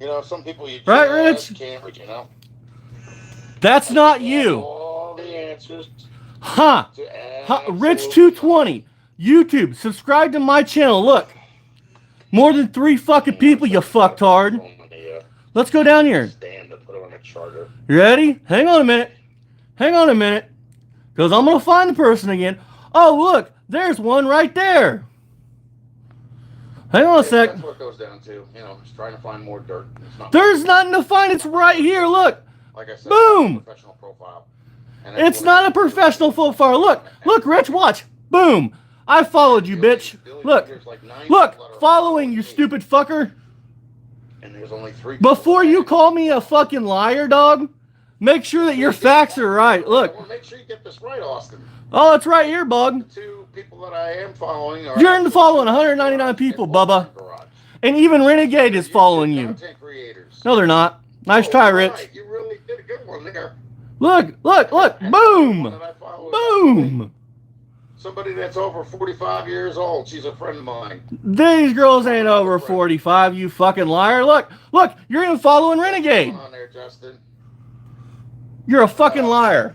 You know, some people you Right, just Rich? can't reach, you know? That's I not think I have you. all the answers Huh. to Huh. absolutely nothing. Rich220. YouTube. Subscribe to my channel. Look. More than 3 fucking One people, you second, I gotta put this fucktard. on the Let's go down here. stand to put it on a charger. You ready? Hang on a minute. Hang on a minute. Because I'm going to find the person again. Oh, look. There's one right there. Hang on a sec. That's what it goes down to. You know, just trying to find more dirt. It's not There's nothing to find. It's right here. Look. like I said, Boom. professional profile. It's not a professional profile. Look. Look, Rich. Watch. Boom. I followed you, bitch. Look. Look. Following, you stupid fucker. And there's only 3 Before you call me a fucking liar, dog, make sure that your facts are right. Look. Well, make sure you get this right, Austin. Oh, it's right here, bug. The 2 people that I am following are... You're following 199 people, Bubba. And even Renegade is following you. No, they're not. Nice try, Rich. You really did a good one there. Look, look, look. Boom. Boom. Somebody that's over 45 years old. She's a friend of mine. These girls ain't over 45, you fucking liar. Look, look. You're even following Renegade. Come on there, Justin. You're a fucking liar.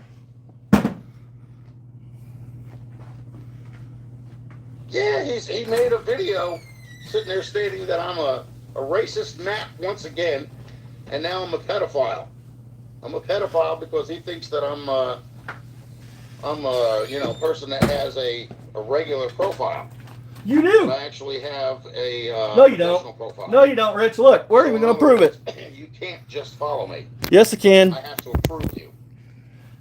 Yeah, he made a video sitting there stating that I'm a racist nap once again, and now I'm a pedophile. I'm a pedophile because he thinks that I'm a person that has a regular profile. You do. But I actually have a no, you don't. Profile. No, you don't, Rich. Look, we're even gonna prove it. You can't just follow me. Yes, I can. I have to approve you.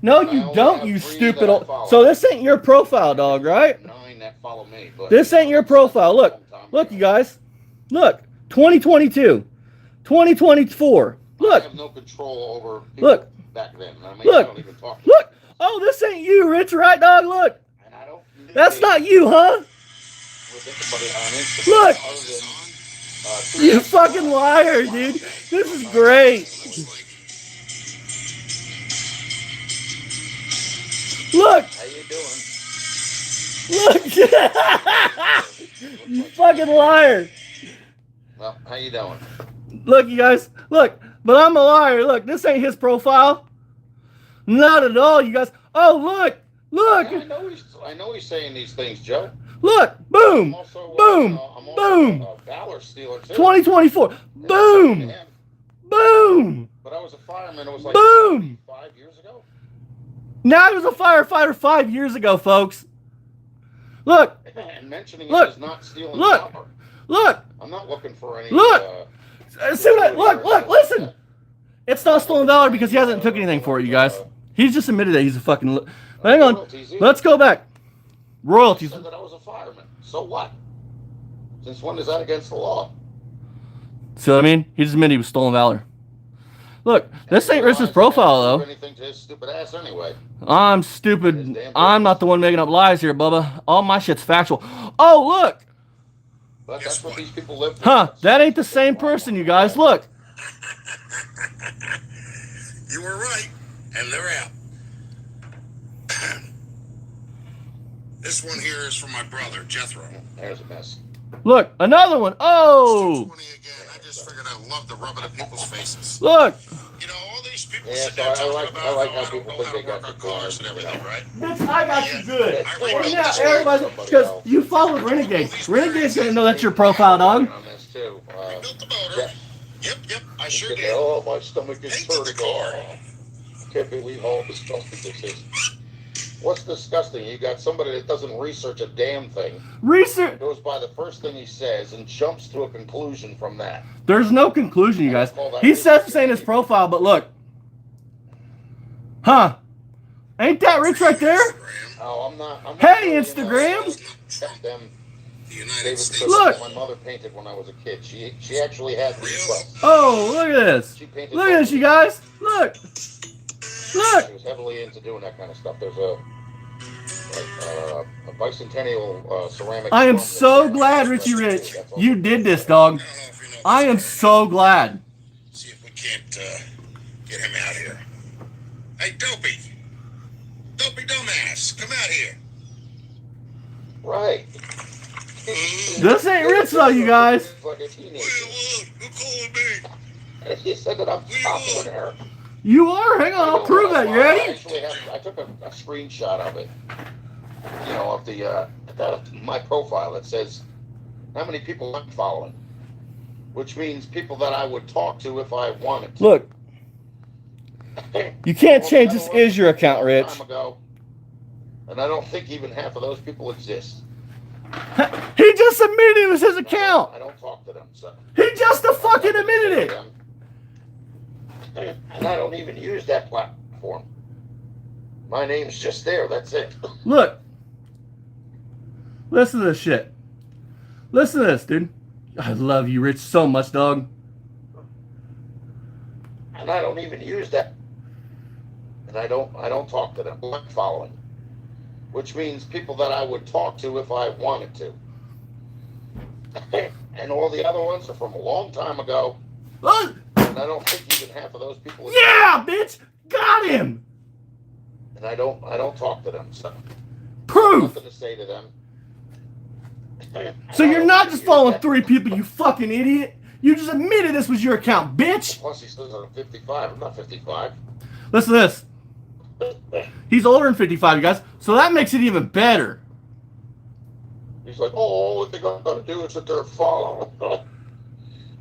No, you don't, you stupid old... So this ain't your profile, dog, right? 9 that follow me. But this ain't your profile. Look. Look, you guys. Look. 2022. 2024. Look. I have no control over people look. Back then. I mean, look. I don't even talk to look. Oh, this ain't you, Rich, right, dog? Look. I don't That's not you, huh? Look. You fucking liar, dude. This is great. Look! How you doing? Look! You fucking liar! Well, how you doing? Look, you guys. Look, but I'm a liar. Look, this ain't his profile. Not at all, you guys. Oh, look! Look! Yeah, I know he's saying these things, Joe. Look! Boom! Boom! Boom! Valor stealer too. 2024. Boom! Boom! But I was a fireman. It was like boom! 5 years ago. Now he was a firefighter 5 years ago, folks. Look. And mentioning look. It is not stealing look. Copper. Look. I'm not looking for any. Look. See what look. Listen. It's not stolen valor because he hasn't took anything for it, you guys. He's just admitted that he's a fucking. Hang on. Let's go back. Royalties. Said that I was a fireman. So what? Since when is that against the law? See what I mean? He just admitted he was stolen valor. Look, this ain't Rich's profile, though. Anything to his stupid ass anyway. I'm stupid. I'm not the one making up lies here, Bubba. All my shit's factual. Oh, look. But that's what these people live for. Huh, that ain't the same person, you guys. Look. You were right, and they're out. This one here is from my brother, Jethro. There's a mess. Look, another one. Oh. I just figured I love to rub it in people's faces. Look. You know, all these people yeah, sit there talking about I like how I don't know how to work on cars and everything, right? Bitch, I got you good. And now everybody, because you followed Renegade. Renegade's gonna know that's your profile, dog. On this too. We built the motor. Yep, I sure did. Oh, my stomach is Painted the car. I can't believe all this stuff that this is. What's disgusting? You got somebody that doesn't research a damn thing. Research goes by the first thing he says and jumps to a conclusion from that. There's no conclusion, you guys. He says this ain't his profile, but look. Huh? Ain't that Rich right there? Oh, I'm not. Hey, Instagram. Them The United States. Look. My mother painted when I was a kid. She actually had these books. Oh, look at this. Look at this, you guys. Look. Look. She was heavily into doing that kind of stuff. There's a bicentennial ceramic. I am so glad, Richie Rich, you did this, dog. I am so glad. See if we can't get him out here. Hey, Dopey. Dopey dumbass, come out here. Right. This ain't Rich though, you guys. Like a teenager. Who called me? He said that I'm following her. You are? Hang on, I'll prove that. You ready? I took a screenshot of it. You know, of my profile. It says how many people I'm following, which means people that I would talk to if I wanted to. Look, you can't change. This is your account, Rich. Time ago, and I don't think even half of those people exist. He just admitted it was his account. I don't talk to them, so. He just fucking admitted it. And I don't even use that platform. My name's just there. That's it. Look. Listen to this shit. Listen to this, dude. I love you, Rich, so much, dog. And I don't even use that. And I don't talk to them. I'm following. Which means people that I would talk to if I wanted to. And all the other ones are from a long time ago. And I don't think even half of those people. Yeah, bitch, got him. And I don't talk to them. So proof. Nothing to say to them. So you're not just following 3 people, you fucking idiot. You just admitted this was your account, bitch. Plus he says I'm 55. I'm not 55. Listen to this. He's older than 55, you guys. So that makes it even better. He's like, oh, what they're going to do is sit there and follow.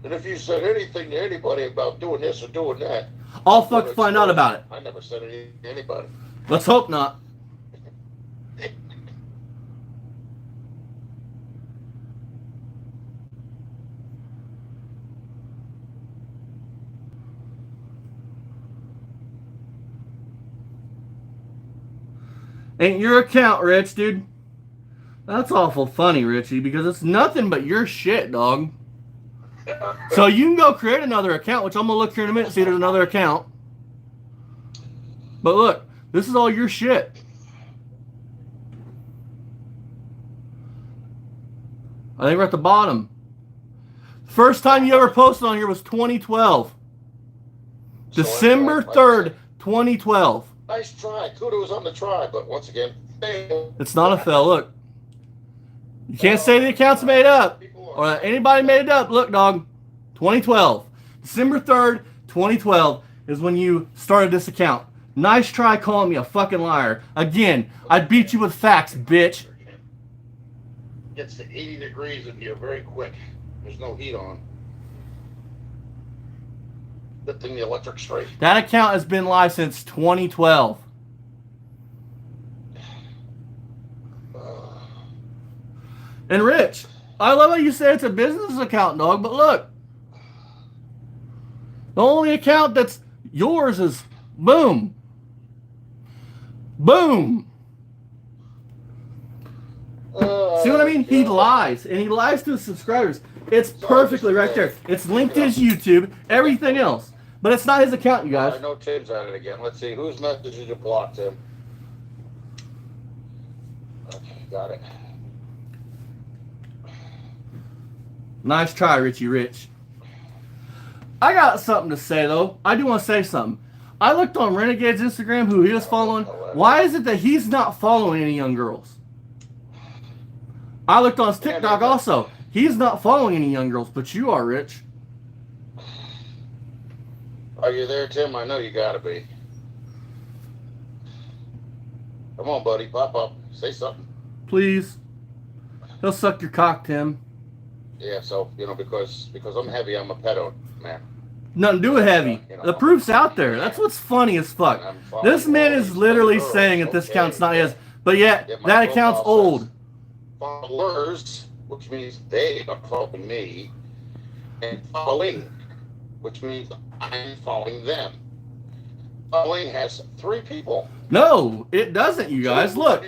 And if you said anything to anybody about doing this or doing that, I'll fucking find out about it. I never said anything to anybody. Let's hope not. Ain't your account, Rich, dude. That's awful funny, Richie, because it's nothing but your shit, dog. So you can go create another account, which I'm going to look here in a minute and see if there's another account. But look, this is all your shit. I think we're at the bottom. First time you ever posted on here was 2012. December 3rd, 2012. Nice try. Kudos on the try, but once again, fail. It's not a fail. Look. You can't say the account's made up. Or that anybody made it up. Look, dog. 2012. December 3rd, 2012 is when you started this account. Nice try calling me a fucking liar. Again, I beat you with facts, bitch. Gets to 80 degrees in here very quick. There's no heat on. Good thing the electric's straight. That account has been live since 2012. And Rich, I love how you say it's a business account, dog, but look. The only account that's yours is boom. Boom. See what I mean? He lies, and he lies to his subscribers. It's perfectly right there. It's linked to his YouTube, everything else. But it's not his account, you guys. I know Tim's at it again. Let's see. Whose message did you block, Tim? Okay, got it. Nice try, Richie Rich. I got something to say, though. I do want to say something. I looked on Renegade's Instagram, who he was following. Why is it that he's not following any young girls? I looked on his TikTok also. He's not following any young girls, but you are, Rich. Are you there, Tim? I know you gotta be. Come on, buddy. Pop up. Say something. Please. He'll suck your cock, Tim. Yeah, so, you know, because I'm heavy, I'm a pedo, man. Nothing to do with heavy. The proof's out there. That's what's funny as fuck. This man is literally saying that this account's not his, but yet that account's old. Followers, which means they are following me, and following, which means I'm following them. Following has 3 people. No, it doesn't, you guys. Look.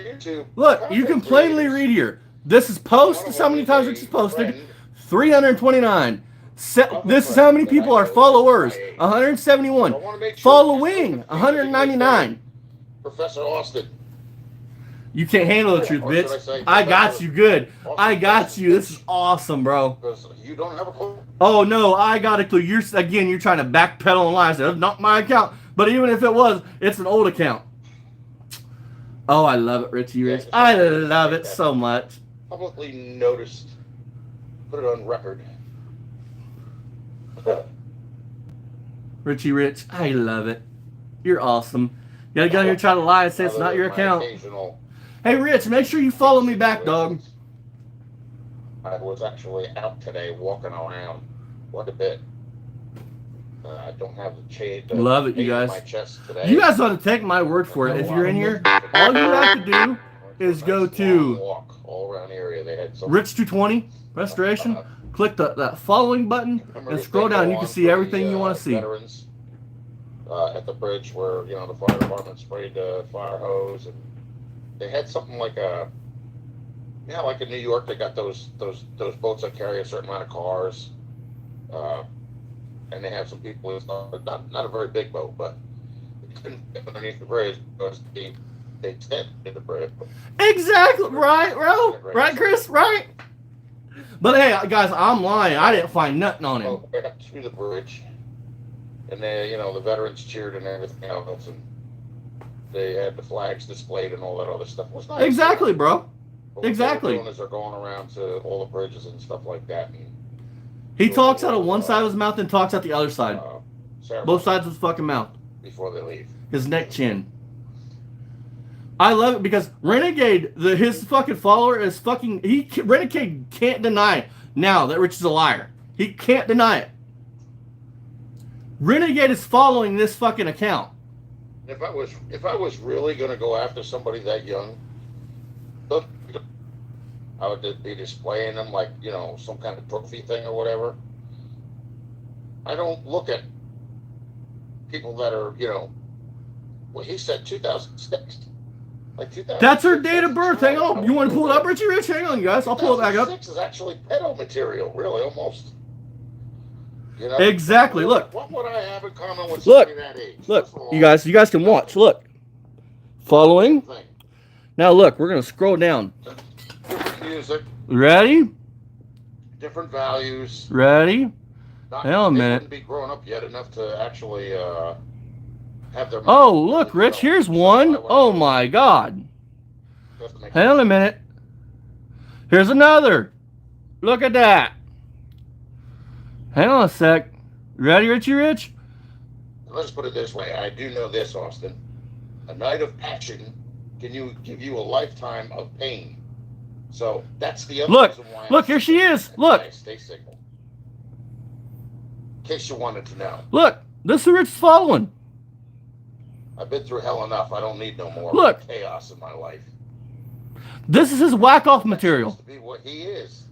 Look, you can plainly read here. This is post. This is how many times Rich has posted. 329. This is how many people are followers. 171. Following. 199. Professor Austin. You can't handle the truth, bitch. I got you good. I got you. This is awesome, bro. Because you don't have a clue. Oh, no, I got a clue. You're trying to backpedal and lie. It's not my account. But even if it was, it's an old account. Oh, I love it, Richie Rich. I love it so much. Publicly noticed. Put it on record. Richie Rich. I love it. You're awesome. You gotta go here and try to lie and say it's not your account. Hey, Rich, make sure you follow me back, dog. I was actually out today walking around quite a bit. I don't have the chain. Love it, you guys. My chest today. You guys ought to take my word for it. If you're in here, all you have to do is go to walk all around the area. They had some Bitch220 Restoration. Click that following button and scroll down. You can see everything you want to see. Veterans at the bridge where the fire department sprayed the fire hose, and they had something like a like in New York they got those boats that carry a certain amount of cars, and they have some people. It's not a very big boat, but it couldn't fit underneath the bridge because they extended the bridge. Exactly right, bro. Right, Chris. Right. But hey, guys, I'm lying. I didn't find nothing on him. Right up to the bridge, and they, the veterans cheered and everything else, and they had the flags displayed and all that other stuff. It was nice. Exactly, bro. But Exactly. What they're doing is they're going around to all the bridges and stuff like that. And He talks out of one side of his mouth and talks out the other side. Both sides of his fucking mouth. Before they leave. His neck chin. I love it because Renegade, his fucking follower is fucking. Renegade can't deny now that Rich is a liar. He can't deny it. Renegade is following this fucking account. If I was really gonna go after somebody that young, I would be displaying them like some kind of trophy thing or whatever. I don't look at people that are well, he said 2006. Like 2006. That's her date of birth. Hang on. You want to pull it up, Richie Rich? Hang on, guys. I'll pull it back up. 2006 is actually pedo material, really, almost. Exactly. Look. What would I have in common with somebody that age? Look. You guys can watch. Look. Following. Now look. We're gonna scroll down. Different music. Ready? Different values. Ready? Hang on a minute. They wouldn't be grown up yet enough to actually have their. Oh, look, Rich. Here's one. Oh my God. Hang on a minute. Here's another. Look at that. Hang on a sec. Ready, Richie Rich? Let's put it this way. I do know this, Austin. A night of passion can give you a lifetime of pain. So that's the other reason why. Look, here she is. Look. I stay single. In case you wanted to know. Look, this is who Rich is following. I've been through hell enough. I don't need no more chaos in my life. This is his whack-off material. That's supposed to be what he is.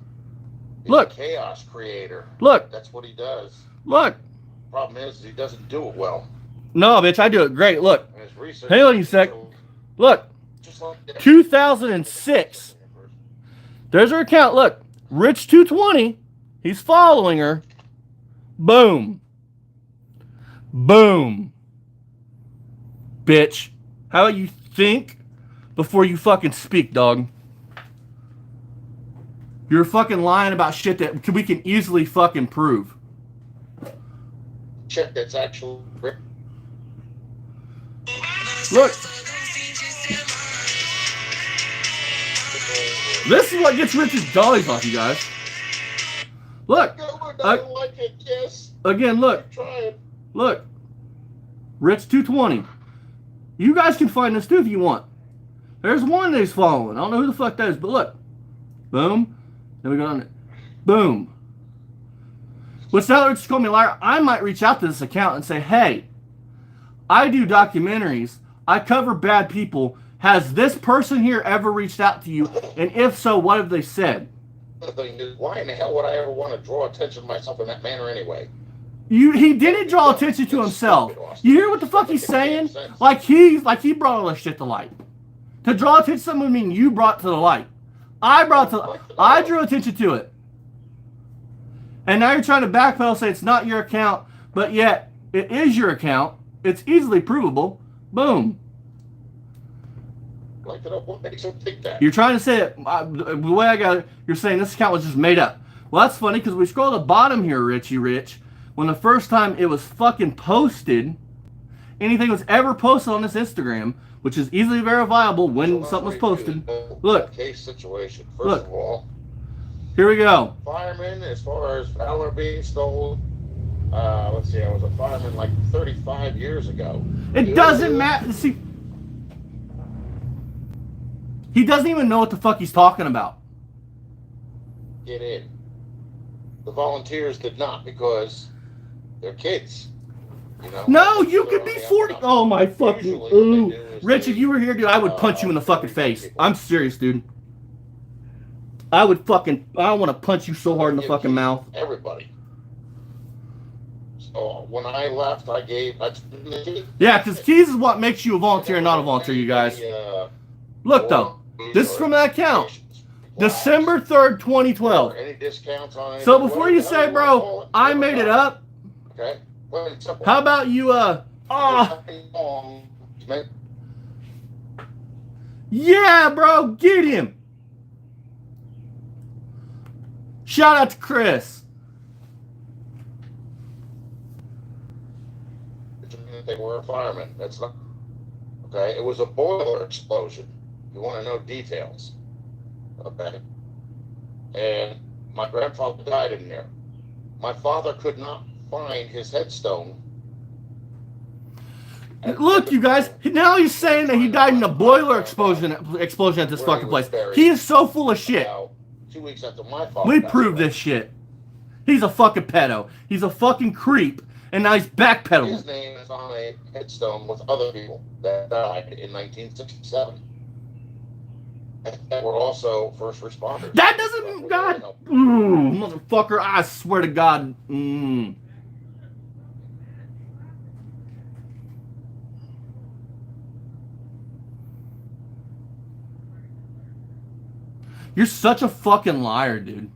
He's Look. a chaos creator. Look. That's what he does. Look. Problem is he doesn't do it well. No, bitch, I do it great. Look. And his research. Hang on a sec. Look. Just like 2006. There's her account. Look. Rich220. He's following her. Boom. Boom. Bitch. How about you think before you fucking speak, dog? You're fucking lying about shit that we can easily fucking prove. Shit that's actually. Look. This is what gets Rich's dollies off, you guys. Look. Again, look. Look. Rich220. You guys can find this too if you want. There's one that he's following. I don't know who the fuck that is, but look. Boom. Then we go on it. Boom. Which now that Rich called me a liar, I might reach out to this account and say, hey, I do documentaries. I cover bad people. Has this person here ever reached out to you? And if so, what have they said? The thing is, why in the hell would I ever want to draw attention to myself in that manner anyway? He didn't draw attention to himself. You hear what the fuck he's saying? Like he brought all this shit to light. To draw attention to someone mean you brought to the light. I drew attention to it. And now you're trying to backpedal, say it's not your account, but yet it is your account. It's easily provable. Boom. What makes him think that? You're trying to say it, the way I got it, you're saying this account was just made up. Well, that's funny because we scroll to the bottom here, Richie Rich. When the first time it was fucking posted, anything was ever posted on this Instagram, which is easily verifiable when something was posted. Look. Case situation. First of all, here we go. Firemen, as far as valor being stolen, let's see, I was a fireman like 35 years ago. It doesn't matter. See, he doesn't even know what the fuck he's talking about. Get in. The volunteers did not because they're kids. You know? No, you could be 40. Oh my fucking. Ooh. Rich, if you were here, dude, I would punch you in the fucking face. I'm serious, dude. I want to punch you so hard in the fucking mouth. Everybody. So when I left, I gave. Yeah, because keys is what makes you a volunteer and not a volunteer, you guys. Look, though. This is from that account. December 3rd, 2012. Any discounts on So before you say, bro, I made it up. Okay. How about you, yeah, bro, get him. Shout out to Chris. They were a fireman. That's not okay. It was a boiler explosion. You want to know details, okay? And my grandfather died in there. My father could not find his headstone. Look, you guys. Now he's saying that he died in a boiler explosion at this fucking place. He is so full of shit. 2 weeks after my father. We proved this shit. He's a fucking pedo. He's a fucking creep. And now he's backpedaling. His name is on a headstone with other people that died in 1967. That were also first responders. That doesn't, God, motherfucker, I swear to God. You're such a fucking liar, dude.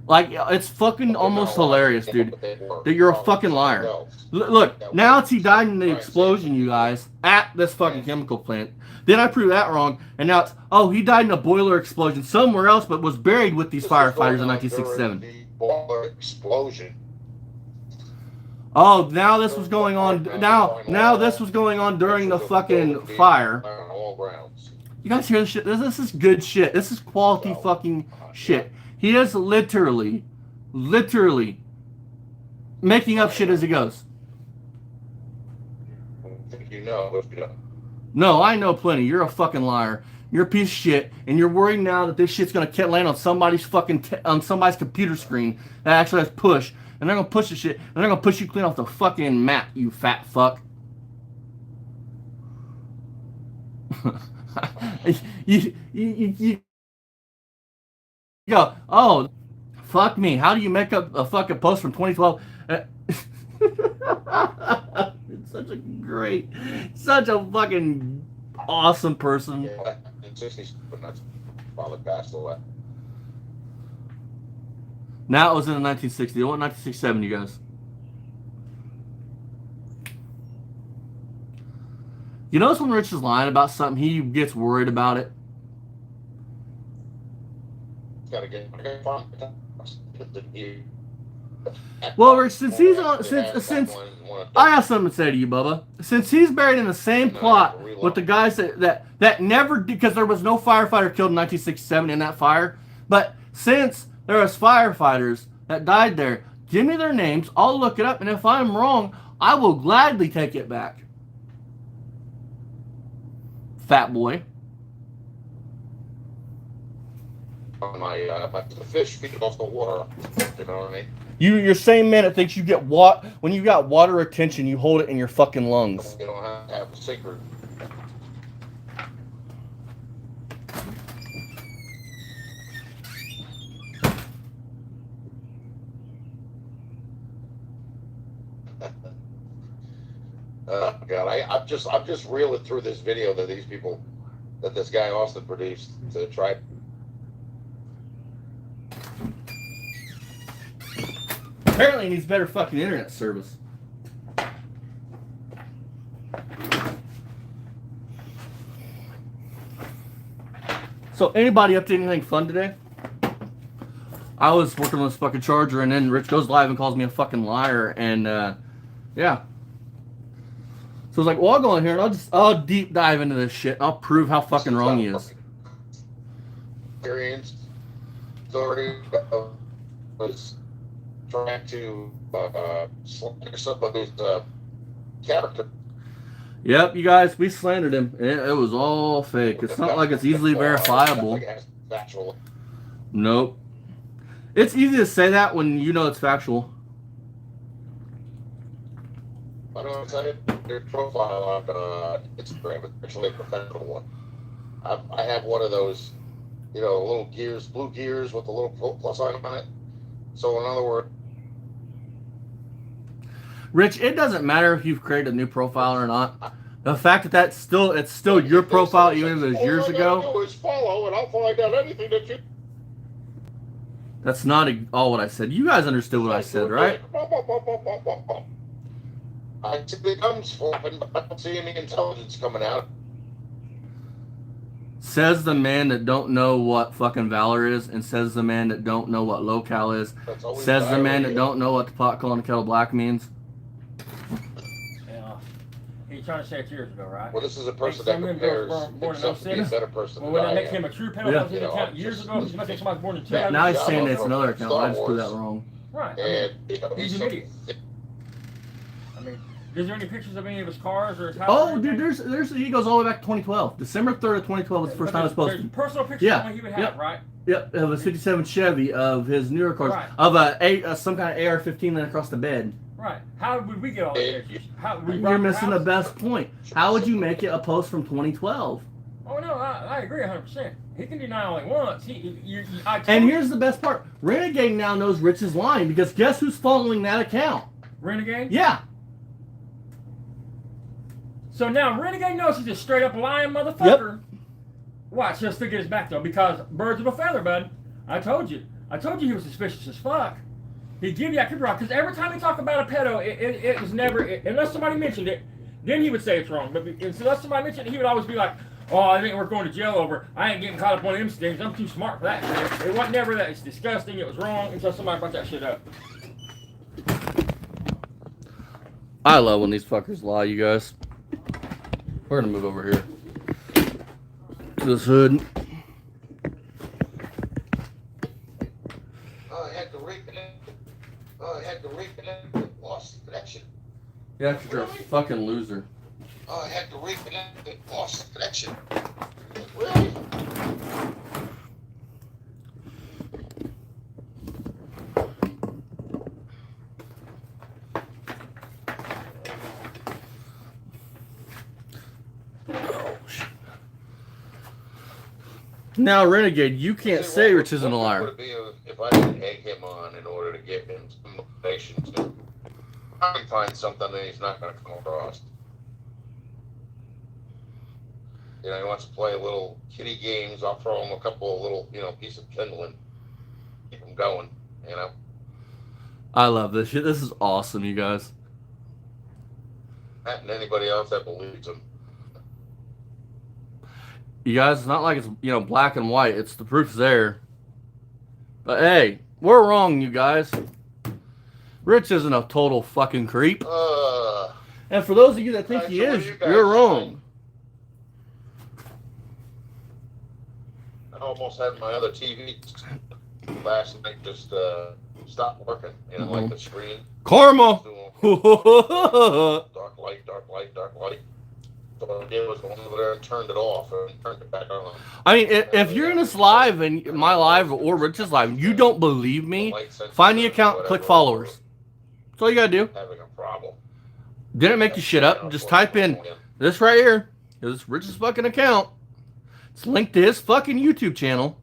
Like, it's fucking almost hilarious, dude, that you're a fucking liar. Look, now it's he died in the explosion, you guys, at this fucking chemical plant. Then I proved that wrong, and now it's, oh, he died in a boiler explosion somewhere else, but was buried with these firefighters in 1967. The boiler explosion. Oh, now this was going on. Now this was going on during the fucking fire. You guys hear this shit? This is good shit. This is quality fucking shit. He is literally making up shit as he goes. You know, if you don't. No, I know plenty. You're a fucking liar. You're a piece of shit, and you're worried now that this shit's gonna land on somebody's fucking on somebody's computer screen that actually has push, and they're gonna push the shit, and they're gonna push you clean off the fucking map, you fat fuck. you go, oh, fuck me. How do you make up a fucking post from 2012? It's such a fucking awesome person. Yeah, in 60s, but not father passed away. Now it was in the 1960s. It wasn't 1967, you guys. You notice when Rich is lying about something, he gets worried about it. Gotta get well, Rich, since he's on, since I have something to say to you, Bubba. Since he's buried in the same plot with the guys that never did, because there was no firefighter killed in 1967 in that fire. But since there was firefighters that died there, give me their names. I'll look it up, and if I'm wrong, I will gladly take it back. Fat boy. My fish feed off the water. You know what I mean? Your same man that thinks you get when you got water retention, you hold it in your fucking lungs. You don't have to have a secret. God, I'm just reeling through this video that this guy Austin produced to try. Apparently, he needs better fucking internet service. So, anybody up to anything fun today? I was working on this fucking charger, and then Rich goes live and calls me a fucking liar, and yeah. So I was like, well, I'll go in here and I'll deep dive into this shit. I'll prove how fucking wrong he is. Experience story was trying to slander somebody's character. Yep, you guys, we slandered him. It was all fake. It's not like it's easily verifiable. Factual. Nope. It's easy to say that when you know it's factual. I don't tell you, your profile on Instagram is actually a professional one. I have one of those, you know, little gears, blue gears with a little plus sign on it. So in other words, Rich, it doesn't matter if you've created a new profile or not. The fact that it's still your profile, even if it was years ago. All I gotta do is follow, and I'll find out anything that you. That's not all what I said. You guys understood what I said, right? I see the gums flopping, but I don't see any intelligence coming out. Says the man that don't know what fucking valor is, and says the man that don't know what locale is. Says the man that don't know what the pot calling the kettle black means. Yeah. He's trying to say it years ago, right? Well, this is a person that compares himself to be a better person Well, than when I that makes am. him a true pedophile, his account years ago, he's making somebody born in 2000. Now he's saying it's another account. I just put that wrong. Right. And, you know, He's an idiot. I mean, is there any pictures of any of his cars or his house? Oh, dude, there's he goes all the way back to 2012. December 3rd of 2012 was the first time it was posted. Personal pictures Yeah. only he would have, Yep. right? Yep, of a 57 Chevy, of his newer cars, Right. of some kind of AR-15 laying across the bed. Right. How would we get all these pictures? How, we You're robbed missing the house? best point. How would you make it a post from 2012? Oh, no, I agree 100%. He can deny only once. And here's the best part. Renegade now knows Rich is lying, because guess who's following that account? Renegade? Yeah. So now Renegade knows he's a straight up lying motherfucker. Watch, just to get his back though, because birds of a feather, bud. I told you he was suspicious as fuck. He'd give you that rock, because every time he talked about a pedo, it was never, unless somebody mentioned it, then he would say it's wrong. But unless somebody mentioned it, he would always be like, oh, I think we're going to jail over, I ain't getting caught up on them things, I'm too smart for that shit. It wasn't never that, it's disgusting, it was wrong, until somebody brought that shit up. I love when these fuckers lie, you guys. We're gonna move over here to this hood. Oh, I had to reconnect. Oh, I had to reconnect. Lost connection. Yeah, because you're a fucking loser. Oh, I had to reconnect. Lost connection. Really? Now, Renegade, you can't say Rich isn't a What liar. would it be if I didn't egg him on in order to give him some motivation to try and find something that he's not going to come across? You know, he wants to play little kitty games. I'll throw him a couple of little, you know, piece of kindling, keep him going. You know. I love this shit. This is awesome, you guys. That and anybody else that believes him. You guys, it's not like it's, you know, black and white. It's the proof's there. But hey, we're wrong, you guys. Rich isn't a total fucking creep. And for those of you that think he is, you're wrong. I almost had my other TV last night just stop working. You know, like the screen. Karma! Dark light, dark light, dark light. So what I did was go over there and turned it off and turned it back on. I mean, if you're in this live, and my live or Rich's live, and you don't believe me, find the account, click followers. That's all you gotta do. Having a problem. Didn't make you shit up. Just type in this right here. This Rich's fucking account. It's linked to his fucking YouTube channel.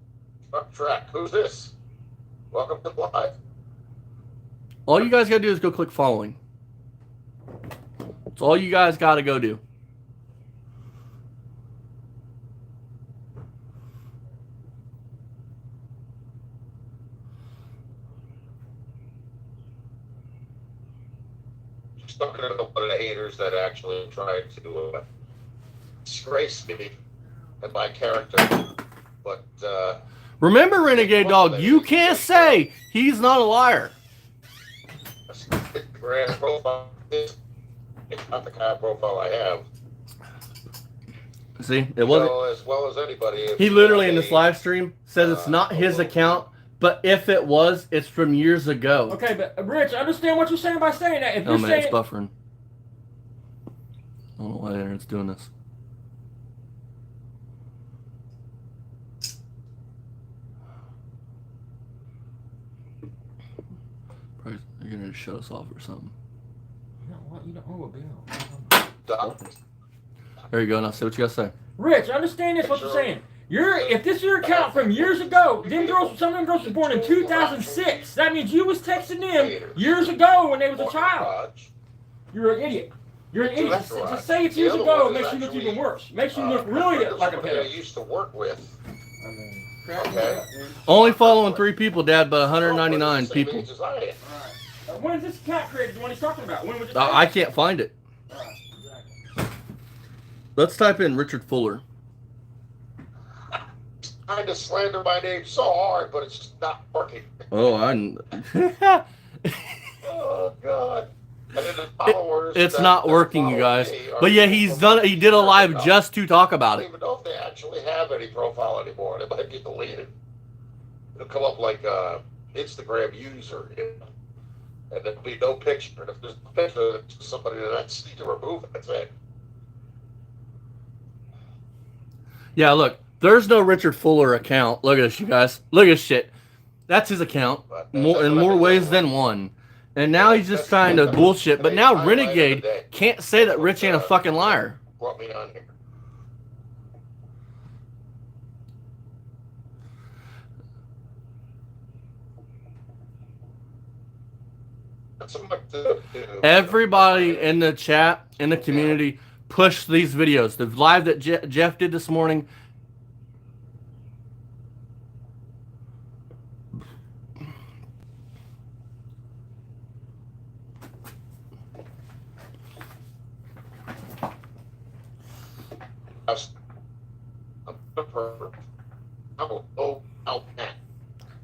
Truck track. Who's this? Welcome to live. All you guys gotta do is go click following. That's all you guys gotta go do. Talking to one of the haters that actually tried to disgrace me and my character. But Remember, Renegade Dog, you can't say he's not a liar. Grand profile. It's not the kind of profile I have. See, it wasn't. You know, as well as anybody. He literally in this live stream says it's not his account But if it was, it's from years ago. Okay, but Rich, understand what you're saying by saying that. If Oh you're man, saying it's buffering. I don't know why the internet's doing this. Probably you're gonna shut us off or something. You know what? You don't owe a bill. There you go. Now say what you gotta say. Rich, understand this. What you're saying. If this is your account from years ago, some of them girls were born in 2006. That means you was texting them years ago when they was a child. You're an idiot. You're an idiot. Just say it's years ago makes you look even worse. Makes you look really like a somebody I pedo. used to work with. Okay. Only following 3 people, Dad, but 199 people. When is this account created? The one he's talking about? When was it? I can't find it. Let's type in Richard Fuller. Trying to slander my name so hard, but it's just not working. Oh, Oh God! And then the followers. it's not working, you guys. But yeah, he did a live just to talk I about don't it. even know if they actually have any profile anymore. They might be deleted. It'll come up like Instagram user, you know? And there'll be no picture. And if there's a picture, it's somebody that I just need to remove it. That's it. Yeah, look, there's no Richard Fuller account. Look at this, you guys. Look at this shit. That's his account, in more ways than one. And now he's just trying to bullshit. But now Renegade can't say that Rich ain't a fucking liar. Brought me on here. Everybody in the chat, in the community, push these videos. The live that Jeff did this morning.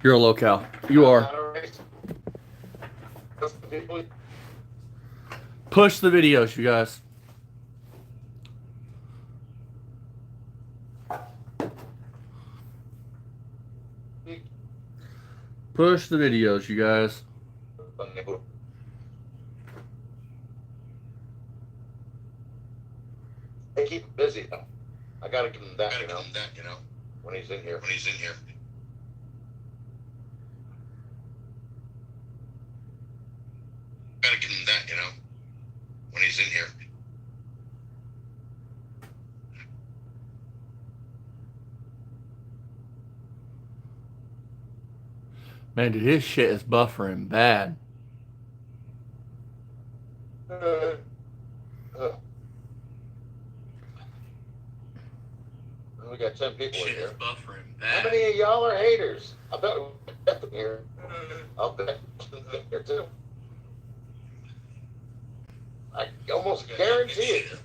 You're a locale. You are. Push the videos, you guys. Push the videos, you guys. They keep him busy though. I gotta give him that, you know, when he's in here. Gotta give him that, you know, when he's in here. Man, dude, his shit is buffering bad. We got 10 people in here. How many of y'all are haters? I bet we'll get them here. I'll bet here too. I almost guarantee it.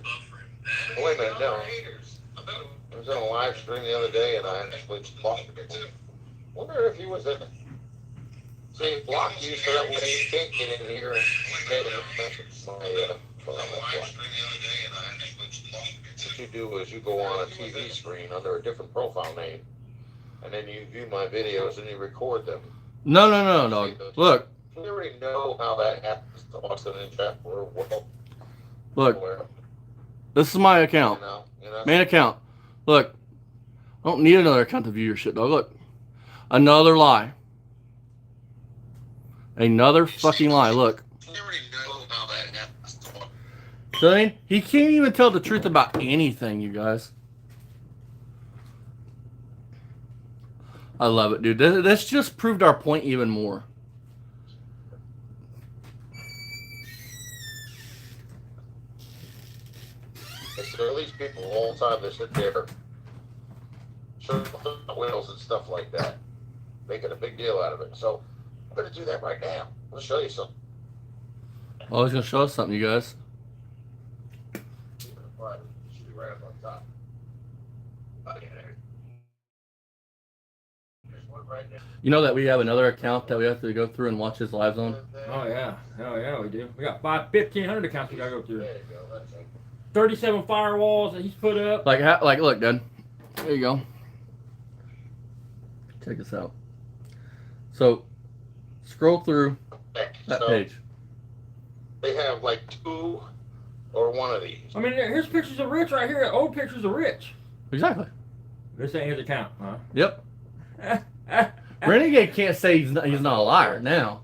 Oh, wait a minute, no. I was on a live stream the other day and I actually blocked it. Wonder if he was in it. See, block you so that way you can't get in here and get my what you do is you go on a TV screen under a different profile name, and then you view my videos and you record them. No, dog. Look. We already know how that happens to Austin and Jeff. We're well Look. aware. This is my account. You know? Main account. Look. I don't need another account to view your shit, dog. Look. Another lie. Another fucking lie. Look. We already know how that happens to Austin. So, I mean, he can't even tell the truth about anything, you guys. I love it, dude. This just proved our point even more. There are these people all the time that sit there, show wheels and stuff like that, making a big deal out of it. So I'm going to do that right now. I'll show you something. Oh, I was going to show us something, you guys. Should be right up on top. There's one right there. You know that we have another account that we have to go through and watch his lives on? Oh yeah, hell yeah, we do. We got 1,500 accounts we gotta go through. There you go. That's it. 37 firewalls that he's put up. Like, look, Dad. There you go. Check this out. So, scroll through that So, page. They have like 2 or 1 of these. I mean, here's pictures of Rich right here. Old pictures of Rich. Exactly. This ain't his account, huh? Yep. Renegade can't say he's not a liar now.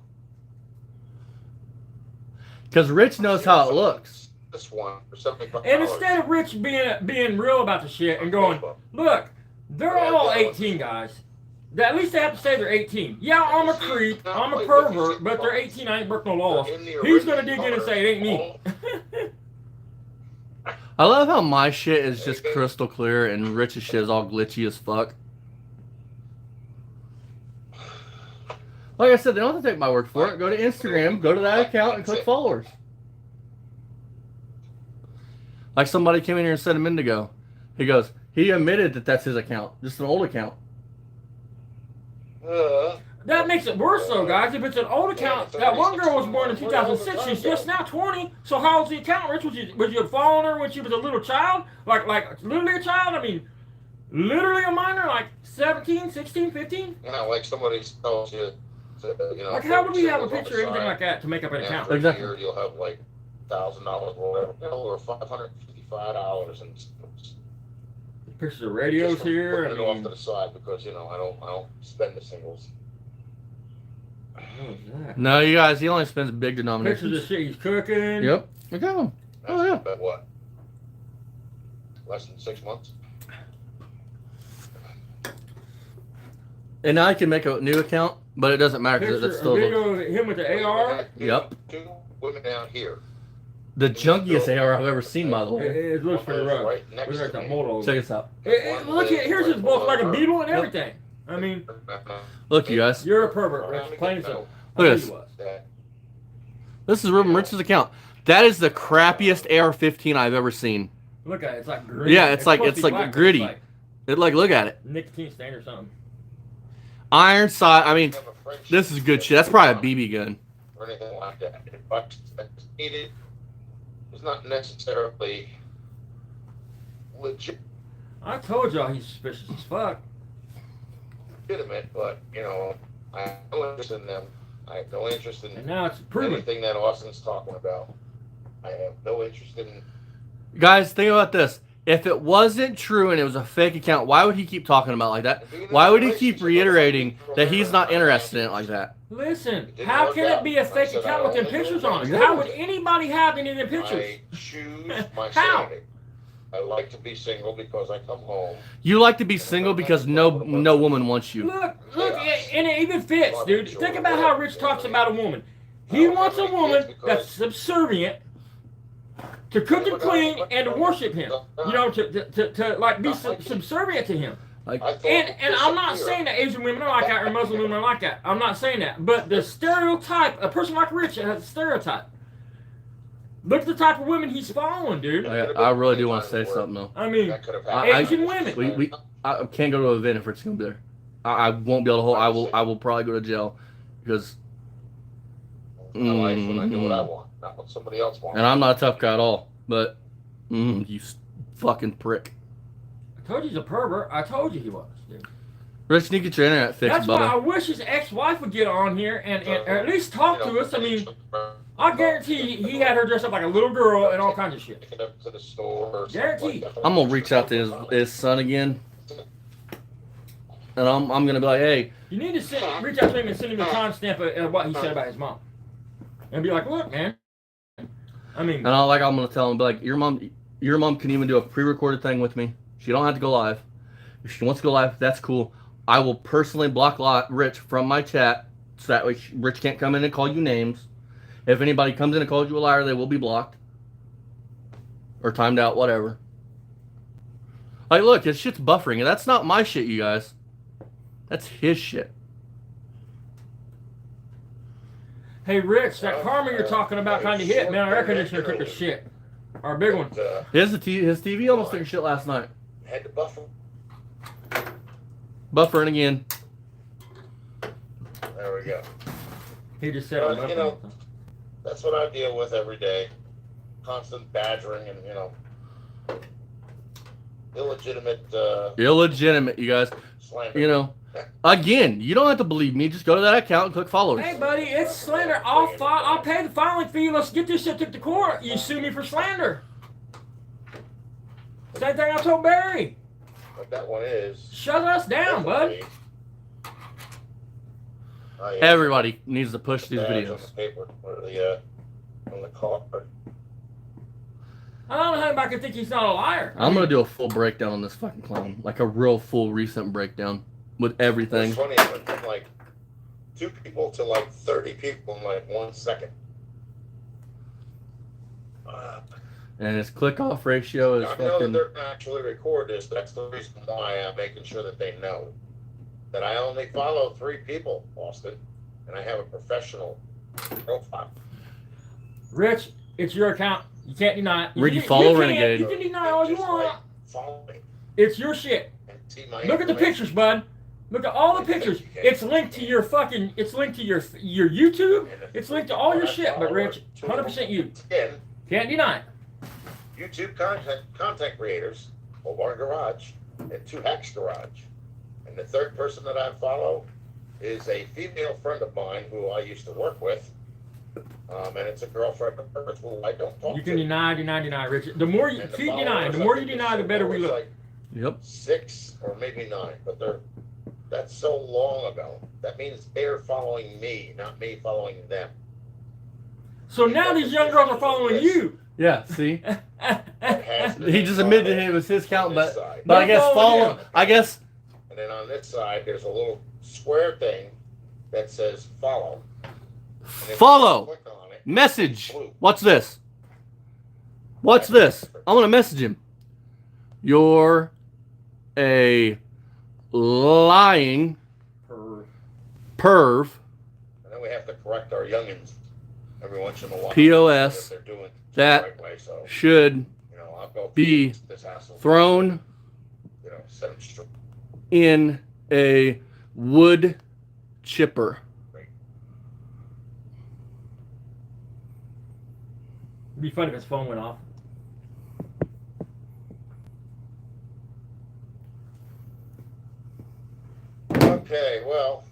Because Rich knows how it looks. This one for $75. And instead of Rich being real about the shit and going, look, they're all 18 guys. At least they have to say they're 18. Yeah, I'm a creep, I'm a pervert, but they're 18. I ain't broke no laws. He's gonna dig in and say it ain't me. I love how my shit is just crystal clear and Rich's shit is all glitchy as fuck. Like I said, they don't have to take my word for it. Go to Instagram, go to that account, and click followers. Like somebody came in here and said a minute ago. He goes, he admitted that that's his account, just an old account. That makes it worse, though, guys. If it's an old account, that one girl was born in 2006. She's just now 20. So how old's the account, Rich? Was you following her when she was a little child? Like literally a child? I mean, literally a minor? Like 17, 16, 15? You know, like somebody tells you, you know. Like, how would we have a picture or anything like that to make up an account? After Exactly. a year, you'll have like $1,000 or whatever, you know, or $555 and Pictures of radios just for here. I putting it off mean, to the side because you know I don't spend the singles. what was that? No, you guys, he only spends big Pictures denominations. of shit he's cooking. Yep. Look at him. Oh, yeah. But what? Less than 6 months. And now I can make a new account, but it doesn't matter because Picture, that's a still video of him with the AR. Yep. 2 women down here. the junkiest AR I've ever seen, by the It, way. it looks pretty rough. Right next Looks like to a me. mold Check this out. Look at here's his Volkswagen Beetle and everything. I mean, Look, you guys. you're a pervert, Rich. Plain and simple. Look at I this. knew you was. This is Ruben Rich's account. That is the crappiest AR-15 I've ever seen. Look at it. It's like gritty. Yeah, it's like supposed to be black, but gritty. It's It look at it. like nicotine stain or something. Iron sight. I mean, this is good shit. That's probably a BB gun. Or anything like that. But it is not necessarily I told y'all he's suspicious as fuck. legitimate, but you know, I have no interest in them. I have no interest in And now it's proven. anything that Austin's talking about. I have no interest in. Guys, think about this. If it wasn't true and it was a fake account, why would he keep talking about it like that? Why would he keep reiterating that he's not interested in it like that? Listen, how can it be a fake account with them pictures on it? How would anybody have any of them pictures? I choose my How? sanity. I like to be single because I come home. You like to be single because no woman wants you. Look, and it even fits, dude. Think about how Rich talks about a woman. He wants a woman that's subservient to cook and clean and to worship him. You know, to like be subservient to him. Like, And I'm not saying that Asian women are like that or Muslim women are like that. I'm not saying that. But the stereotype, a person like Rich has a stereotype. Look at the type of women he's following, dude. I really do want to say something though. I mean, That could have I- happened. Asian women. I can't go to an event if it's gonna be there. I won't be able to hold. I will probably go to jail because. My life when I do what I want, not what somebody else wants. And I'm not a tough guy at all, but you fucking prick. I told you he's a pervert. I told you he was, dude. Rich, you need to get your internet fixed, That's why I Bubba. wish his ex-wife would get on here and at least talk to us. I mean, I guarantee he had her dressed up like a little girl and all kinds of shit. Pick it up to the store or something Guaranteed. like that. I'm gonna reach out to his son again, and I'm gonna be like, hey, You need to reach out to him and send him a timestamp of what he said about his mom, and be like, "Look, man. I mean, and I'm gonna tell him, be like, your mom can even do a pre-recorded thing with me. She don't have to go live. If she wants to go live, that's cool. I will personally block Rich from my chat, so that way Rich can't come in and call you names. If anybody comes in and calls you a liar, they will be blocked or timed out, whatever. Like, look, his shit's buffering, and that's not my shit, you guys. That's his shit. hey, Rich, that karma you're talking about kind of hit, man. Our air conditioner took a shit. Our big one. But, His TV almost took a shit last night. had to buffer. Buffering again. There we go. He just said, You know, that's what I deal with every day. Constant badgering and, you know, illegitimate Illegitimate, you guys. slander. You know, Again, you don't have to believe me. Just go to that account and click followers. Hey, buddy, it's slander. I'll pay the filing fee. Let's get this shit took to court. You sue me for slander. Same thing I told Barry. But that one is. Shut us down, bud. Oh, yeah. Everybody needs to push these Badge videos. on the paper, or on the card. I don't know how anybody can think he's not a liar. I'm gonna do a full breakdown on this fucking clown, like a real full recent breakdown with everything. It's funny, it went from like 2 people to like 30 people in like 1 second. And his click off ratio is I know that fucking. they're gonna actually record this. That's the reason why I'm making sure that they know that I only follow 3 people, Austin, and I have a professional profile. Rich, it's your account. You can't deny it. Ricky, follow Renegade. You can deny all you Just, want. like, follow me It's your shit. and see my Look at the information. pictures, bud. Look at all the pictures. It's linked to your fucking. It's linked to your YouTube. It's linked to all your shit. But Rich, 100% you. Again, Can't deny it. YouTube content creators, Omar Garage, and 2 Hacks Garage. And the 3rd person that I follow is a female friend of mine who I used to work with. And it's a girlfriend of hers who I don't talk You to. can deny, Rich. The more you And the keep followers, denying, the I more think you it's deny, the better we always look. like Yep. 6 or maybe 9, but that's so long ago. That means they're following me, not me following them. So now these young girls are following you. Yeah. See, It has to he be just admitted followed it was his on count, this but side. I guess They're follow. following I guess. And then on this side, there's a little square thing that says follow. And if you Follow. click on it, Message. What's this? What's this? I'm gonna message him. You're a lying perv. and then we have to correct our youngins every once in a while. POS If they're doing it that the right way. So, should I'll go be through this hassle. thrown Set them straight. in a wood chipper. It'd be funny if his phone went off. Okay, well,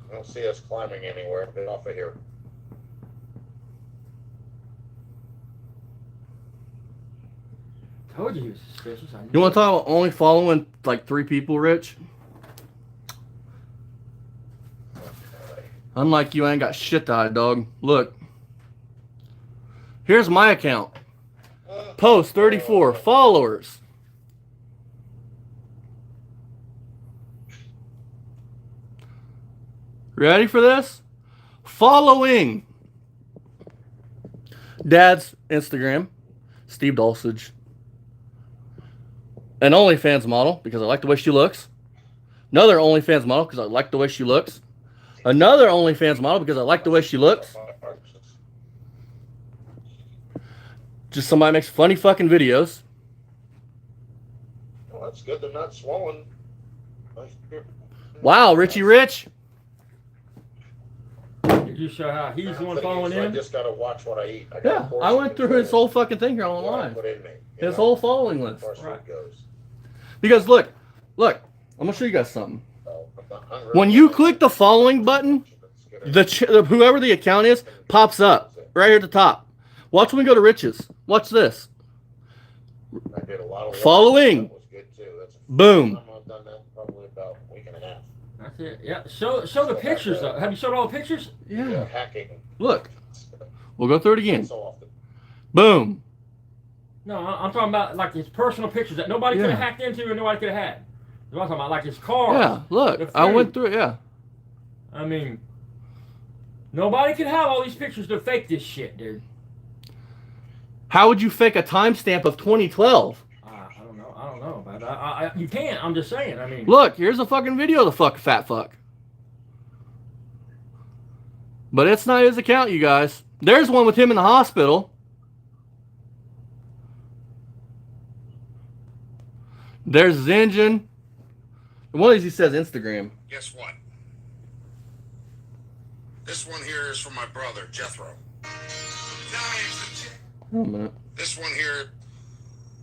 I don't see us climbing anywhere. Get off of here. Told you he was suspicious. I knew You want it. to talk about only following like 3 people, Rich? Unlike you, I ain't got shit to hide, dog. Look. Here's my account. Post 34 followers. Ready for this? Following. Dad's Instagram. Steve Dulcich. An OnlyFans model because I like the way she looks. Another OnlyFans model because I like the way she looks. Another OnlyFans model because I like the way she looks. Just somebody makes funny fucking videos. Well, that's good. They're not swollen. Wow, Richie Rich. Did you show how he's the one following I in? just gotta watch what I eat. Yeah, I went through his whole fucking thing here online. His whole following list. Right. Goes. Because look, I'm gonna show you guys something. So, I'm not hungry. When you click the following button, whoever the account is pops up right here at the top. Watch when we go to Rich's. Watch this. I did a lot of Following. That was good too. That's the first Boom. time I've done that probably about a week and a half. That's it. Yeah. Show the pictures though. Have you showed all the pictures? Yeah. Hacking. Look. We'll go through it again. So often. Boom. No, I'm talking about like his personal pictures that nobody could have Yeah. hacked into and nobody could have had. I'm talking about like his car. Yeah, look. I went through it, yeah. I mean, nobody could have all these pictures to fake this shit, dude. How would you fake a timestamp of 2012? I don't know, but you can't. I'm just saying. I mean, Look, here's a fucking video of the fat fuck. But it's not his account, you guys. There's one with him in the hospital. There's his engine. One of these he says Instagram. Guess what? This one here is from my brother, Jethro. Oh, a minute. This one here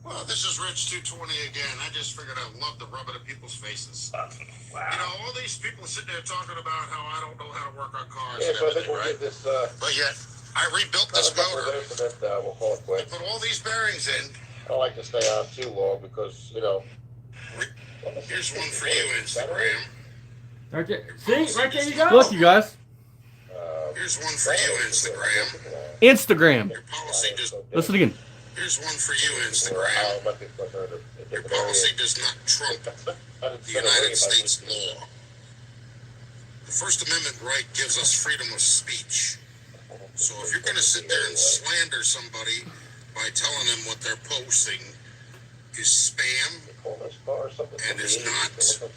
Well, this is Bitch220 again. I just figured I'd love to rub it in people's faces. Wow. You know, all these people sitting there talking about how I don't know how to work on cars Yeah, and so I think everything, we'll right? give this, But yet, I rebuilt this motor. so that, we'll call it I quits. put all these bearings in. I don't like to stay on too long because, you know. Here's one for you, Instagram. Right there. See, right there you go. Look, you guys. Here's one for you, Instagram. Instagram. Your policy does. Listen again. Here's one for you, Instagram. Your policy does not trump the United States law. The First Amendment right gives us freedom of speech. So if you're going to sit there and slander somebody by telling them what they're posting is spam and is not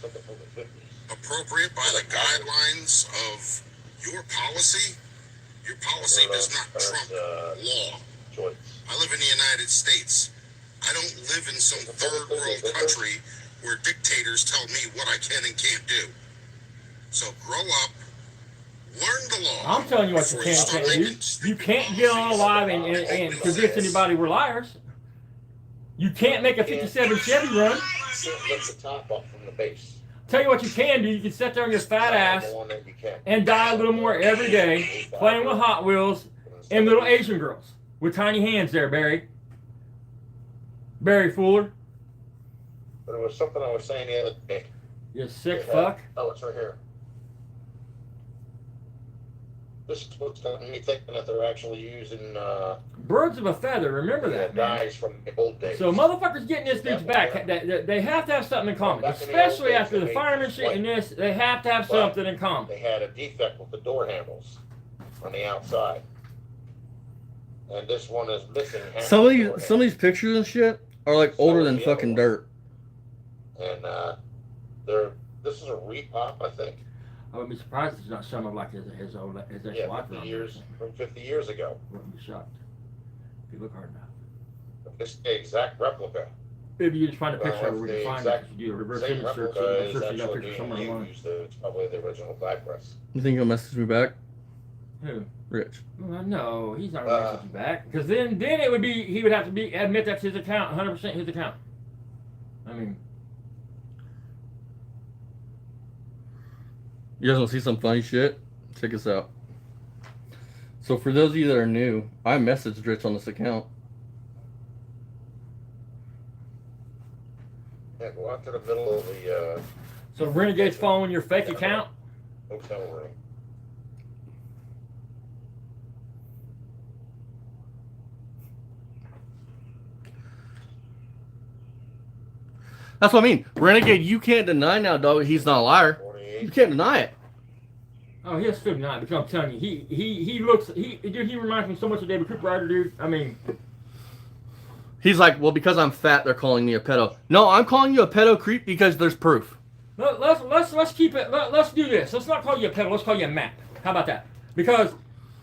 appropriate by the guidelines of your policy does not trump law. I live in the United States. I don't live in some third world country where dictators tell me what I can and can't do. So grow up, learn the law. I'm telling you what you before can't start do. making You stupid can't get on policies live and convince anybody we're liars. You can't make a 57 Chevy run. Lift the top up from the base. Tell you what you can do. You can sit there on your fat ass and die a little more every day playing with Hot Wheels and little Asian girls with tiny hands there, Barry. Barry Fuller. But it was something I was saying the other day. You sick fuck. Oh, it's right here. This is what's got me thinking that they're actually using Birds of a feather. Remember that, man. guys from the old days. So motherfuckers getting this dude's back, they have to have something in common. Especially after the fireman shit and this, they have to have something in common. They had a defect with the door handles on the outside. And this one is missing half Some the door of these pictures and shit are like older than fucking dirt. And this is a repop, I think. I wouldn't be surprised if it's not some of like his ex-wife. 50 years ago. Wouldn't be shocked if you look hard enough. This is the exact replica. Maybe you just find a picture Well, where you the find it. exact You do a reverse Same image search. replica is Search that actually picture being somewhere online. used. It's probably the original black press. You think he'll message me back? Who? Rich. Well, no, he's not gonna message you back because then it would be he would have to admit that's his account, 100% his account. I mean, You guys want to see some funny shit? Check this out. So for those of you that are new, I messaged Rich on this account. Yeah, go out to the middle of the so Renegade's following your fake account. hotel room. That's what I mean. Renegade, you can't deny now, dog, he's not a liar. 48. You can't deny it. Oh, he'll still deny it, because I'm telling you, he looks, dude, he reminds me so much of David Cooper Ryder, dude. I mean, He's like, well, because I'm fat, they're calling me a pedo. No, I'm calling you a pedo creep because there's proof. let's keep it. Let's do this. Let's not call you a pedo. Let's call you a map. How about that? Because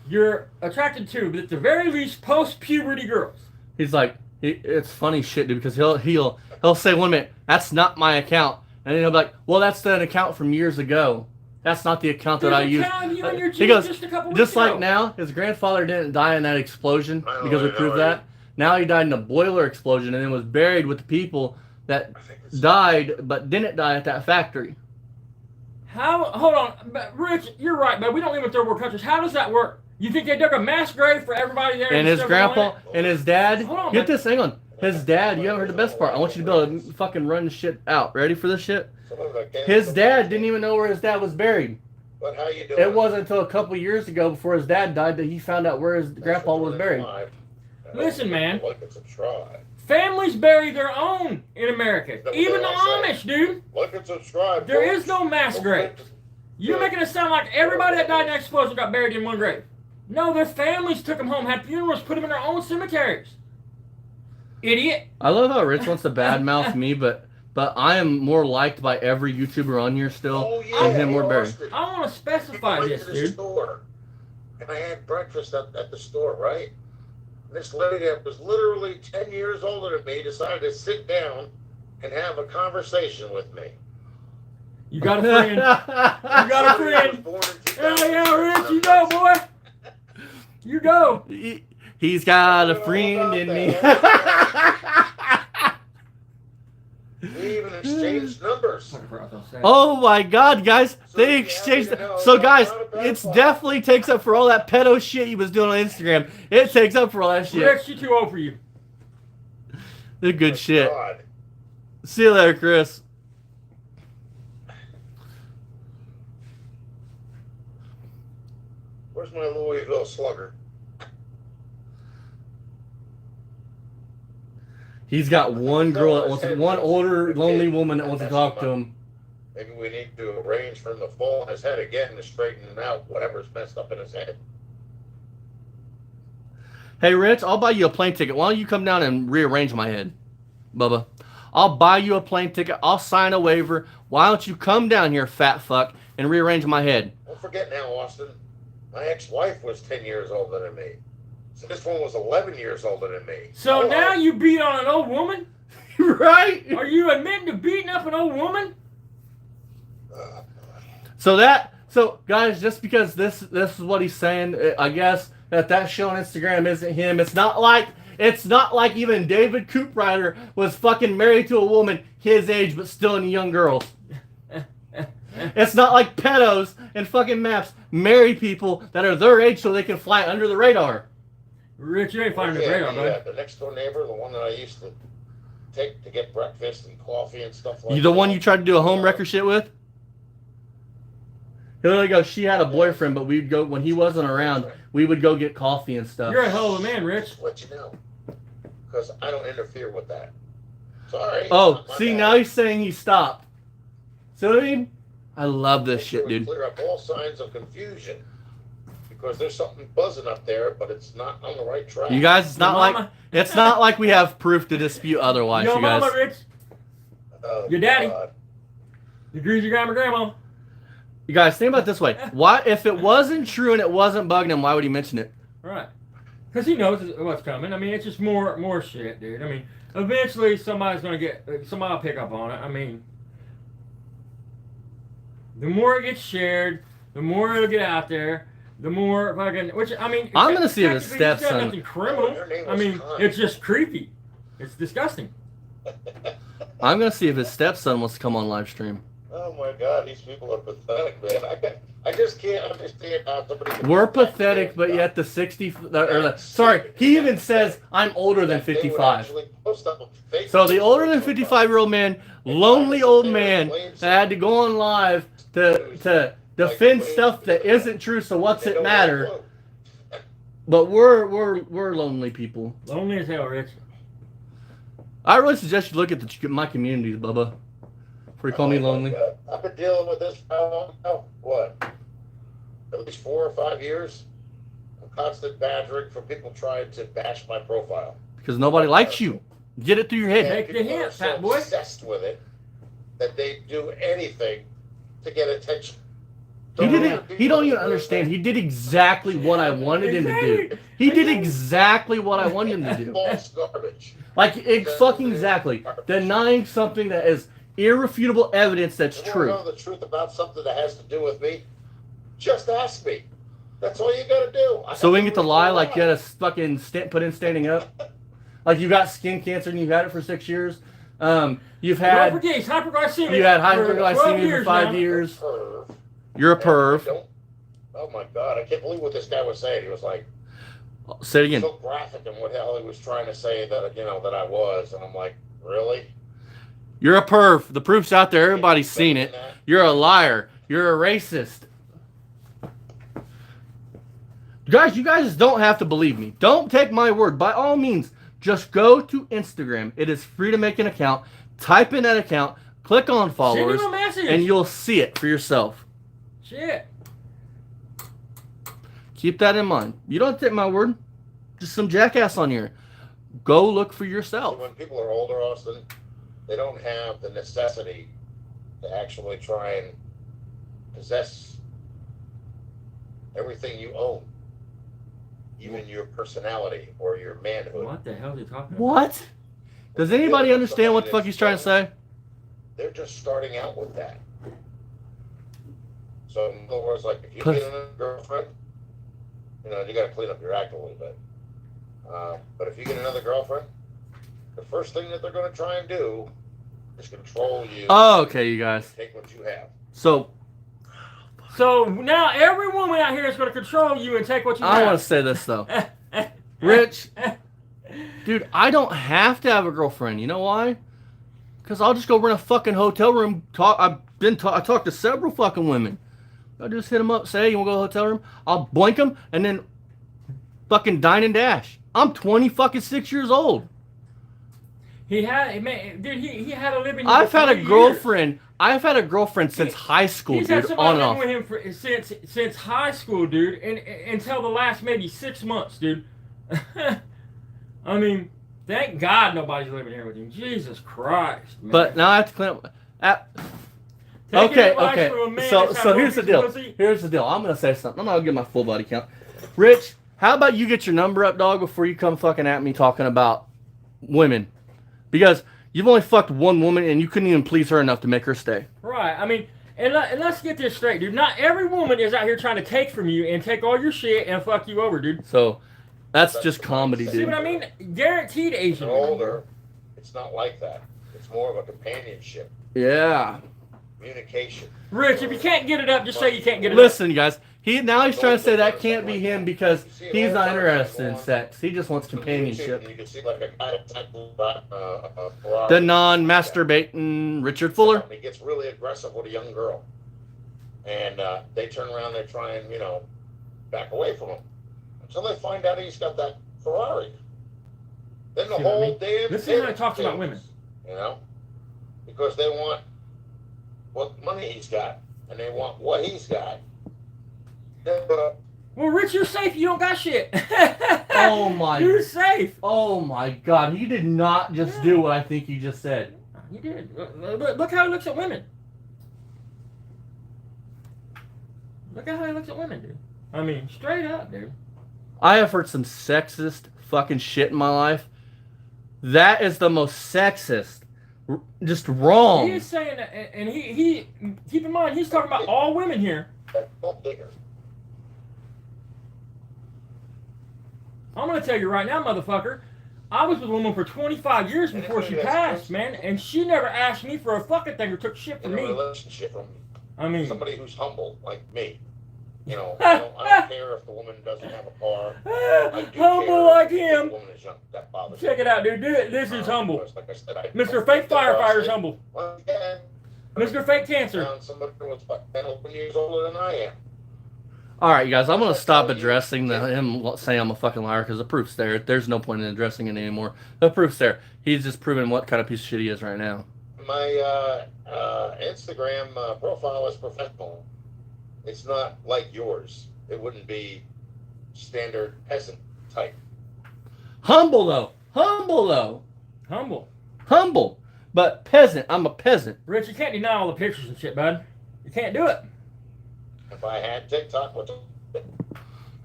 you're attracted to, but at the very least, post-puberty girls. He's like, it's funny shit, dude, because he'll say, 1 minute, that's not my account, and then he'll be like, well, that's an account from years ago. That's not the account that I use. He goes, just like now, his grandfather didn't die in that explosion because we proved that. Now he died in a boiler explosion and then was buried with the people that died but didn't die at that factory. How? Hold on, but Rich, you're right, but we don't live in third world countries. How does that work? You think they dug a mass grave for everybody there? And his grandpa and his dad. Hold on, Get man. this, hang on. His dad, you haven't heard the best part. I want you to be able to fucking run shit out. Ready for this shit? His dad didn't even know where his dad was buried. But how you doing? It wasn't until a couple years ago, before his dad died, that he found out where his grandpa was buried. Listen, man. Like and subscribe. Families bury their own in America. Even the Amish, dude. Like and subscribe. There is no mass grave. You're making it sound like everybody that died in that explosion got buried in one grave. No, their families took them home, had funerals, put them in their own cemeteries. Idiot. I love how Rich wants to badmouth me, but I am more liked by every YouTuber on here still than him or Barry. I want to specify this, dude. And I had breakfast at the store, right? This lady that was literally 10 years older than me decided to sit down and have a conversation with me. You got a friend. You got a friend. Yeah, Rich, you go, boy. You go. He's got a friend in me. We even exchanged numbers. Oh my God, guys! So They you exchanged. happen to know So that guys, I'm not a it's pedophile. definitely takes up for all that pedo shit he was doing on Instagram. It takes up for all that shit. Rich, you too old for you. They're good My shit. God. See you later, Chris. Where's my Louisville Slugger? He's got one girl that wants to, one older, lonely woman that wants to talk to him. Maybe we need to arrange for him to fall on his head again to straighten out whatever's messed up in his head. Hey, Rich, I'll buy you a plane ticket. Why don't you come down and rearrange my head, Bubba? I'll buy you a plane ticket. I'll sign a waiver. Why don't you come down here, fat fuck, and rearrange my head? Don't forget now, Austin. My ex-wife was 10 years older than me. So this one was 11 years older than me. So now you beat on an old woman? Right? Are you admitting to beating up an old woman? So guys, just because this is what he's saying, I guess that show on Instagram isn't him. It's not like even David Cooprider was fucking married to a woman his age but still into young girls. It's not like pedos and fucking maps marry people that are their age so they can fly under the radar. Rich, you ain't finding the radar, bud. The next door neighbor, the one that I used to take to get breakfast and coffee and stuff like that. You the one you tried to do a home wrecker shit with? Here we go. She had a boyfriend, but we'd go when he wasn't around. We would go get coffee and stuff. You're a hell of a man, Rich. Just let you know, because I don't interfere with that. Sorry. Oh, see, now he's saying he stopped. See what I mean? I love this shit, dude. Clear up all signs of confusion, because there's something buzzing up there, but it's not on the right track. You guys, it's not Mama. like we have proof to dispute otherwise, Your you guys. mama, Rich. Oh, Your daddy. God. You greasy grandma. You guys, think about it this way. Why, if it wasn't true and it wasn't bugging him, why would he mention it? Right. Because he knows what's coming. I mean, it's just more shit, dude. I mean, eventually somebody's going to somebody will pick up on it. I mean, the more it gets shared, the more it'll get out there, the more fucking, which, I mean, I'm going to see if his technically, it's got stepson. nothing criminal. Her name I was mean, Connie. it's just creepy. It's disgusting. I'm going to see if his stepson wants to come on live stream. Oh my God, these people are pathetic, man. I just can't understand how somebody. Can We're pathetic, but yet the 60, sorry, he even says I'm older than 55. So the older than 55-year-old man, lonely old man that had to go on live to defend stuff that isn't true. So what's it matter? But we're lonely people. Lonely as hell, Rich. I really suggest you look at my communities, Bubba. Before you call me lonely. I've been dealing with this for how long now? What? At least 4 or 5 years. A constant badgering from people trying to bash my profile. Because nobody likes you. Get it through your head. Take the People hint, are so fat boy. obsessed with it that they do anything to get attention. He don't even understand. He did exactly what I wanted him to do. He did exactly what I wanted him to do. False garbage. Like, it's fucking exactly. Denying something that is irrefutable evidence that's You true. want to know the truth about something that has to do with me? Just ask me. That's all you got to do. So we can get to lie like you had a fucking put in standing up? Like you got skin cancer and you've had it for 6 years? You've had... Don't forget, he's hyperglycemic. You had for 12 hyperglycemia for 5 now. years. Perv. You're a perv. Oh my God, I can't believe what this guy was saying. He was like, Say it again. so graphic in what the hell he was trying to say that, that I was. And I'm like, really? You're a perv. The proof's out there. Everybody's seen it. You're a liar. You're a racist. Guys, you guys don't have to believe me. Don't take my word. By all means, just go to Instagram. It is free to make an account. Type in that account. Click on followers. Send him a message. And you'll see it for yourself. Shit. Keep that in mind. You don't take my word. Just some jackass on here. Go look for yourself. When people are older, Austin, they don't have the necessity to actually try and possess everything you own, even your personality or your manhood. What the hell are you talking about? What? Does anybody understand what the fuck he's trying to say? They're just starting out with that. So in other words, like if you get a girlfriend, you got to clean up your act a little bit. But if you get another girlfriend, the first thing that they're going to try and do Just control you. Oh, okay, you guys. Take what you have. So now every woman out here is going to control you and take what you have. I want to say this though, Rich, dude, I don't have to have a girlfriend. You know why? Because I'll just go rent a fucking hotel room. I talked to several fucking women. I just hit them up, say, you want to go to the hotel room? I'll blink them and then fucking dine and dash. I'm 26 years old. He had a living. I've had a girlfriend. I've had a girlfriend since high school, He's dude. had somebody On and living off. with him since high school, dude, and until the last maybe 6 months, dude. I mean, thank God nobody's living here with him. Jesus Christ, man. But now I have to clean up. Taking Okay. advice from a man So that's had here's the no deal. pussy. Here's the deal. I'm gonna say something. I'm not gonna give my full body count. Rich, how about you get your number up, dog, before you come fucking at me talking about women? Because you've only fucked one woman and you couldn't even please her enough to make her stay. Right. I mean, and let's get this straight, dude. Not every woman is out here trying to take from you and take all your shit and fuck you over, dude. So that's just comedy, See dude. what I mean? Guaranteed Asian. You're older. It's not like that. It's more of a companionship, Yeah. communication. Rich, if you can't get it up, just say you can't get it Listen, you guys. He's trying to say that can't be him because he's not interested in sex. He just wants companionship. You can see like a guy Ferrari. The non-masturbating Richard Fuller. He gets really aggressive with a young girl, and they turn around. They try and back away from him until they find out he's got that Ferrari. Then the See what I whole mean? damn This is how he thing talks about changes, women. because they want what money he's got, and they want what he's got. Well, Rich, you're safe. You don't got shit. Oh my. You're safe. Oh my God. He did not just do what I think he just said. You did. Look how he looks at women. Look at how he looks at women, dude. I mean, straight up, dude. I have heard some sexist fucking shit in my life. That is the most sexist. Just wrong. He is saying that, and he keep in mind, he's talking about all women here. I'm gonna tell you right now, motherfucker. I was with a woman for 25 years before she passed, man, and she never asked me for a fucking thing or took shit from In a me. relationship, I mean, somebody who's humble like me. I don't care if the woman doesn't have a car. I do humble care like if the him. woman is young. That bothers Check me. it out, dude. This is humble. Because, like I said, Mr. Fake Firefighter's humble. Once again, Mr. Fake Cancer. found somebody who was 10, 11 years older than I am. All right, you guys. I'm gonna stop addressing him saying I'm a fucking liar because the proof's there. There's no point in addressing it anymore. The proof's there. He's just proving what kind of piece of shit he is right now. My Instagram profile is professional. It's not like yours. It wouldn't be standard peasant type. Humble though. Humble though. Humble. Humble. But peasant. I'm a peasant. Rich, you can't deny all the pictures and shit, bud. You can't do it. If I had TikTok,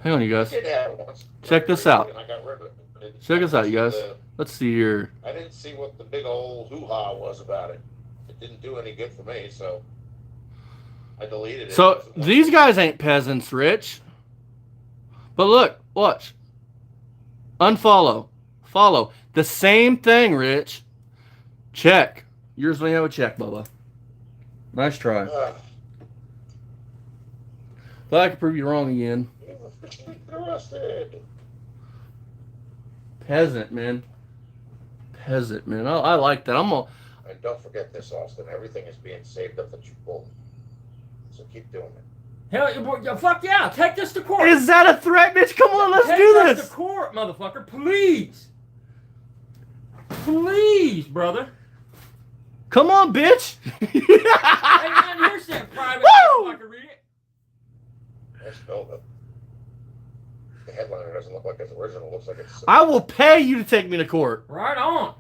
Hang on, you guys. I did have it once. Check this out. And I got rid of it. Check this out, you guys. Let's see here. I didn't see what the big old hoo-ha was about it. It didn't do any good for me, so I deleted it. So these guys ain't peasants, Rich. But look, watch. Unfollow. Follow. The same thing, Rich. Check. Yours don't have a check, Bubba. Nice try. But I can prove you wrong again. Arrested. Peasant, man. Peasant, man. I like that. I'm gonna. And don't forget this, Austin. Everything is being saved up that you pull. So keep doing it. Hell, fuck yeah. Take this to court. Is that a threat, bitch? Come on, let's Take do this this. to court, motherfucker. Please. Please, brother. Come on, bitch. Ain't nothing here said private. Woo! I can read it. I spelled it. The headliner doesn't look like it's original. It looks like it's... I will pay you to take me to court. Right on.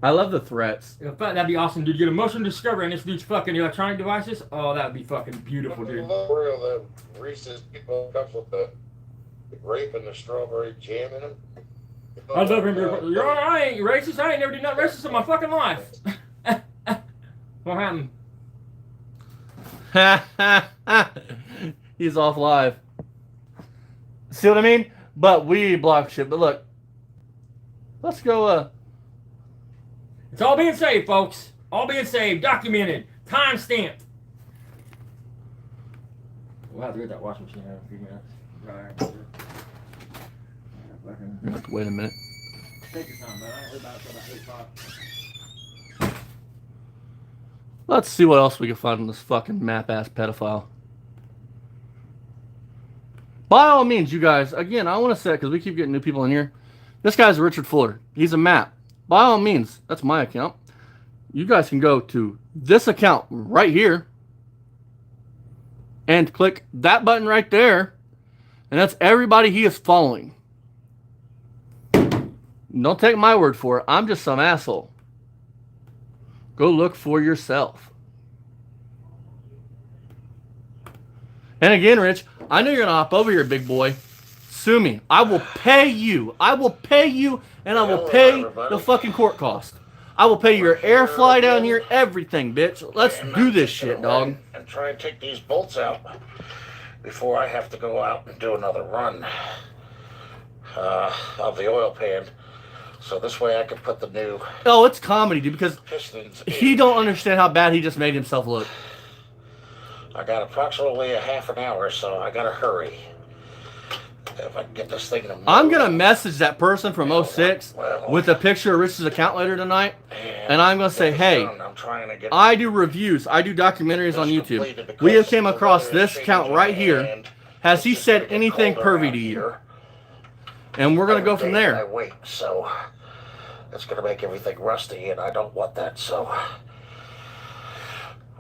I love the threats. That'd be awesome, dude. Get a motion discovery on this dude's fucking electronic devices. Oh, that'd be fucking beautiful, dude. Where the Reese's people comes with the grape and the strawberry jam in them. I love him. You're I ain't racist. I ain't never did nothing racist in my fucking life. What happened? He's off live. See what I mean? But we block shit. But look, let's go. It's all being saved, folks. All being saved, documented, time stamped. We'll have to get that washing machine out in a few minutes. Wait a minute. Take your time, man. I ain't worried about it until about 8 o'clock. Let's see what else we can find on this fucking map-ass pedophile. By all means, you guys, again, I want to say, because we keep getting new people in here, this guy's Richard Fuller. He's a map. By all means, that's my account. You guys can go to this account right here and click that button right there, and that's everybody he is following. Don't take my word for it. I'm just some asshole. Go look for yourself. And again, Rich, I know you're going to hop over here, big boy. Sue me. I will pay you. I will pay you, and I will pay the fucking court cost. I will pay your air fly down here, everything, bitch. Let's do this shit, dog. And try and take these bolts out before I have to go out and do another run of the oil pan. So this way I can put the new Oh, it's comedy, dude, because pistons he in. don't understand how bad he just made himself look. I got approximately a half an hour, so I gotta hurry. If I can get this thing to move. I'm going to message that person from 06 with a picture of Rich's account later tonight, and I'm going to say, hey, I do reviews, I do documentaries on YouTube. We have came across this account right here. Has he said anything pervy to you? And we're going to go from I there. wait, so it's going to make everything rusty, and I don't want that. So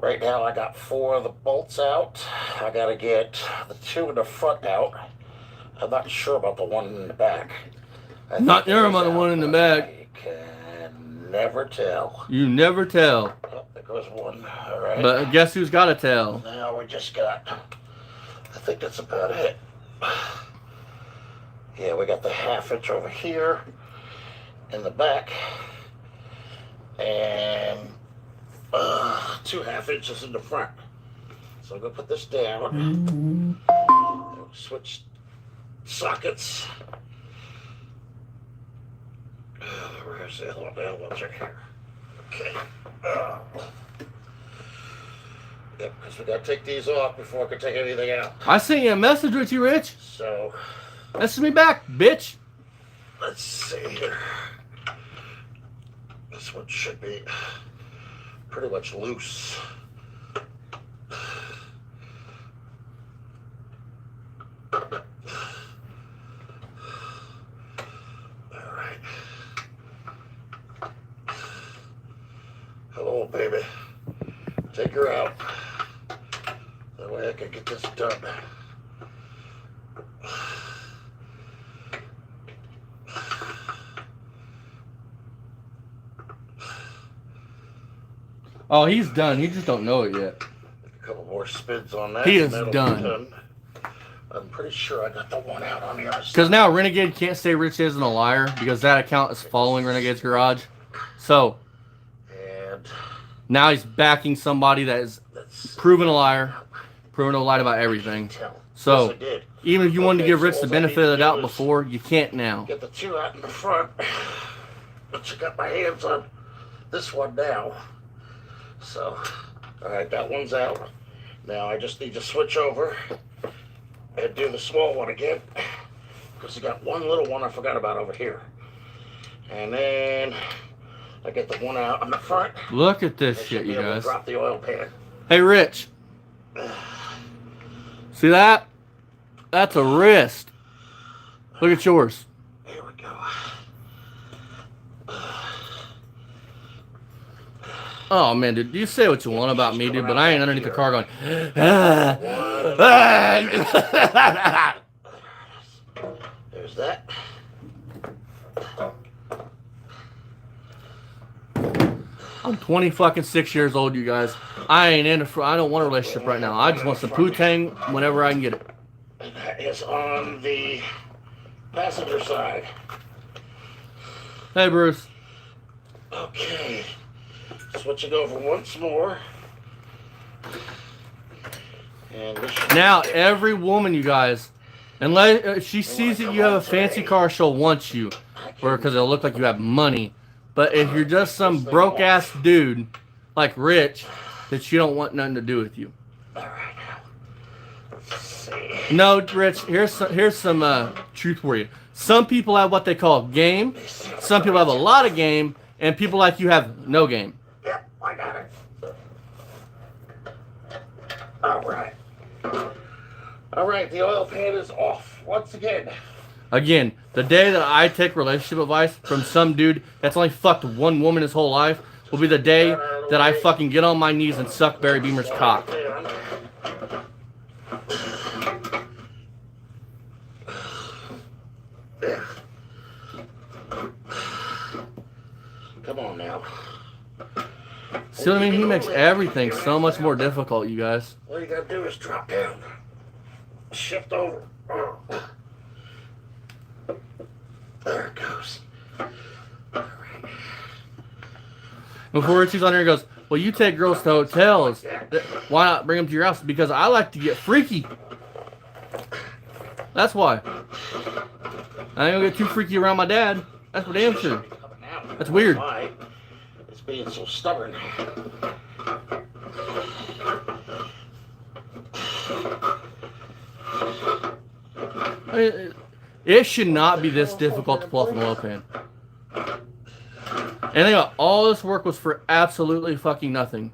right now I got 4 of the bolts out. I got to get the 2 in the front out. I'm not sure about the one in the back. Not sure about the one in the back. I can never tell. You never tell. Oh, there goes one. All right. But guess who's got to tell? Now we just got, I think that's about it. Yeah, we got the 1/2 inch over here in the back. And 2 1/2 inches in the front. So I'm going to put this down. Switch sockets. Where's the other one? The other one's right here. Okay. Yep, because we got to take these off before I can take anything out. I sent you a message with you, Rich. So, Message me back, bitch. let's see here. This one should be pretty much loose. Alright. Hello, baby. Take her out. That way I can get this done. Oh, he's done. He just don't know it yet. A couple more spins on that. He is and that'll done. be done. I'm pretty sure I got the one out on the other side. Because now Renegade can't say Rich isn't a liar because that account is following Renegade's Garage. So And now he's backing somebody that is proven a liar, proven to lie about everything. So yes, I did. even if you wanted to Okay, give Rich so the all I benefit need of the to doubt do is before, you can't now. Get the 2 out in the front. But you got my hands on this one now. So, alright, that one's out. Now I just need to switch over and do the small one again. Because you got one little one I forgot about over here. And then I get the one out on the front. Look at I this should shit, be you able to guys. drop the oil pan. Hey, Rich. See that? That's a wrist. Look at yours. Here we go. Oh, man, dude. You say what you want about me, dude, but I ain't underneath the car going, ah, ah. There's that. I'm 26 years old, you guys. I ain't in I don't want a relationship right now. I just want some poo-tang whenever I can get it. And that is on the passenger side. Hey, Bruce. Okay. Switching over once more. And this should Now, every woman, you guys, Unless she sees that you have a fancy car, she'll want you, or because it'll look like you have money. But if you're just some broke ass dude like Rich, that she don't want nothing to do with you. No, Rich. Here's some truth for you. Some people have what they call game. Some people have a lot of game, and people like you have no game. Yep, I got it. All right. All right, the oil pan is off once again. Again, the day that I take relationship advice from some dude that's only fucked one woman his whole life will be the day that I fucking get on my knees and suck Barry Beamer's cock. Come on now. See what I mean? He makes everything so much more difficult, you guys. All you gotta do is drop down. Shift over. There it goes. Before Richie's on there, he goes, well, you take girls to hotels. Why not bring them to your house? Because I like to get freaky. That's why. I ain't gonna get too freaky around my dad. That's for damn sure. That's weird. Why? It's being so stubborn. It should not be this difficult to pull off an oil pan. And they got all this work was for absolutely fucking nothing.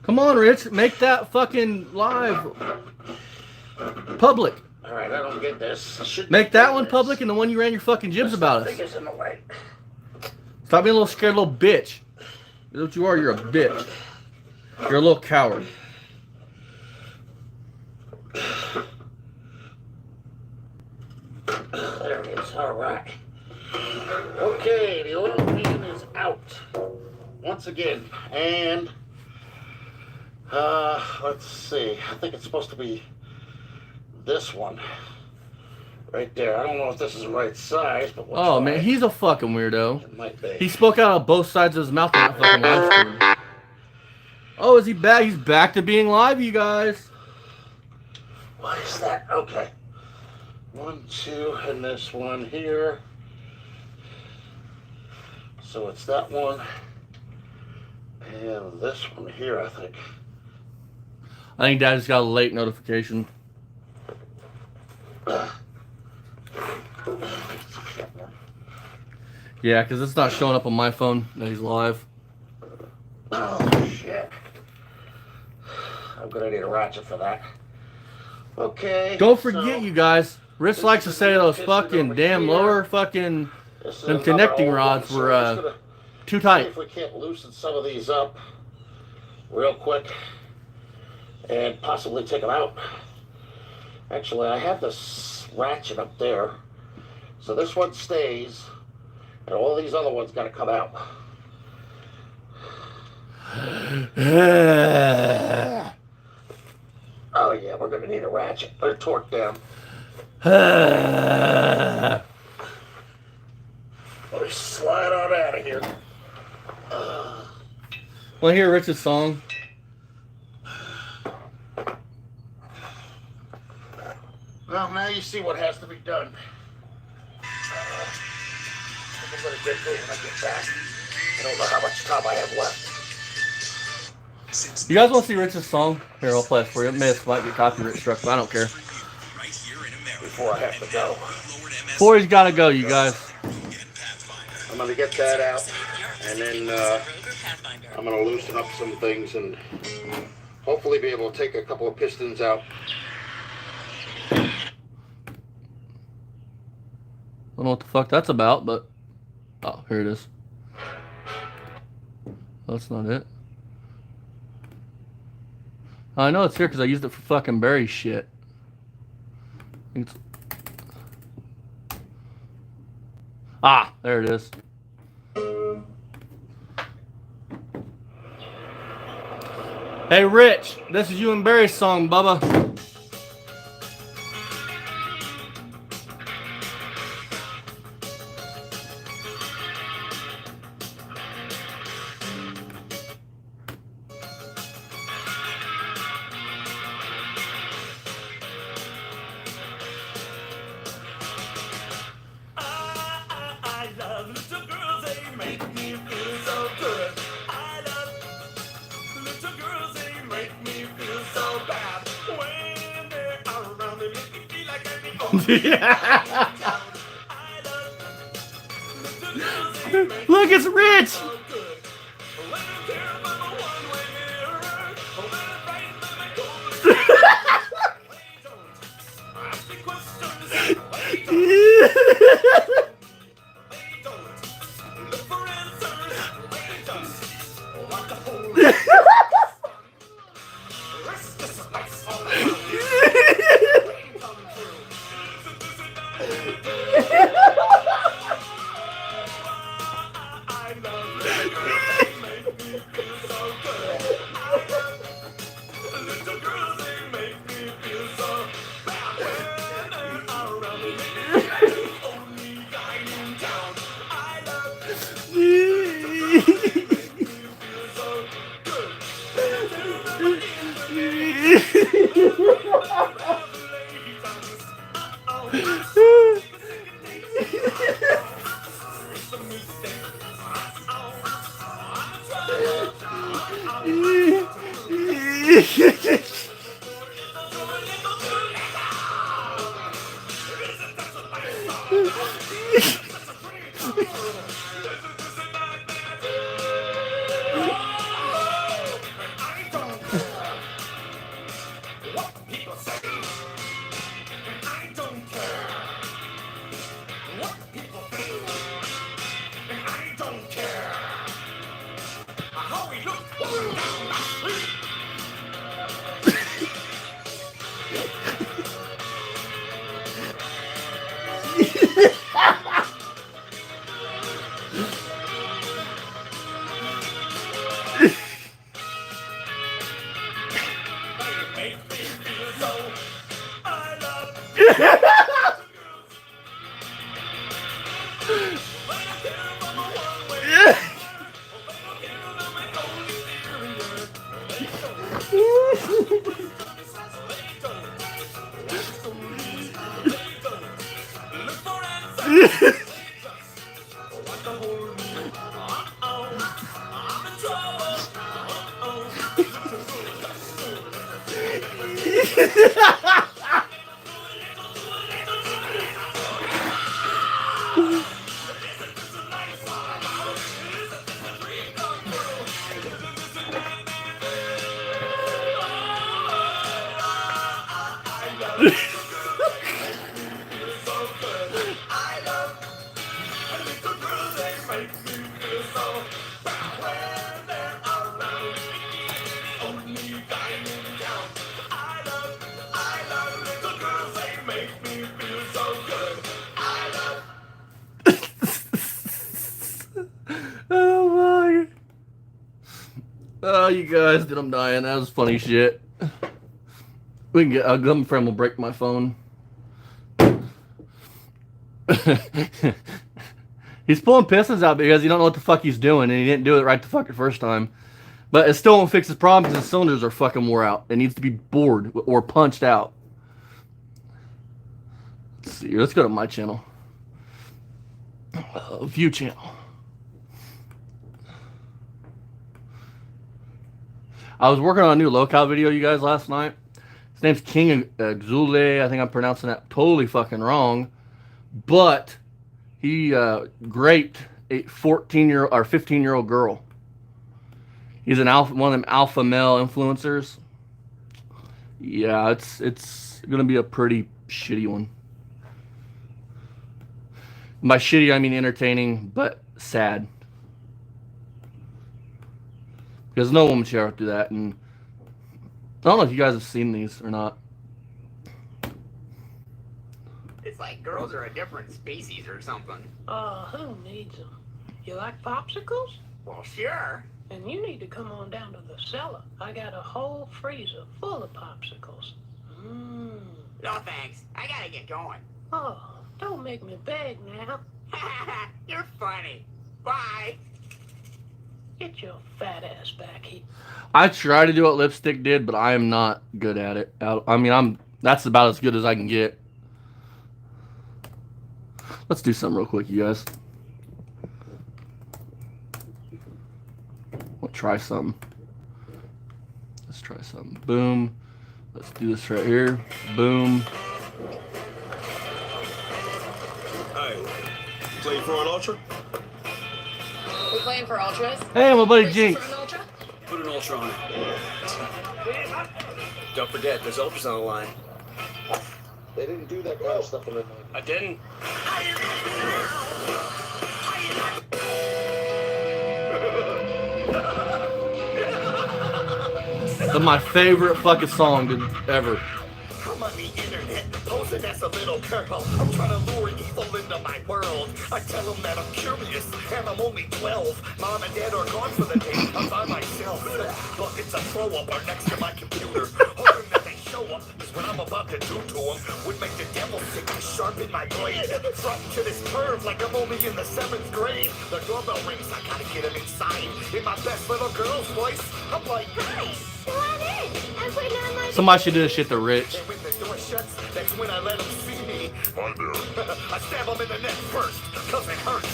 Come on, Rich, make that fucking live public. All right, I don't get this. Make that one public and the one you ran your fucking jibs about us. Is in the way. Stop being a little scared little bitch. That's what you are, you're a bitch. You're a little coward. There it is. All right. Okay, the oil pan is out once again, and let's see. I think it's supposed to be this one right there. I don't know if this is the right size, but we'll try. Man, he's a fucking weirdo. It might be. He spoke out of both sides of his mouth in that fucking live stream. Oh, is he back? He's back to being live, you guys. What is that? Okay. 1, 2, and this one here. So it's that one and this one here, I think. I think Dad just got a late notification. Yeah, because it's not showing up on my phone that he's live. Oh, shit. I'm gonna need a ratchet for that. Okay. Don't forget, you guys. Rich likes to say those fucking damn lower fucking them connecting rods were too tight. See if we can't loosen some of these up real quick and possibly take them out. Actually, I have this ratchet up there, so this one stays, and all these other ones got to come out. Oh yeah, we're gonna need a ratchet. They're torqued down. Let me slide on out of here. Want to hear Rich's song? Well, now you see what has to be done. I'm gonna get there when I get back. I don't know how much time I have left. You guys want to see Rich's song? Here, I'll play it for you. Miss might get copyright struck, but I don't care. Before I have to go. Before he's got to go, you guys. I'm gonna get that out, and then I'm gonna loosen up some things and hopefully be able to take a couple of pistons out. I don't know what the fuck that's about, but oh, here it is. That's not it. I know it's here because I used it for fucking berry shit. Ah, there it is. Hey, Rich, this is you and Barry's song, Bubba. Look, it's Rich. Oh my. Oh, you guys, dude, I'm dying. That was funny shit. We can get a gum friend will break my phone. He's pulling pistons out because he don't know what the fuck he's doing, and he didn't do it right the fucking first time. But it still won't fix his problem because his cylinders are fucking wore out. It needs to be bored or punched out. Let's see. Let's go to my channel. View channel. I was working on a new locale video, you guys, last night. His name's King Xule. I think I'm pronouncing that totally fucking wrong. But he raped a 14-year-old or 15-year-old girl. He's an alpha, one of them alpha male influencers. Yeah, it's gonna be a pretty shitty one. By shitty, I mean entertaining, but sad. Because no woman should ever do that, and I don't know if you guys have seen these or not. It's like girls are a different species or something. Who needs them? You like popsicles? Well, sure. And you need to come on down to the cellar. I got a whole freezer full of popsicles. No thanks. I gotta get going. Oh, don't make me beg now. You're funny. Bye. Get your fat ass back here. I try to do what Lipstick did, but I am not good at it. I mean, that's about as good as I can get. Let's do something real quick, you guys. We'll try something. Let's try something. Boom. Let's do this right here. Boom. Play for an ultra? We're playing for ultras. Hey, my buddy Races Jinx. for an ultra? Put an ultra on it. Don't forget, there's ultras on the line. They didn't do that kind of stuff in the 90s. I didn't. That's my favorite fucking song ever. I'm on the internet, posing as a little girl. I'm trying to lure evil into my world. I tell them that I'm curious, and I'm only 12. Mom and Dad are gone for the day. I'm by myself. Buckets of throw up are next to my computer. Hoping that they show up, because what I'm about to do to them would make the devil sick and sharpen my blade. Drop to this curve like I'm only in the 7th grade. The doorbell rings, I gotta get him inside. In my best little girl's voice, I'm like, Nice. Go on in. I'm putting on my... Somebody should do this shit to Rich. and when the door shuts, that's when I let him see me. Hi there. I stab him in the neck first, cause it hurts.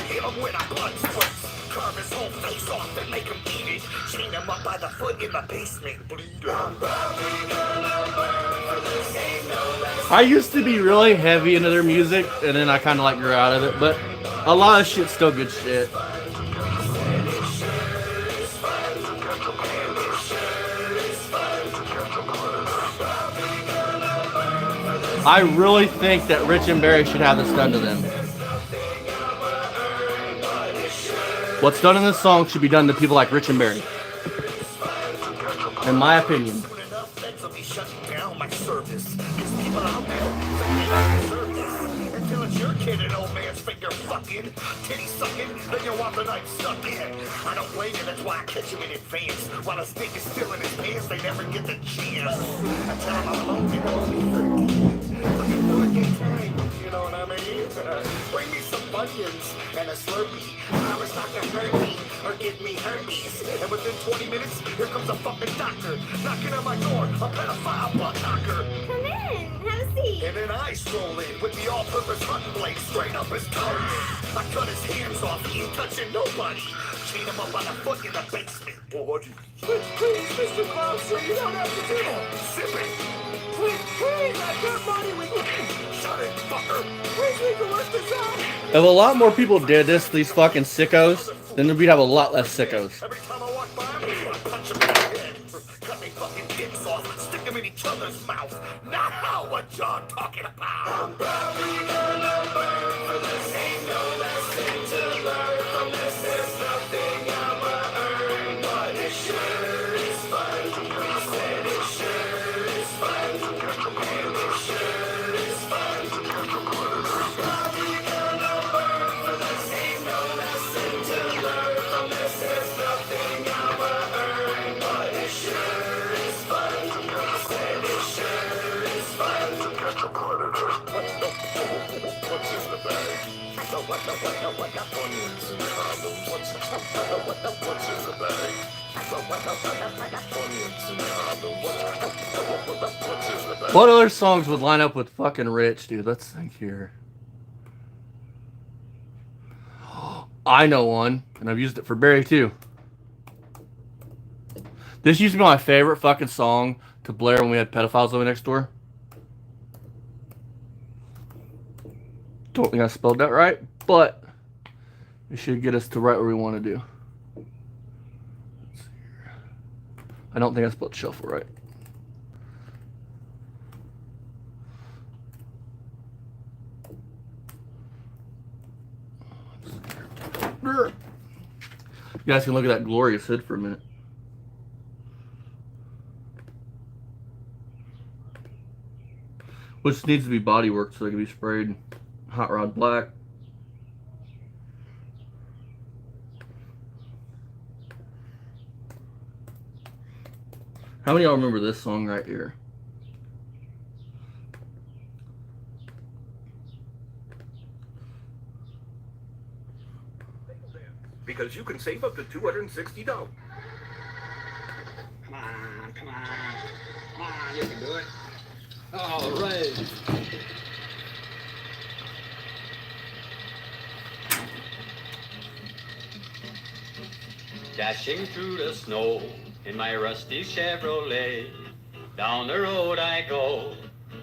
Hit him when I blood spurts. Carve his whole face off and make him eat it. Chain him up by the foot in the basement. Bleed him. I used to be really heavy into their music, and then I kind of like grew out of it, but a lot of shit's still good shit. I really think that Rich and Barry should have this done to them. What's done in this song should be done to people like Rich and Barry. In my opinion. Soon enough, feds will be shutting down my service. These people out there think they deserve this. Until it's your kid and old man's finger fucking, titty sucking, then you want the knife stuck in. I don't blame you, that's why I catch him in advance. While his dick is still in his pants, they never get the chance. I tell him I'm alone and I'm only 13. Looking for a good time, you know what I mean? Bring me some Funyuns and a Slurpee. Promise not to hurt me or give me herpes. And within 20 minutes, here comes a fucking doctor knocking on my door. A pedophile butt knocker. Come in. Have a seat. And then I stroll in with the all-purpose hunting blade straight up his tongue. I cut his hands off, he ain't touching nobody. Chain him up on the foot in the basement. Please, Mr. Clownster, you don't have to do that. Zip it. Please, I got money with you. Shut it, fucker. Please, we can work this out. If a lot more people did this, these fucking sickos, then we'd have a lot less sickos. Every time I walk by him, I punch him in the head. Cut their fucking dicks off, stick them in each other's mouth. Now what y'all talking about? I'm probably gonna burn for this. Ain't no lesson to learn from this. There's nothing I'ma earn, but it sure is fun. I said it sure is fun. And it sure is fun. I'm probably gonna burn for this. Ain't no lesson to learn from this. There's nothing I'ma earn, but it sure is fun. I said it sure is fun. Catch a predator. What's in the bag? What the onions and condoms? What's in the bag? Onions and condoms. What's in the bag? What other songs would line up with fucking Rich, dude? Let's think here. I know one, and I've used it for Barry too. This used to be my favorite fucking song to blare when we had pedophiles living next door. Don't think I spelled that right, but it should get us to right where we want to do. Let's see here. I don't think I spelled shuffle right. You guys can look at that glorious hood for a minute. Which needs to be body work so it can be sprayed hot rod black. How many of y'all remember this song right here? Because you can save up to $260. Come on. Come on, you can do it. All right. Dashing through the snow in my rusty Chevrolet. Down the road I go,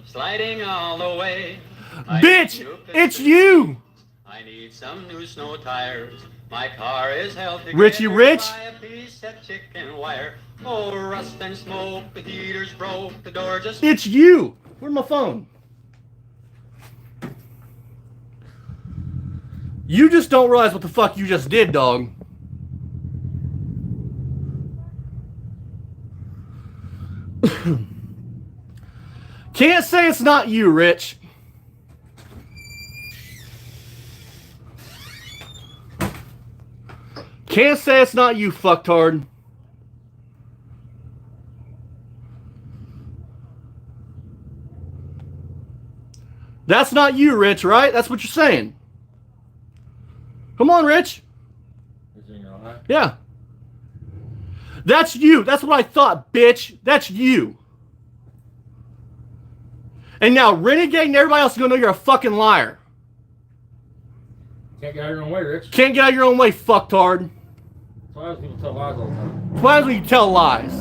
sliding all the way. Bitch, it's you! I need some new snow tires. My car is held together Richie Rich? by a piece of chicken wire. Oh, rust and smoke, the heater's broke, the door just... It's you! Where's my phone? You just don't realize what the fuck you just did, dog. Can't say it's not you, Rich. Can't say it's not you, fucktard. That's not you, Rich, right? That's what you're saying. Come on, Rich. Yeah. That's you. That's what I thought, bitch. That's you. And now Renegade and everybody else is going to know you're a fucking liar. Can't get out of your own way, Rich. Can't get out of your own way, fucktard. Why do people tell lies all the time? Why do you tell lies?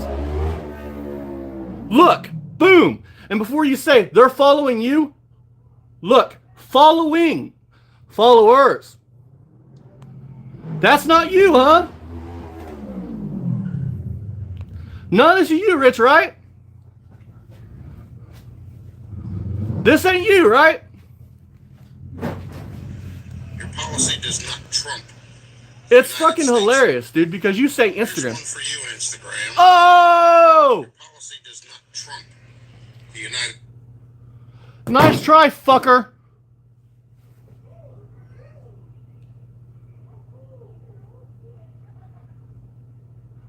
Look, boom. And before you say they're following you, look, following. Followers. That's not you, huh? None of this is you, Rich, right? This ain't you, right? Your policy does not trump. It's fucking hilarious, dude, because you say Instagram. Here's one for you, Instagram. Oh! Your policy does not trump the United... Nice try, fucker.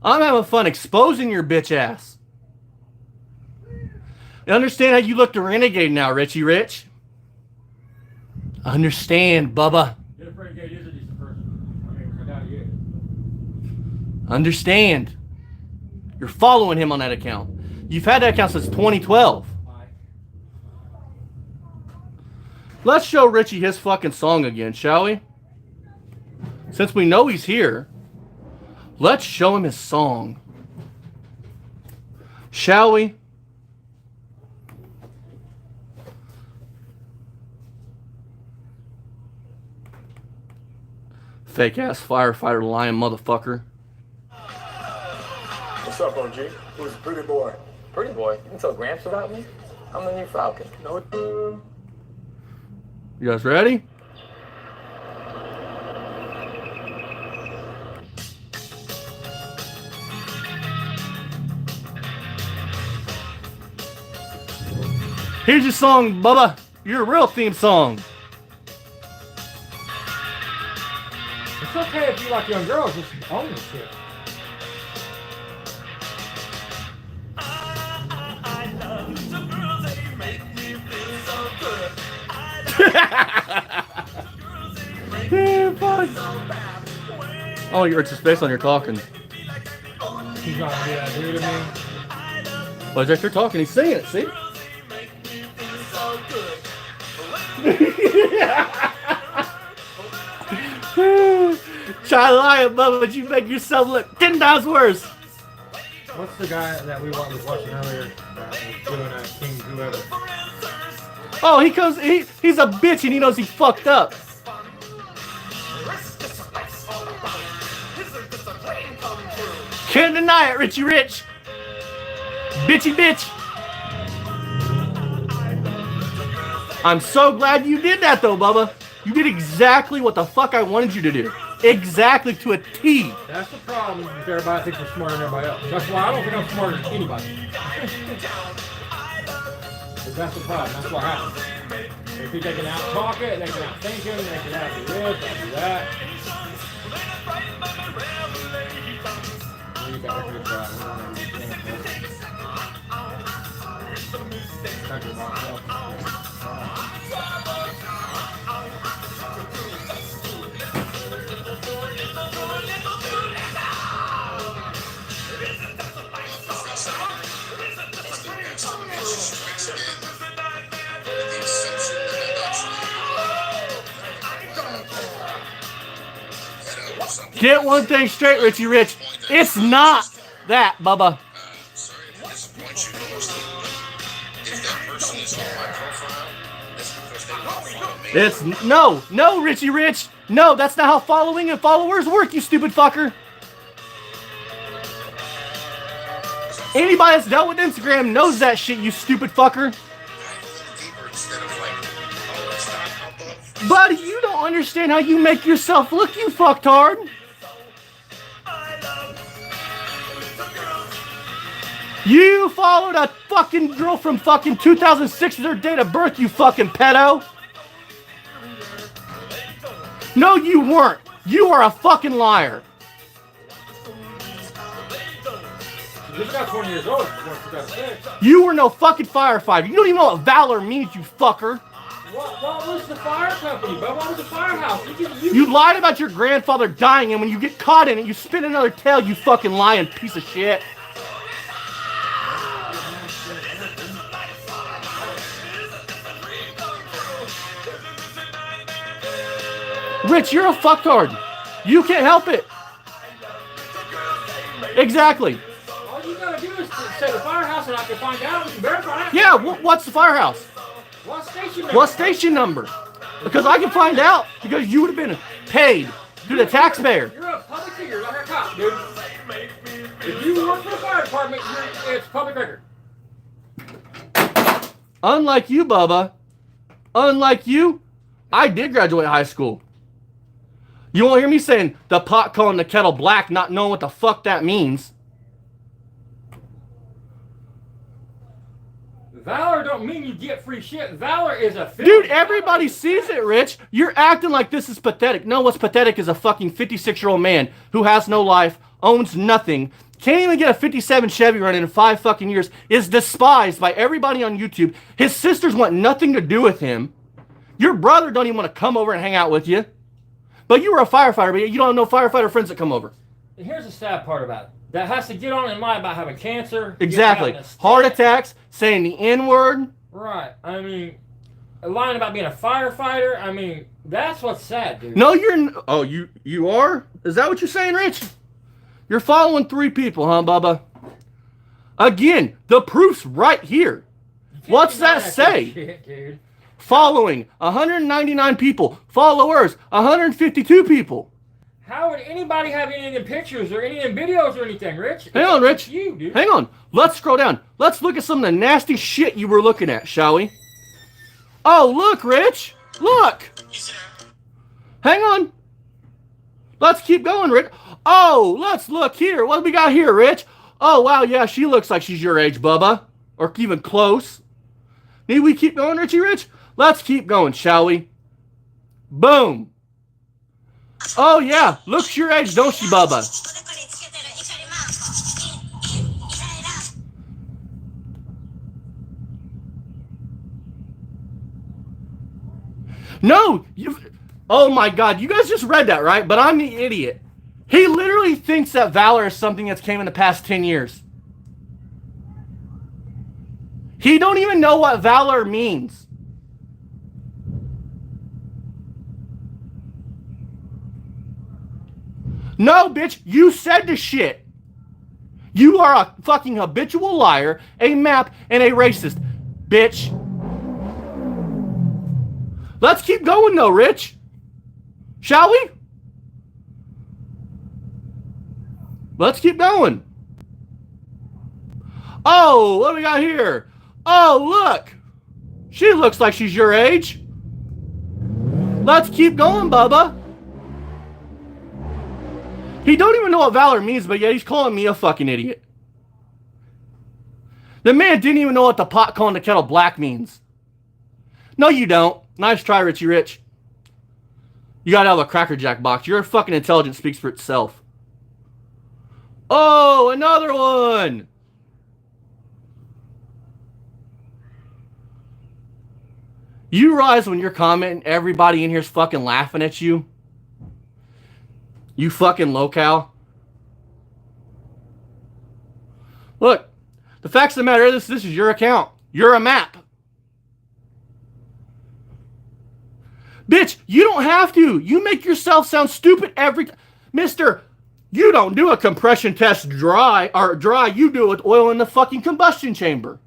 I'm having fun exposing your bitch ass. You understand how you look to Renegade now, Richie Rich? Understand, Bubba. Get a Renegade is a decent person. I mean, I doubt he is. Understand. You're following him on that account. You've had that account since 2012. Let's show Richie his fucking song again, shall we? Since we know he's here, let's show him his song. Shall we? Fake ass firefighter lying motherfucker. What's up, OG? Who's a pretty boy? Pretty boy? You can tell Gramps about me? I'm the new Falcon. No. You guys ready? Here's your song, Bubba. Your real theme song. It's okay if you like young girls, just own this shit. Oh, it's his face on your talking. He's not gonna do that dude to me. Well, he's after talking, he's singing it, see? Try lying, Bubba, but you make yourself look 10 times worse. What's the guy that we was watching earlier that was doing King whoever? Oh, he's a bitch and he knows he fucked up. Can't deny it, Richie Rich. Bitchy bitch. I'm so glad you did that though, Bubba. You did exactly what the fuck I wanted you to do. Exactly to a T. That's the problem with everybody thinks they're smarter than everybody else. That's why I don't think I'm smarter than anybody. But that's the problem. That's what happens. They think they can out-talk it, they can out-think it, they can out-do this, out-do that. You got to try. Get one thing straight, Richie Rich. It's not that, Bubba. Sorry to disappoint you, Mostly, but if that person is on my profile, it's because they don't follow me. It's no, Richie Rich. No, that's not how following and followers work, you stupid fucker. Anybody that's dealt with Instagram knows that shit, you stupid fucker. Buddy, you don't understand how you make yourself look, you fucktard. You followed a fucking girl from fucking 2006 with her date of birth, you fucking pedo. No, you weren't. You are a fucking liar. This guy's 20 years old. 2006. You were no fucking firefighter. You don't even know what valor means, you fucker. What was the fire company, bud? What was the firehouse? You lied about your grandfather dying, and when you get caught in it, you spin another tale, you fucking lying piece of shit. Rich, you're a fucktard. You can't help it. Exactly. All you gotta do is say the firehouse and I can find out. We can verify it. Yeah, what's the firehouse? What station number? What station number? Because I can find out. Because you would have been paid to the taxpayer. You're a public figure, like a cop, dude. If you work for the fire department, it's public record. Unlike you, Bubba. Unlike you, I did graduate high school. You won't hear me saying the pot calling the kettle black, not knowing what the fuck that means. Valor don't mean you get free shit. Valor is a film. Dude, everybody sees it, Rich. You're acting like this is pathetic. No, what's pathetic is a fucking 56-year-old man who has no life, owns nothing, can't even get a 57 Chevy running in 5 fucking years, is despised by everybody on YouTube. His sisters want nothing to do with him. Your brother don't even want to come over and hang out with you. But you were a firefighter, but you don't have no firefighter friends that come over. And here's the sad part about it. That has to get on and lie about having cancer. Exactly. Heart attacks, saying the N-word. Right. I mean, lying about being a firefighter. I mean, that's what's sad, dude. No, you're... Oh, you are? Is that what you're saying, Rich? You're following 3 people, huh, Bubba? Again, the proof's right here. What's that say? Shit, dude. Following 199 people. Followers 152 people. How would anybody have any of them pictures or any of them videos or anything, Rich? Hang on, Rich. You, dude. Hang on. Let's scroll down. Let's look at some of the nasty shit you were looking at, shall we? Oh, look, Rich. Look. Hang on. Let's keep going, Rich. Oh, let's look here. What do we got here, Rich? Oh, wow, yeah, she looks like she's your age, Bubba. Or even close. Need we keep going, Richie Rich? Let's keep going, shall we? Boom. Oh, yeah. Looks your age, don't she, Bubba? No. Oh, my God. You guys just read that, right? But I'm the idiot. He literally thinks that valor is something that's came in the past 10 years. He don't even know what valor means. No, bitch, you said the shit. You are a fucking habitual liar, a map, and a racist. Bitch. Let's keep going, though, Rich. Shall we? Let's keep going. Oh, what do we got here? Oh, look. She looks like she's your age. Let's keep going, Bubba. He don't even know what valor means, but yet he's calling me a fucking idiot. The man didn't even know what the pot calling the kettle black means. No, you don't. Nice try, Richie Rich. You gotta have a Cracker Jack box. Your fucking intelligence speaks for itself. Oh, another one. You realize when you're commenting, everybody in here's fucking laughing at you? You fucking locale. Look, the facts of the matter is this is your account. You're a map. Bitch, you don't have to. You make yourself sound stupid every time. Mister, you don't do a compression test dry, you do it with oil in the fucking combustion chamber.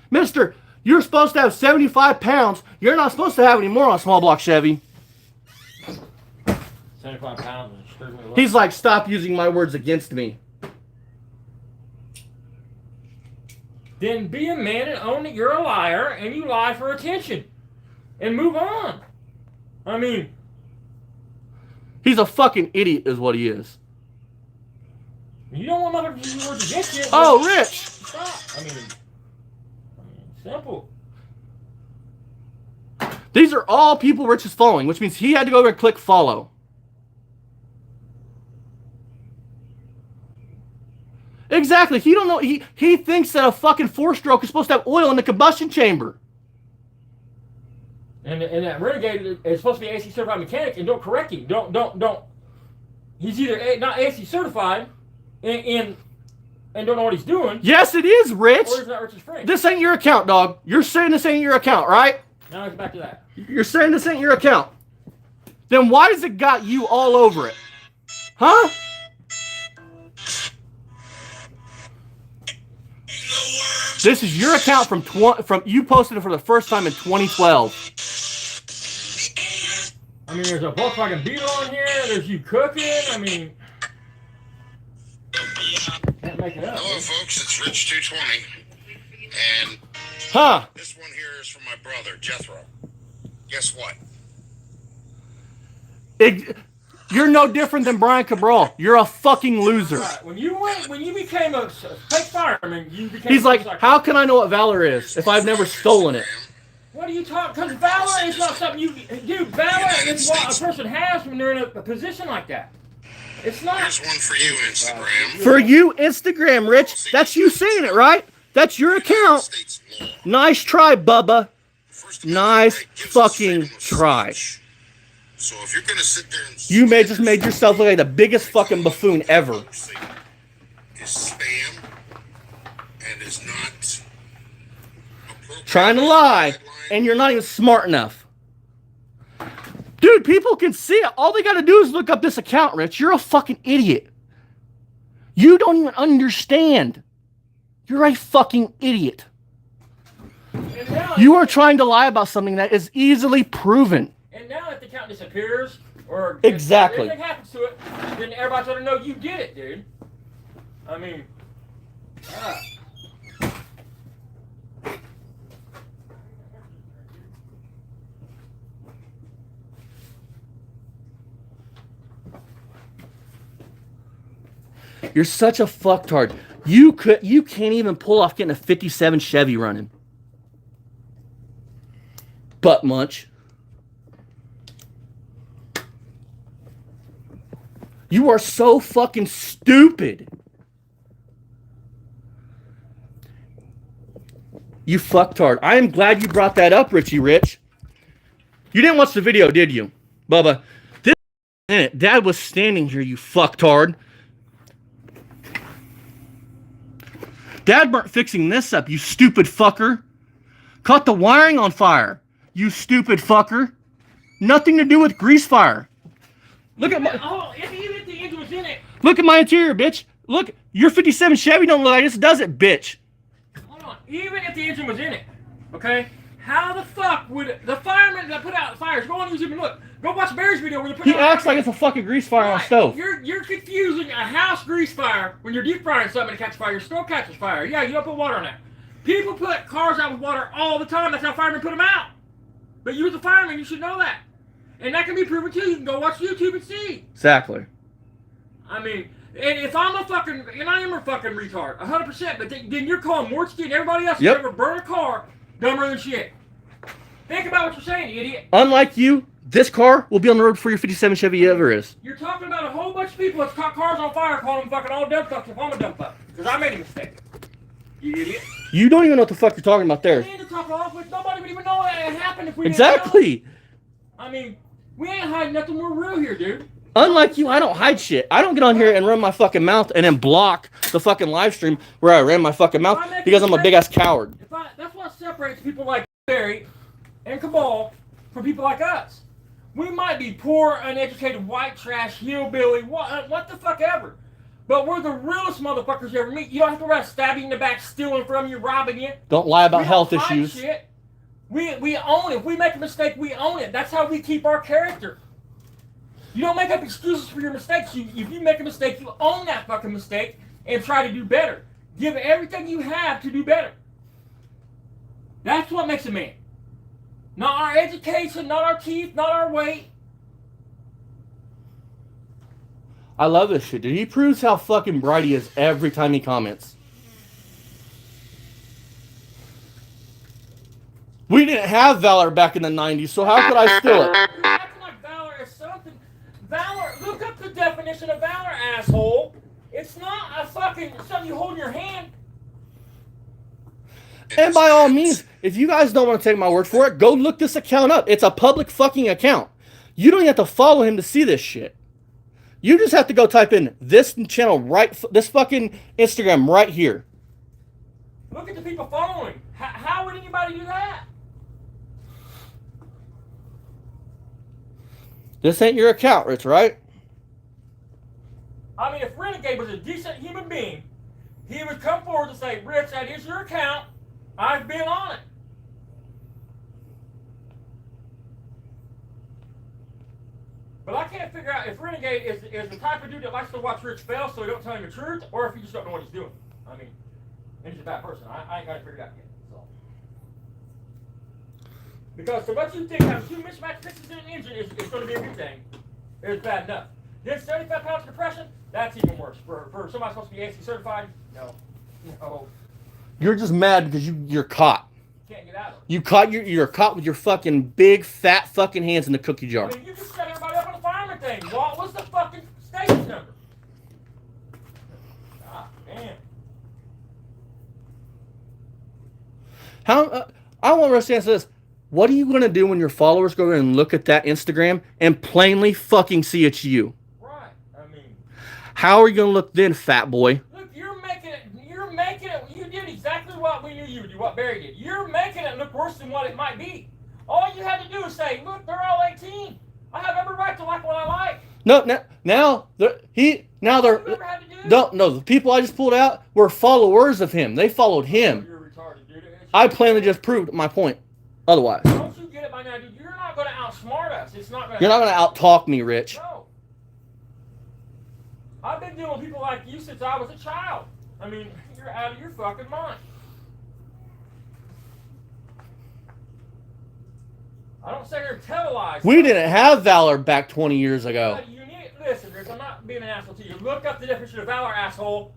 Mister, You're supposed to have 75 pounds. You're not supposed to have any more on a small block Chevy. 75 pounds is extremely low. He's like, stop using my words against me. Then be a man and own that you're a liar and you lie for attention. And move on. I mean... He's a fucking idiot is what he is. You don't want motherfuckers to use words against you. Oh, Rich! Stop. I mean, simple. These are all people Rich is following, which means he had to go over and click follow. Exactly. He don't know. He thinks that a fucking 4-stroke is supposed to have oil in the combustion chamber. And that Renegade is supposed to be AC certified mechanic, and don't correct him. Don't. He's either not AC certified and don't know what he's doing. Yes, it is, Rich. Or he's not Rich's friend. This ain't your account, dog. You're saying this ain't your account, right? Now let's back to that. You're saying this ain't your account. Then why does it got you all over it? Huh? This is your account from you posted it for the first time in 2012. I mean, there's a Volkswagen Beetle on here. There's you cooking. I mean, can't make it up. Hello, folks. It's Bitch220, and this one here is from my brother Jethro. Guess what? You're no different than Brian Cabral. You're a fucking loser. Right. When you became a fake fireman, you became. He's like, how can I know what valor is if I've never stolen it? What are you talking? Because valor is not something you do. Valor is what a person has when they're in a position like that. It's not. Here's one for you, Instagram. For you, Instagram, Rich. That's you saying it, right? That's your account. Nice try, Bubba. Nice fucking try. So if you're gonna sit there and you just made yourself look like the biggest fucking buffoon ever. Is spam and is not trying to lie, and you're not even smart enough. Dude, people can see it. All they gotta do is look up this account, Rich. You're a fucking idiot. You don't even understand. You're a fucking idiot. You are trying to lie about something that is easily proven. And now if the account disappears, or exactly if anything happens to it, then everybody's gonna know you did it, dude. I mean, You're such a fucktard. You can't even pull off getting a 57 Chevy running. Butt munch. You are so fucking stupid. You fucktard. I am glad you brought that up, Richie Rich. You didn't watch the video, did you, Bubba? This minute, Dad was standing here, you fucktard. Dad weren't fixing this up, you stupid fucker. Caught the wiring on fire, you stupid fucker. Nothing to do with grease fire. Look at my... Oh, even if the engine was in it. Look at my interior, bitch. Look, your 57 Chevy don't look like this, does it, bitch? Hold on. Even if the engine was in it, okay? How the fuck would the firemen that put out fires go on YouTube and look? Go watch Barry's video where they put out. He acts like it's a fucking grease fire on a stove. You're confusing a house grease fire when you're deep frying something to catch fire. Your stove catches fire. Yeah, you don't put water on that. People put cars out with water all the time. That's how firemen put them out. But you as a fireman, you should know that. And that can be proven too. You can go watch YouTube and see. Exactly. I mean, and if I'm a fucking, and I am a fucking retard, 100%, but then you're calling Mortsky and everybody else who ever burned a car dumber than shit. Think about what you're saying, you idiot. Unlike you, this car will be on the road before your 57 Chevy ever is. You're talking about a whole bunch of people that's caught cars on fire calling them fucking all dumb fucks if I'm a dumb fuck. Because I made a mistake. You idiot. You don't even know what the fuck you're talking about there. We need to talk off with nobody would even know that it happened if we exactly. Didn't know. I mean, we ain't hiding nothing. We're real here, dude. Unlike you, I don't hide shit. I don't get on here and run my fucking mouth and then block the fucking live stream where I ran my fucking mouth because I'm a big ass coward. That's what separates people like Barry and Cabal from people like us. We might be poor, uneducated, white trash, hillbilly, what the fuck ever. But we're the realest motherfuckers you ever meet. You don't have to worry about stabbing you in the back, stealing from you, robbing you. Don't lie about We don't health hide issues. shit. We own it. If we make a mistake, we own it. That's how we keep our character. You don't make up excuses for your mistakes. If you make a mistake, you own that fucking mistake and try to do better. Give everything you have to do better. That's what makes a man. Not our education, not our teeth, not our weight. I love this shit, dude. He proves how fucking bright he is every time he comments. We didn't have Valor back in the 90s, so how could I steal it? You're acting like Valor is something. Valor, look up the definition of Valor, asshole. It's not a fucking something you hold in your hand. And by all means, if you guys don't want to take my word for it, go look this account up. It's a public fucking account. You don't have to follow him to see this shit. You just have to go type in this channel this fucking Instagram right here. Look at the people following. How would anybody do that? This ain't your account, Rich, right? I mean, if Renegade was a decent human being, he would come forward and say, Rich, that is your account. I've been on it. But I can't figure out if Renegade is the type of dude that likes to watch Rich fail so he don't tell him the truth, or if he just don't know what he's doing. I mean, and he's a bad person. I ain't got it figured out yet. So. Because so much you think having two mismatched pieces in an engine is going to be a good thing, it's bad enough. Then 75 pounds of depression, that's even worse. For somebody supposed to be AC certified, no. You're just mad because you're caught. Can't get out of it. You're caught with your fucking big fat fucking hands in the cookie jar. I mean, you just set everybody up on the fireman thing. What was the fucking station number? God damn. I want to understand this. What are you going to do when your followers go in and look at that Instagram and plainly fucking see it's you? Right. I mean. How are you going to look then, fat boy? Look, you're making it. You did exactly what we knew you would do, what Barry did. You're making it look worse than what it might be. All you had to do is say, look, they're all 18. I have every right to like what I like. No, the people I just pulled out were followers of him. They followed him. You're retarded, dude. I plainly just proved my point. Otherwise, don't you get it by now, dude? You're not going to outsmart us. It's not going to. You're not going to out-talk me, Rich. No. I've been dealing with people like you since I was a child. I mean, you're out of your fucking mind. I don't say you're televised. We didn't have Valor back 20 years ago. Listen, Rich, I'm not being an asshole to you. Look up the definition of Valor, asshole.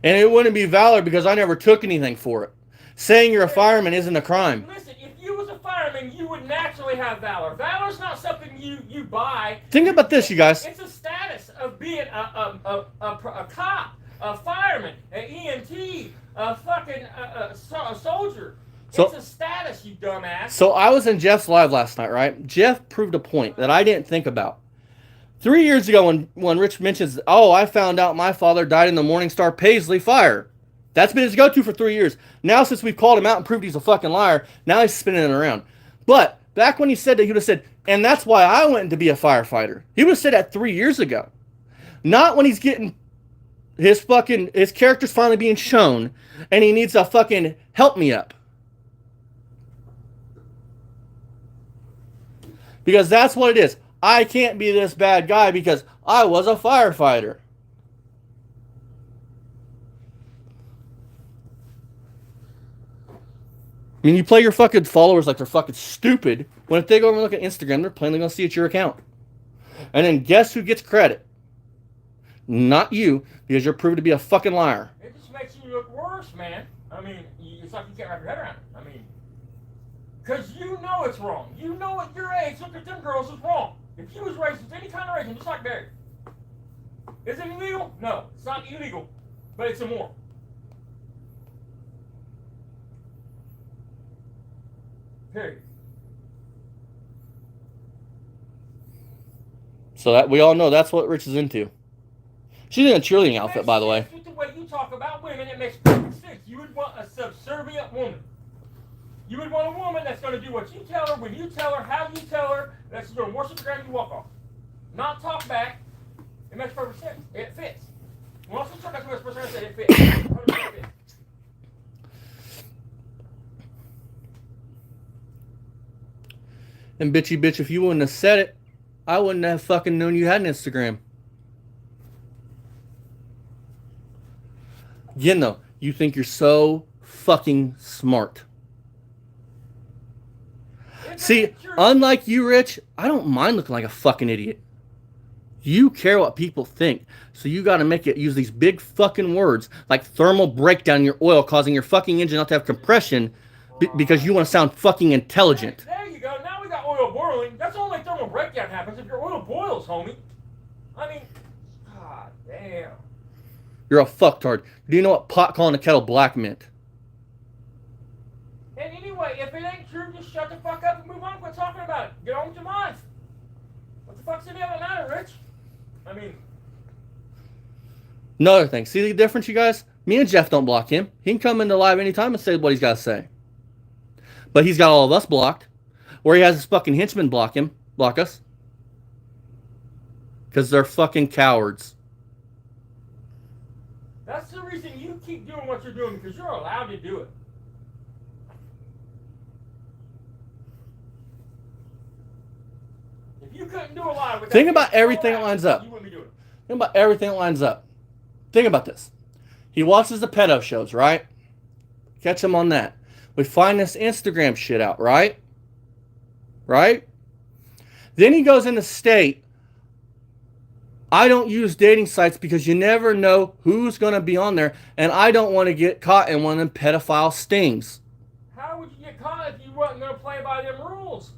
And it wouldn't be Valor because I never took anything for it. Saying you're a fireman isn't a crime. Listen, if you was a fireman, you would naturally have Valor. Valor's not something you buy. Think about this, you guys. It's a status of being a cop, a fireman, an EMT, a fucking a soldier. It's a status, you dumbass. So I was in Jeff's live last night, right? Jeff proved a point that I didn't think about. 3 years ago when Rich mentions, I found out my father died in the Morningstar Paisley fire. That's been his go-to for 3 years. Now, since we've called him out and proved he's a fucking liar, now he's spinning it around. But back when he said that, he would have said, and that's why I went to be a firefighter. He would have said that 3 years ago. Not when he's getting his character's finally being shown and he needs a fucking help me up. Because that's what it is. I can't be this bad guy because I was a firefighter. I mean, you play your fucking followers like they're fucking stupid. When if they go over and look at Instagram, they're plainly going to see it's your account. And then guess who gets credit? Not you, because you're proven to be a fucking liar. It just makes you look worse, man. I mean, it's like you can't wrap your head around it. I mean, because you know it's wrong. You know at your age, look at them girls, it's wrong. If you was raised with any kind of racism, just like Barry. Is it illegal? No, it's not illegal, but it's immoral. Period. So that we all know that's what Rich is into. She's in a cheerleading outfit, by the way. With the way you talk about women, it makes perfect sense. You would want a subservient woman. You would want a woman that's going to do what you tell her, when you tell her, how you tell her, that's going to worship the ground you walk off. Not talk back. It makes perfect sense. It fits. first person I said it fit. 100% fit. And bitch, if you wouldn't have said it, I wouldn't have fucking known you had an Instagram. Again, though, you think you're so fucking smart. See, unlike you, Rich, I don't mind looking like a fucking idiot. You care what people think, so you got to make it use these big fucking words like thermal breakdown in your oil, causing your fucking engine not to have compression because you want to sound fucking intelligent. There you go. Now we got oil boiling. That's only thermal breakdown happens if your oil boils, homie. I mean, god damn. You're a fucktard. Do you know what pot calling a kettle black meant? And anyway, if it ain't true, just shut the fuck up and move on. Quit talking about it. Get on with your life. What the fuck's the other matter, Rich? I mean, another thing. See the difference, you guys? Me and Jeff don't block him. He can come into live anytime and say what he's got to say. But he's got all of us blocked. Or he has his fucking henchmen block us. Because they're fucking cowards. that's the reason you keep doing what you're doing, because you're allowed to do it. If you couldn't do a live without Think about everything that lines up. you wouldn't be doing it. Think about everything that lines up. Think about this. He watches the pedo shows, right? Catch him on that. We find this Instagram shit out, right? Right? Then he goes into state. I don't use dating sites because you never know who's going to be on there, and I don't want to get caught in one of them pedophile stings. How would you get caught if you wasn't going to play by them rules?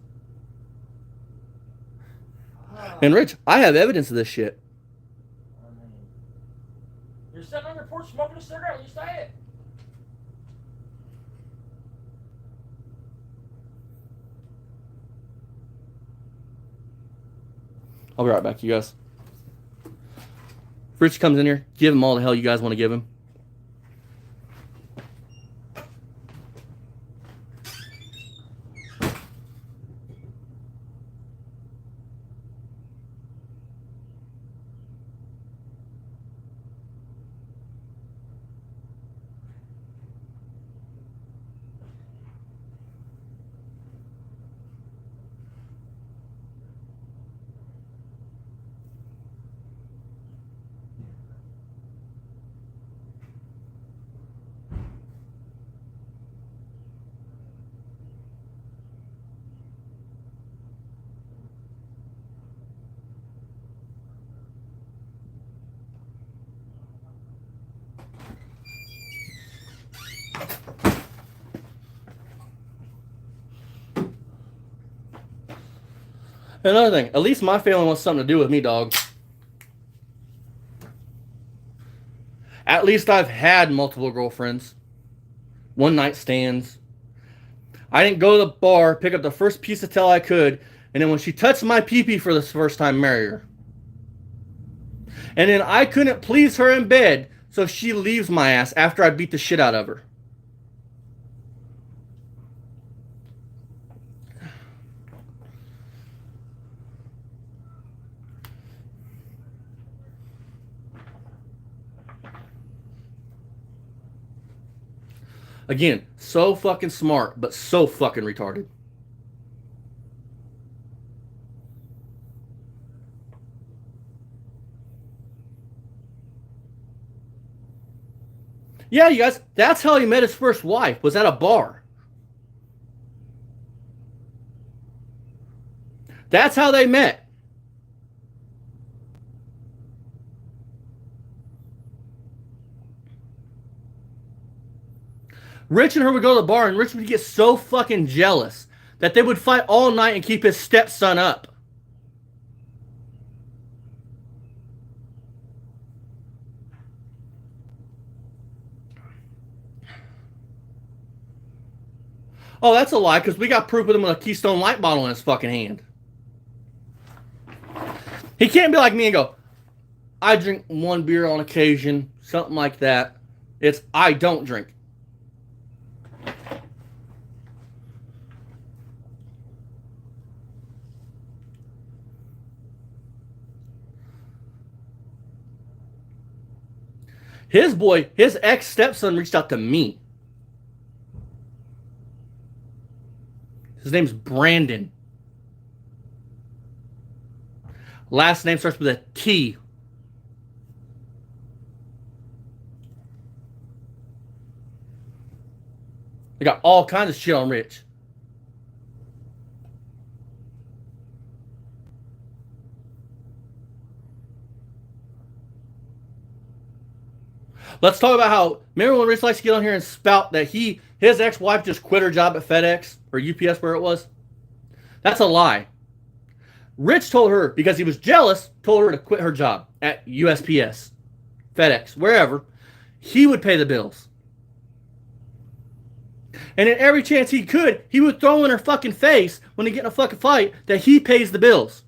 And Rich, I have evidence of this shit. You're sitting on your porch smoking a cigarette when you say it. I'll be right back, you guys. If Rich comes in here, give him all the hell you guys want to give him. Another thing, at least my family wants something to do with me, dog. At least I've had multiple girlfriends. One night stands. I didn't go to the bar, pick up the first piece of tail I could, and then when she touched my pee-pee for the first time, marry her. And then I couldn't please her in bed, so she leaves my ass after I beat the shit out of her. Again, so fucking smart, but so fucking retarded. Yeah, you guys, that's how he met his first wife, was at a bar. That's how they met. Rich and her would go to the bar, and Rich would get so fucking jealous that they would fight all night and keep his stepson up. Oh, that's a lie, because we got proof of him with a Keystone Light bottle in his fucking hand. He can't be like me and go, I drink one beer on occasion, something like that. It's, I don't drink. His ex-stepson reached out to me. His name's Brandon. Last name starts with a T. They got all kinds of shit on Rich. Let's talk about how, remember when Rich likes to get on here and spout that his ex-wife just quit her job at FedEx or UPS, where it was? That's a lie. Rich told her, because he was jealous, told her to quit her job at USPS, FedEx, wherever. He would pay the bills. And at every chance he could, he would throw in her fucking face when they get in a fucking fight that he pays the bills.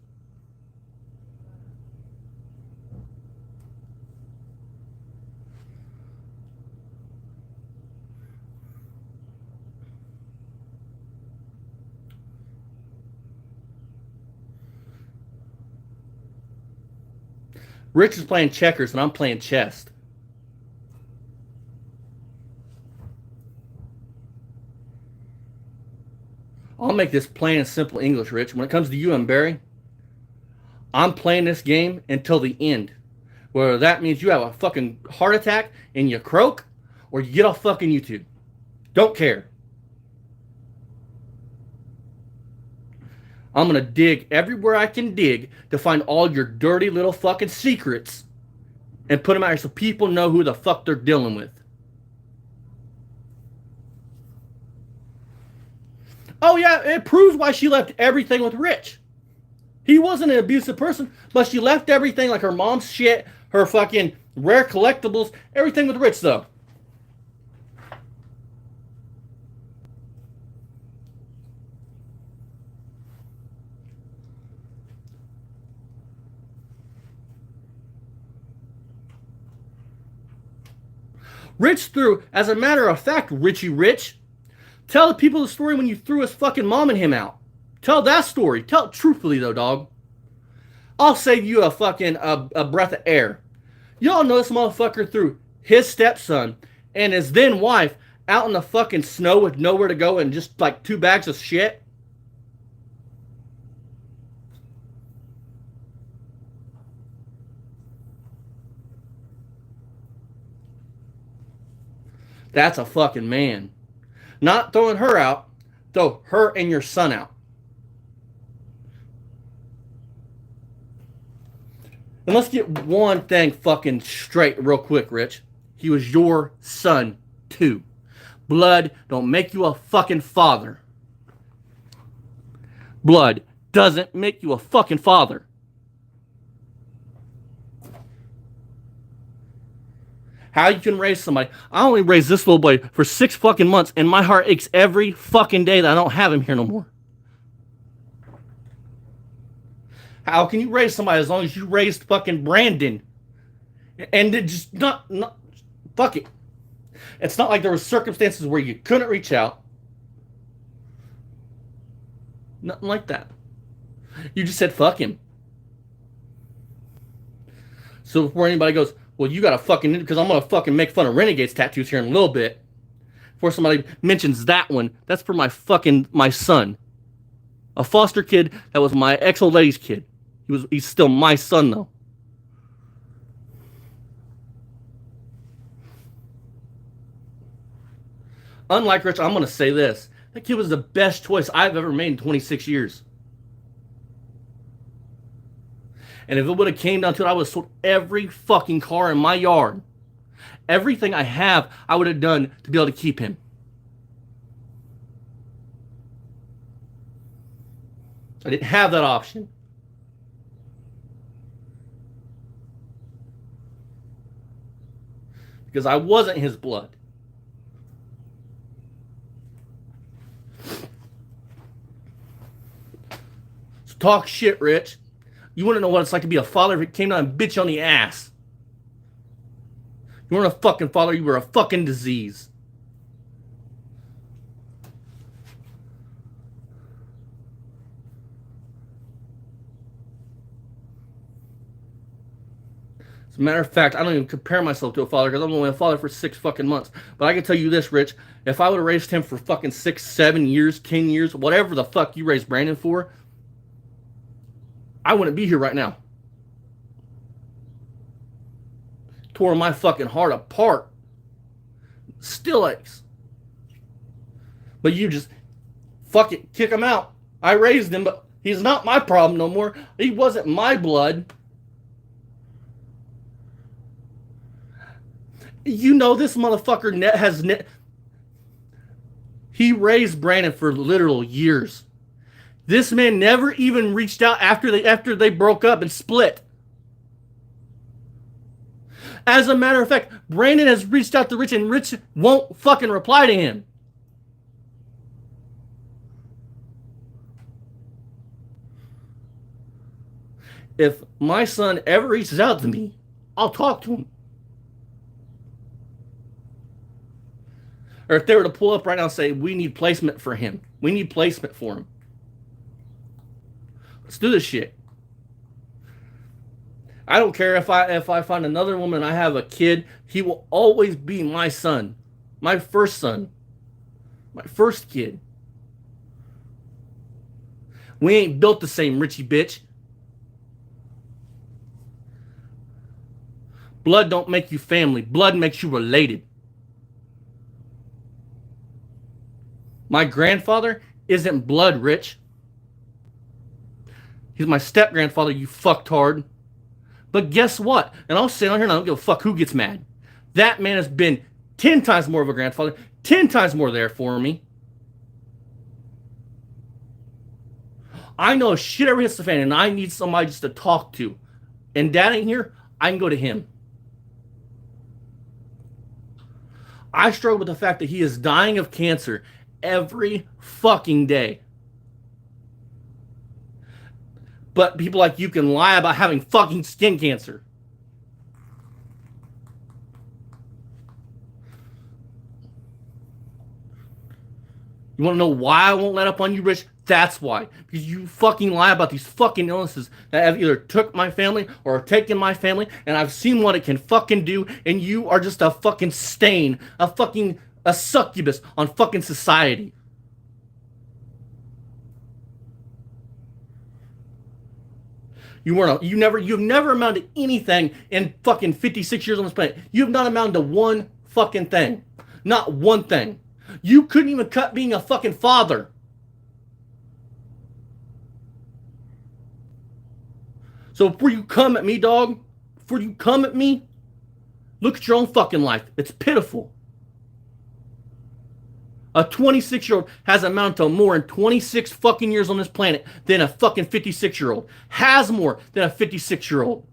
Rich is playing checkers and I'm playing chess. I'll make this plain and simple English, Rich. When it comes to you and Barry, I'm playing this game until the end. Whether that means you have a fucking heart attack and you croak, or you get off fucking YouTube. Don't care. I'm going to dig everywhere I can dig to find all your dirty little fucking secrets and put them out here so people know who the fuck they're dealing with. Oh yeah, it proves why she left everything with Rich. He wasn't an abusive person, but she left everything, like her mom's shit, her fucking rare collectibles, everything with Rich though. Rich threw, as a matter of fact, Richie Rich, tell the people the story when you threw his fucking mom and him out. Tell that story. Tell it truthfully though, dog. I'll save you a fucking a breath of air. Y'all know this motherfucker threw his stepson and his then wife out in the fucking snow with nowhere to go and just like 2 bags of shit. That's a fucking man. Not throwing her out, throw her and your son out. And let's get one thing fucking straight real quick, Rich. He was your son, too. Blood don't make you a fucking father. Blood doesn't make you a fucking father. How you can raise somebody. I only raised this little boy for 6 fucking months, and my heart aches every fucking day that I don't have him here no more. How can you raise somebody as long as you raised fucking Brandon? And it just not fuck it. It's not like there were circumstances where you couldn't reach out. Nothing like that. You just said fuck him. So before anybody goes, well, you gotta fucking, because I'm gonna fucking make fun of Renegade's tattoos here in a little bit. Before somebody mentions that one, that's for my son. A foster kid that was my ex-old lady's kid. He's still my son though. Unlike Rich, I'm gonna say this. That kid was the best choice I've ever made in 26 years. And if it would have came down to it, I would have sold every fucking car in my yard. Everything I have, I would have done to be able to keep him. I didn't have that option. Because I wasn't his blood. So talk shit, Rich. You want to know what it's like to be a father if it came down and bit you on the ass. You weren't a fucking father, you were a fucking disease. As a matter of fact, I don't even compare myself to a father because I'm only a father for 6 fucking months. But I can tell you this, Rich. If I would have raised him for fucking 6, 7 years, 10 years, whatever the fuck you raised Brandon for, I wouldn't be here right now. Tore my fucking heart apart. Still aches. But you just, fuck it, kick him out. I raised him, but he's not my problem no more. He wasn't my blood. You know this motherfucker he raised Brandon for literal years. This man never even reached out after they broke up and split. As a matter of fact, Brandon has reached out to Rich and Rich won't fucking reply to him. If my son ever reaches out to me, I'll talk to him. Or if they were to pull up right now and say, we need placement for him. We need placement for him. Let's do this shit. I don't care if I find another woman and I have a kid. He will always be my son. My first son. My first kid. We ain't built the same, Richie bitch. Blood don't make you family. Blood makes you related. My grandfather isn't blood, Rich. He's my step-grandfather, you fucktard. But guess what? And I'll sit on here and I don't give a fuck who gets mad. That man has been 10 times more of a grandfather, 10 times more there for me. I know if shit ever hits the fan and I need somebody just to talk to, and Dad ain't here, I can go to him. I struggle with the fact that he is dying of cancer every fucking day. But people like you can lie about having fucking skin cancer. You want to know why I won't let up on you, Rich? That's why. Because you fucking lie about these fucking illnesses that have either took my family or taken my family, and I've seen what it can fucking do, and you are just a fucking stain, a succubus on fucking society. You've never amounted to anything in fucking 56 years on this planet. You have not amounted to one fucking thing. Not one thing. You couldn't even cut being a fucking father. So before you come at me, dog, before you come at me, look at your own fucking life. It's pitiful. A 26-year-old has amounted to more in 26 fucking years on this planet than a fucking 56-year-old. Has more than a 56-year-old.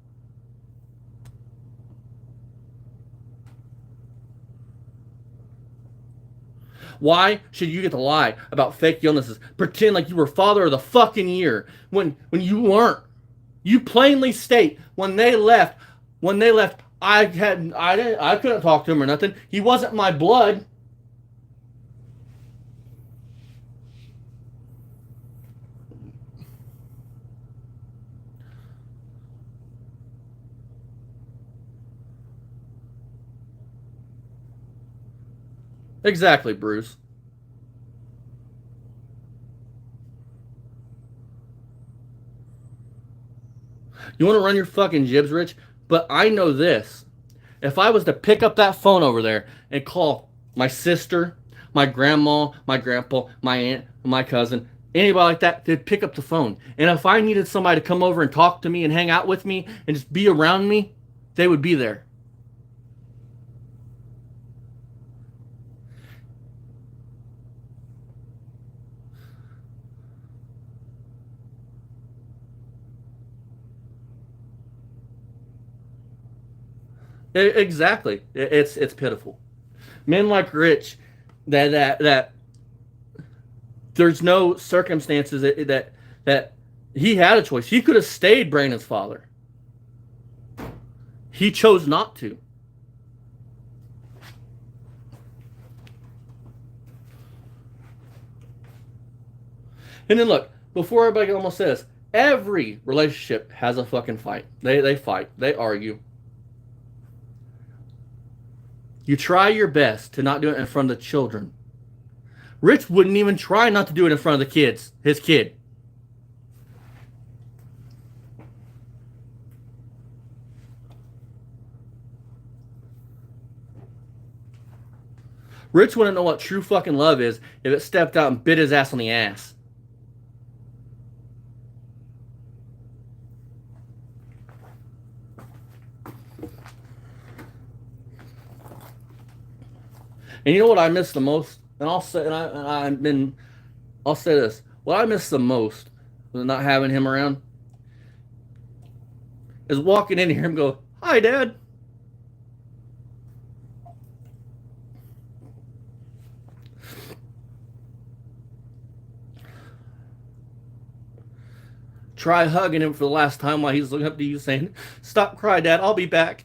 Why should you get to lie about fake illnesses? Pretend like you were father of the fucking year when you weren't. You plainly state when they left, I couldn't talk to him or nothing. He wasn't my blood. Exactly, Bruce. You want to run your fucking jibs, Rich? But I know this. If I was to pick up that phone over there and call my sister, my grandma, my grandpa, my aunt, my cousin, anybody like that, they'd pick up the phone. And if I needed somebody to come over and talk to me and hang out with me and just be around me, they would be there. Exactly. It's pitiful. Men like Rich, that there's no circumstances that he had a choice. He could have stayed Brandon's father. He chose not to. And then look, before everybody almost says, every relationship has a fucking fight. They fight. They argue. You try your best to not do it in front of the children. Rich wouldn't even try not to do it in front of the kids, his kid. Rich wouldn't know what true fucking love is if it stepped out and bit his ass on the ass. And you know what I miss the most? And I'll say, I'll say this: what I miss the most with not having him around is walking in here and go, "Hi, Dad." Try hugging him for the last time while he's looking up to you, saying, "Stop crying, Dad. I'll be back."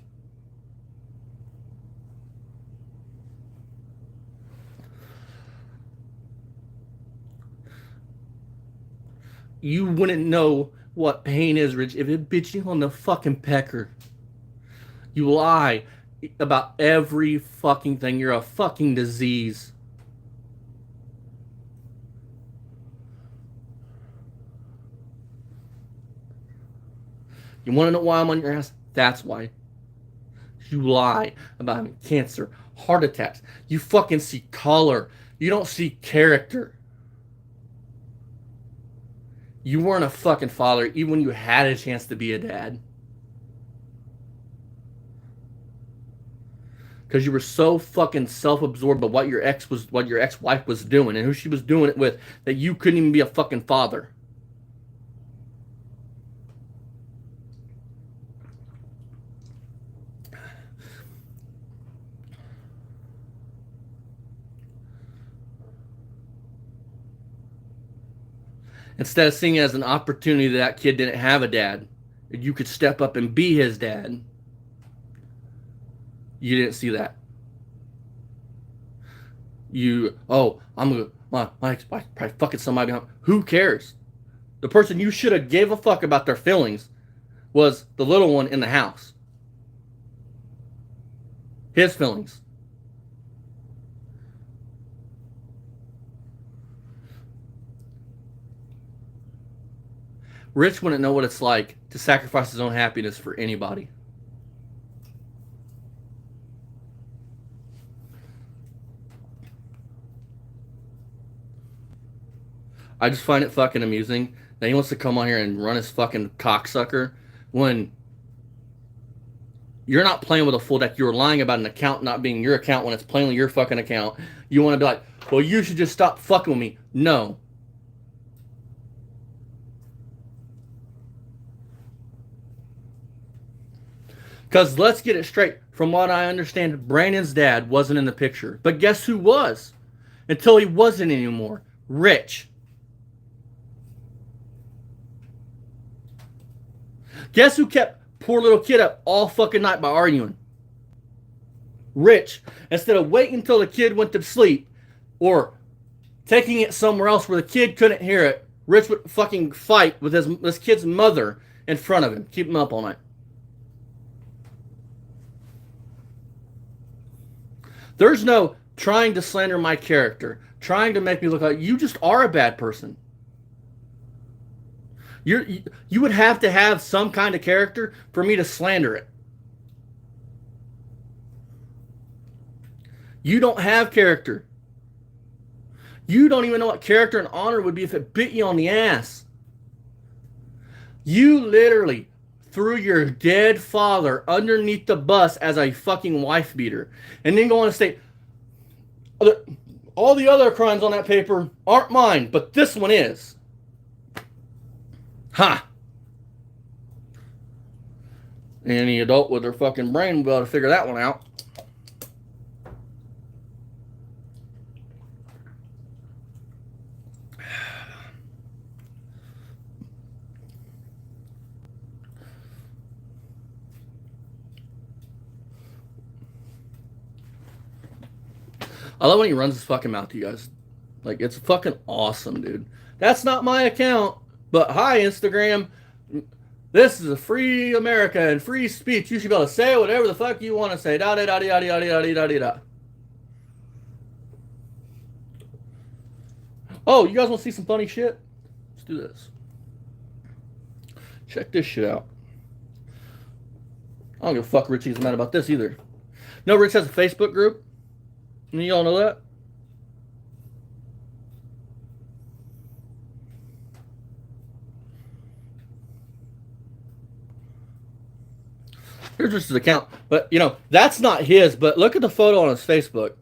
You wouldn't know what pain is, Rich, if it bit you on the fucking pecker. You lie about every fucking thing. You're a fucking disease. You want to know why I'm on your ass? That's why. You lie about having cancer, heart attacks. You fucking see color. You don't see character. You weren't a fucking father even when you had a chance to be a dad. Because you were so fucking self-absorbed by what your ex-wife was doing and who she was doing it with that you couldn't even be a fucking father. Instead of seeing it as an opportunity that kid didn't have a dad, you could step up and be his dad. You didn't see that. My ex-wife probably fucking somebody behind. Who cares? The person you should have gave a fuck about their feelings was the little one in the house. His feelings. Rich wouldn't know what it's like to sacrifice his own happiness for anybody. I just find it fucking amusing that he wants to come on here and run his fucking cocksucker when you're not playing with a full deck. You're lying about an account not being your account when it's plainly your fucking account. You want to be like, well, you should just stop fucking with me. No. Because let's get it straight. From what I understand, Brandon's dad wasn't in the picture. But guess who was? Until he wasn't anymore. Rich. Guess who kept poor little kid up all fucking night by arguing? Rich. Instead of waiting until the kid went to sleep or taking it somewhere else where the kid couldn't hear it, Rich would fucking fight with this kid's mother in front of him. Keep him up all night. There's no trying to slander my character, trying to make me look like you just are a bad person. You would have to have some kind of character for me to slander it. You don't have character. You don't even know what character and honor would be if it bit you on the ass. You literally threw your dead father underneath the bus as a fucking wife beater. And then go on and state, all the other crimes on that paper aren't mine, but this one is. Ha! Any adult with their fucking brain will be able to figure that one out. I love when he runs his fucking mouth to you guys. Like, it's fucking awesome, dude. That's not my account, but hi, Instagram. This is a free America and free speech. You should be able to say whatever the fuck you want to say. Da da da da da da da da da da. Oh, you guys want to see some funny shit? Let's do this. Check this shit out. I don't give a fuck Richie's mad about this either. No, Rich has a Facebook group. And you all know that? Here's just his account. But, you know, that's not his. But look at the photo on his Facebook.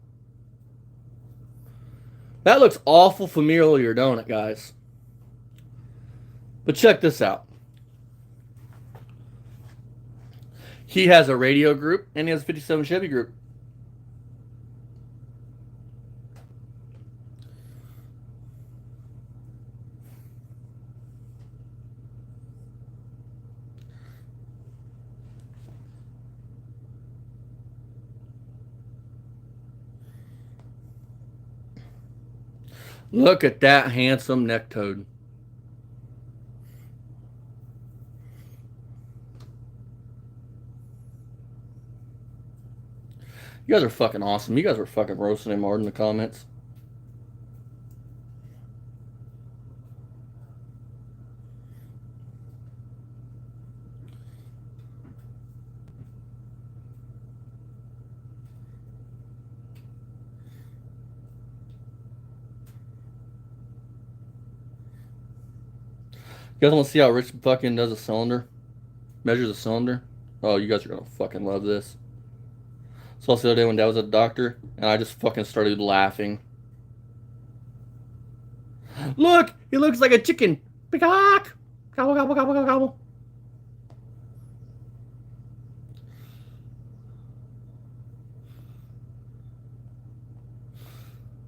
That looks awful familiar, don't it, guys? But check this out. He has a radio group, and he has a 57 Chevy group. Look at that handsome neck toad. You guys are fucking awesome. You guys were fucking roasting him hard in the comments. You guys want to see how Rich fucking does a cylinder? Measures a cylinder? Oh, you guys are going to fucking love this. So the other day when Dad was at the doctor, and I just fucking started laughing. Look! He looks like a chicken! Peacock! Gobble, gobble, gobble, gobble, gobble.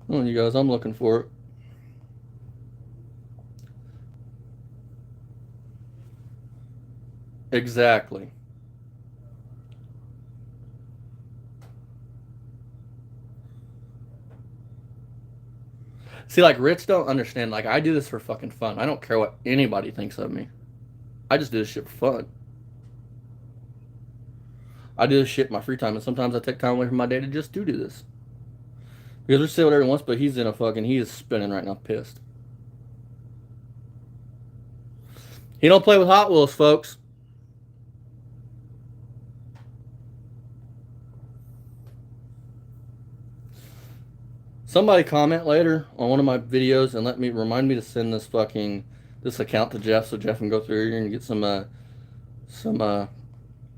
Oh, you guys, I'm looking for it. Exactly. See, like, Rich don't understand. Like, I do this for fucking fun. I don't care what anybody thinks of me. I just do this shit for fun. I do this shit in my free time, and sometimes I take time away from my day to just do this. Because Rich say whatever he wants, but he's in a fucking, he is spinning right now, pissed. He don't play with Hot Wheels, folks. Somebody comment later on one of my videos and remind me to send this account to Jeff so Jeff can go through here and get some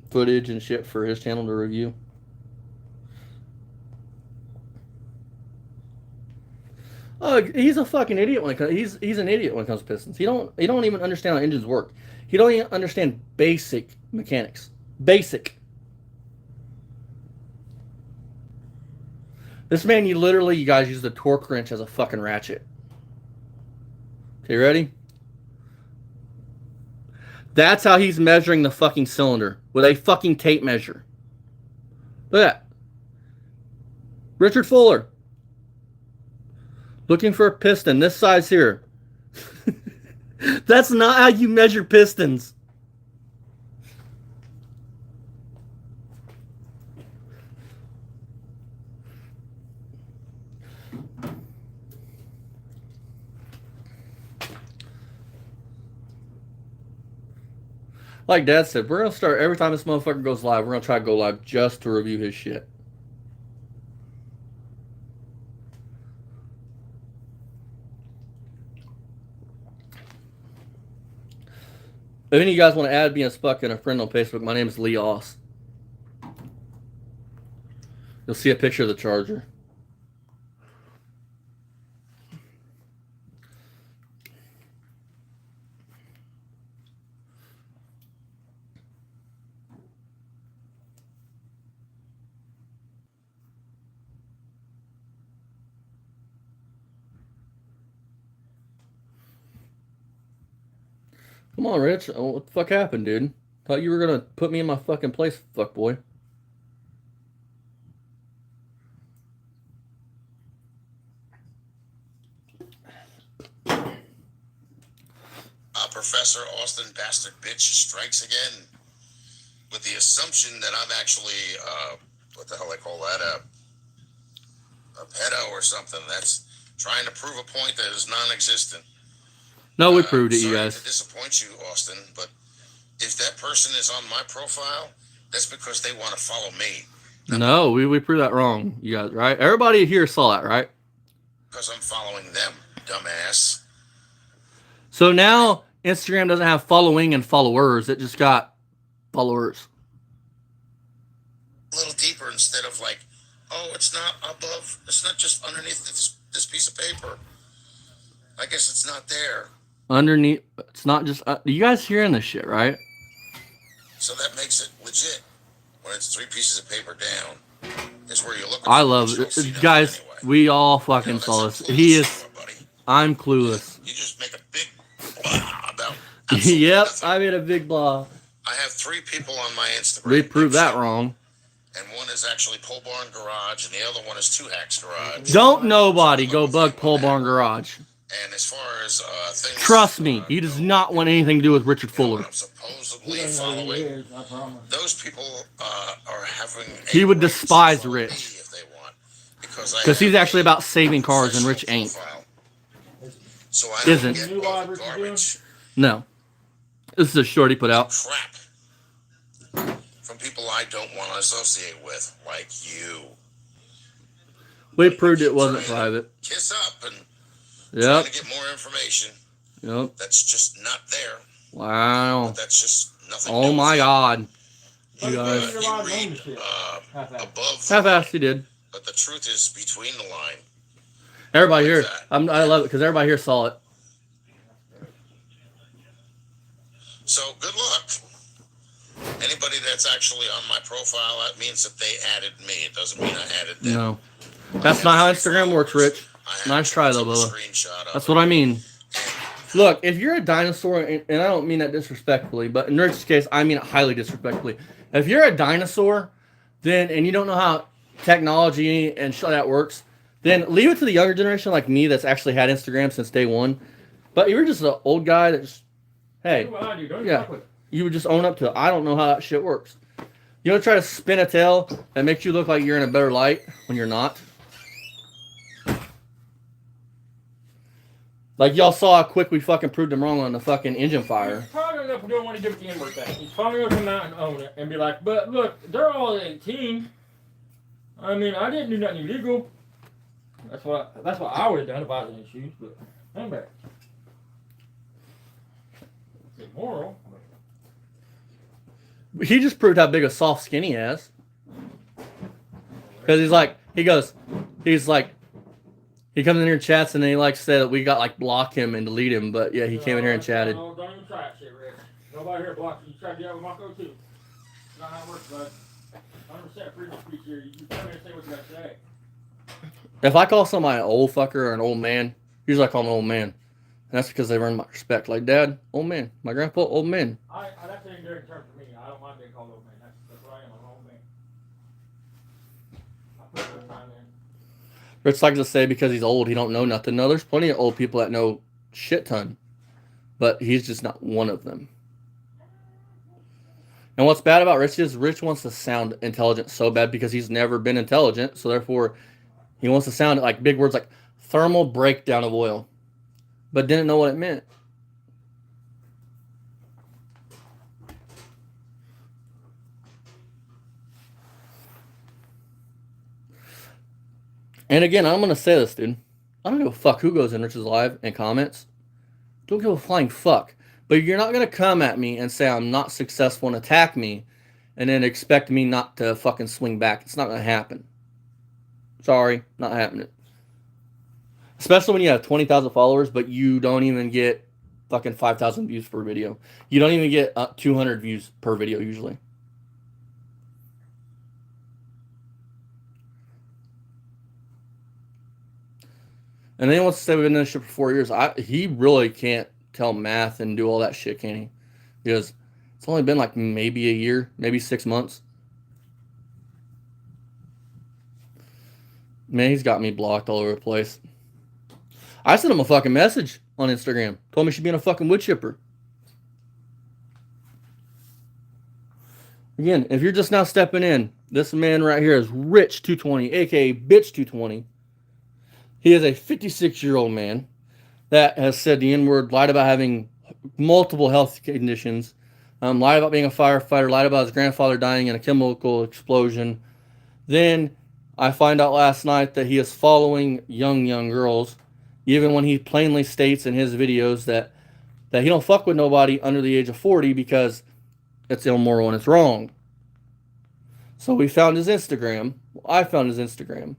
footage and shit for his channel to review. Oh, he's a fucking idiot when it comes. He's an idiot when it comes to pistons. He don't even understand how engines work. He don't even understand basic mechanics. Basic. This man, you guys use the torque wrench as a fucking ratchet. Okay, ready? That's how he's measuring the fucking cylinder. With a fucking tape measure. Look at that. Richard Fuller. Looking for a piston this size here. That's not how you measure pistons. Like Dad said, we're going to start every time this motherfucker goes live. We're going to try to go live just to review his shit. If any of you guys want to add me as fucking a friend on Facebook, my name is Lee Oss. You'll see a picture of the charger. Come on, Rich. Oh, what the fuck happened, dude? Thought you were gonna put me in my fucking place, fuck boy. Professor Austin Bastard Bitch strikes again with the assumption that I'm actually, what the hell I call that, a pedo or something. That's trying to prove a point that is non-existent. No, we proved it, you Sorry guys. to disappoint you, Austin, but if that person is on my profile, that's because they want to follow me. No, we proved that wrong, you guys, right? Everybody here saw that, right? Because I'm following them, dumbass. So now Instagram doesn't have following and followers. It just got followers. A little deeper instead of like, oh, it's not above, it's not just underneath this piece of paper. I guess it's not there. Underneath, it's not just, you guys hearing this shit, right? So that makes it legit. When it's 3 pieces of paper down, is where you're looking. I love it. Guys, anyway. We all fucking saw this. He is, I'm clueless. You just make a big blah about. Yep, nothing. I made a big blah. I have 3 people on my Instagram. We proved that wrong. And one is actually Pole Barn Garage, and the other one is Two Hacks Garage. Don't nobody go bug Pole Barn Garage. And as far as things, trust me, he does not want anything to do with Richard Fuller. I'm supposedly following. Those people are having. He would despise Rich if they want, because he's actually about saving cars, and Rich ain't. So I isn't. Garbage. No, this is a short he put out. Crap from people I don't want to associate with, like you. We proved it wasn't private. Kiss up and. Yep. Trying to get more information. Yep. That's just not there. Wow. But that's just nothing. Oh my God. You guys. You read above. Half-assed, he did. But the truth is between the line. Everybody here, I love it because everybody here saw it. So good luck. Anybody that's actually on my profile, that means that they added me. It doesn't mean I added them. No. That's not how Instagram works, Rich. Nice try, though, Bubba. That's what I mean. Look, if you're a dinosaur, and I don't mean that disrespectfully, but in Rich's case, I mean it highly disrespectfully. If you're a dinosaur, and you don't know how technology and shit like that works, then leave it to the younger generation like me that's actually had Instagram since day one. But if you're just an old guy that just, hey, yeah, you would just own up to it. I don't know how that shit works. You don't try to spin a tail that makes you look like you're in a better light when you're not. Like y'all saw how quick we fucking proved him wrong on the fucking engine fire. He's probably enough to do what he did with the N-word thing. He's probably going to come out and own it and be like, but look, they're all 18. I mean, I didn't do nothing illegal. That's what I would have done if I was in his shoes, but I'm back. It's immoral. He just proved how big a soft skin he has. Because he comes in here and chats, and then he likes to say that we got like block him and delete him, but yeah, he came in here and chatted. No, don't even try that shit, Rick. Nobody here blocks you. You try to do that with Marco too. It's not how it works, bud. 100% freedom of speech here. You come here and say what you got to say. If I call somebody an old fucker or an old man, usually I call them an old man. And that's because they earn my respect. Like, Dad, old man. My grandpa, old man. That's an endearing term for me. I don't mind being called old man. That's what I am. I'm an old man. I put the time in. Rich likes to say because he's old, he don't know nothing. No, there's plenty of old people that know shit ton. But he's just not one of them. And what's bad about Rich is Rich wants to sound intelligent so bad because he's never been intelligent. So therefore, he wants to sound like big words like thermal breakdown of oil. But didn't know what it meant. And again, I'm going to say this, dude. I don't give a fuck who goes in Rich's live and comments. Don't give a flying fuck. But you're not going to come at me and say I'm not successful and attack me and then expect me not to fucking swing back. It's not going to happen. Sorry, not happening. Especially when you have 20,000 followers, but you don't even get fucking 5,000 views per video. You don't even get 200 views per video usually. And then he wants to say we've been in this shit for 4 years. He really can't tell math and do all that shit, can he? Because it's only been like maybe a year, maybe 6 months. Man, he's got me blocked all over the place. I sent him a fucking message on Instagram. Told me she'd be in a fucking wood chipper. Again, if you're just now stepping in, this man right here is Rich220, aka Bitch220. He is a 56-year-old man that has said the N-word, lied about having multiple health conditions, lied about being a firefighter, lied about his grandfather dying in a chemical explosion. Then I find out last night that he is following young girls, even when he plainly states in his videos that he don't fuck with nobody under the age of 40 because it's immoral and it's wrong. So we found his Instagram. I found his Instagram.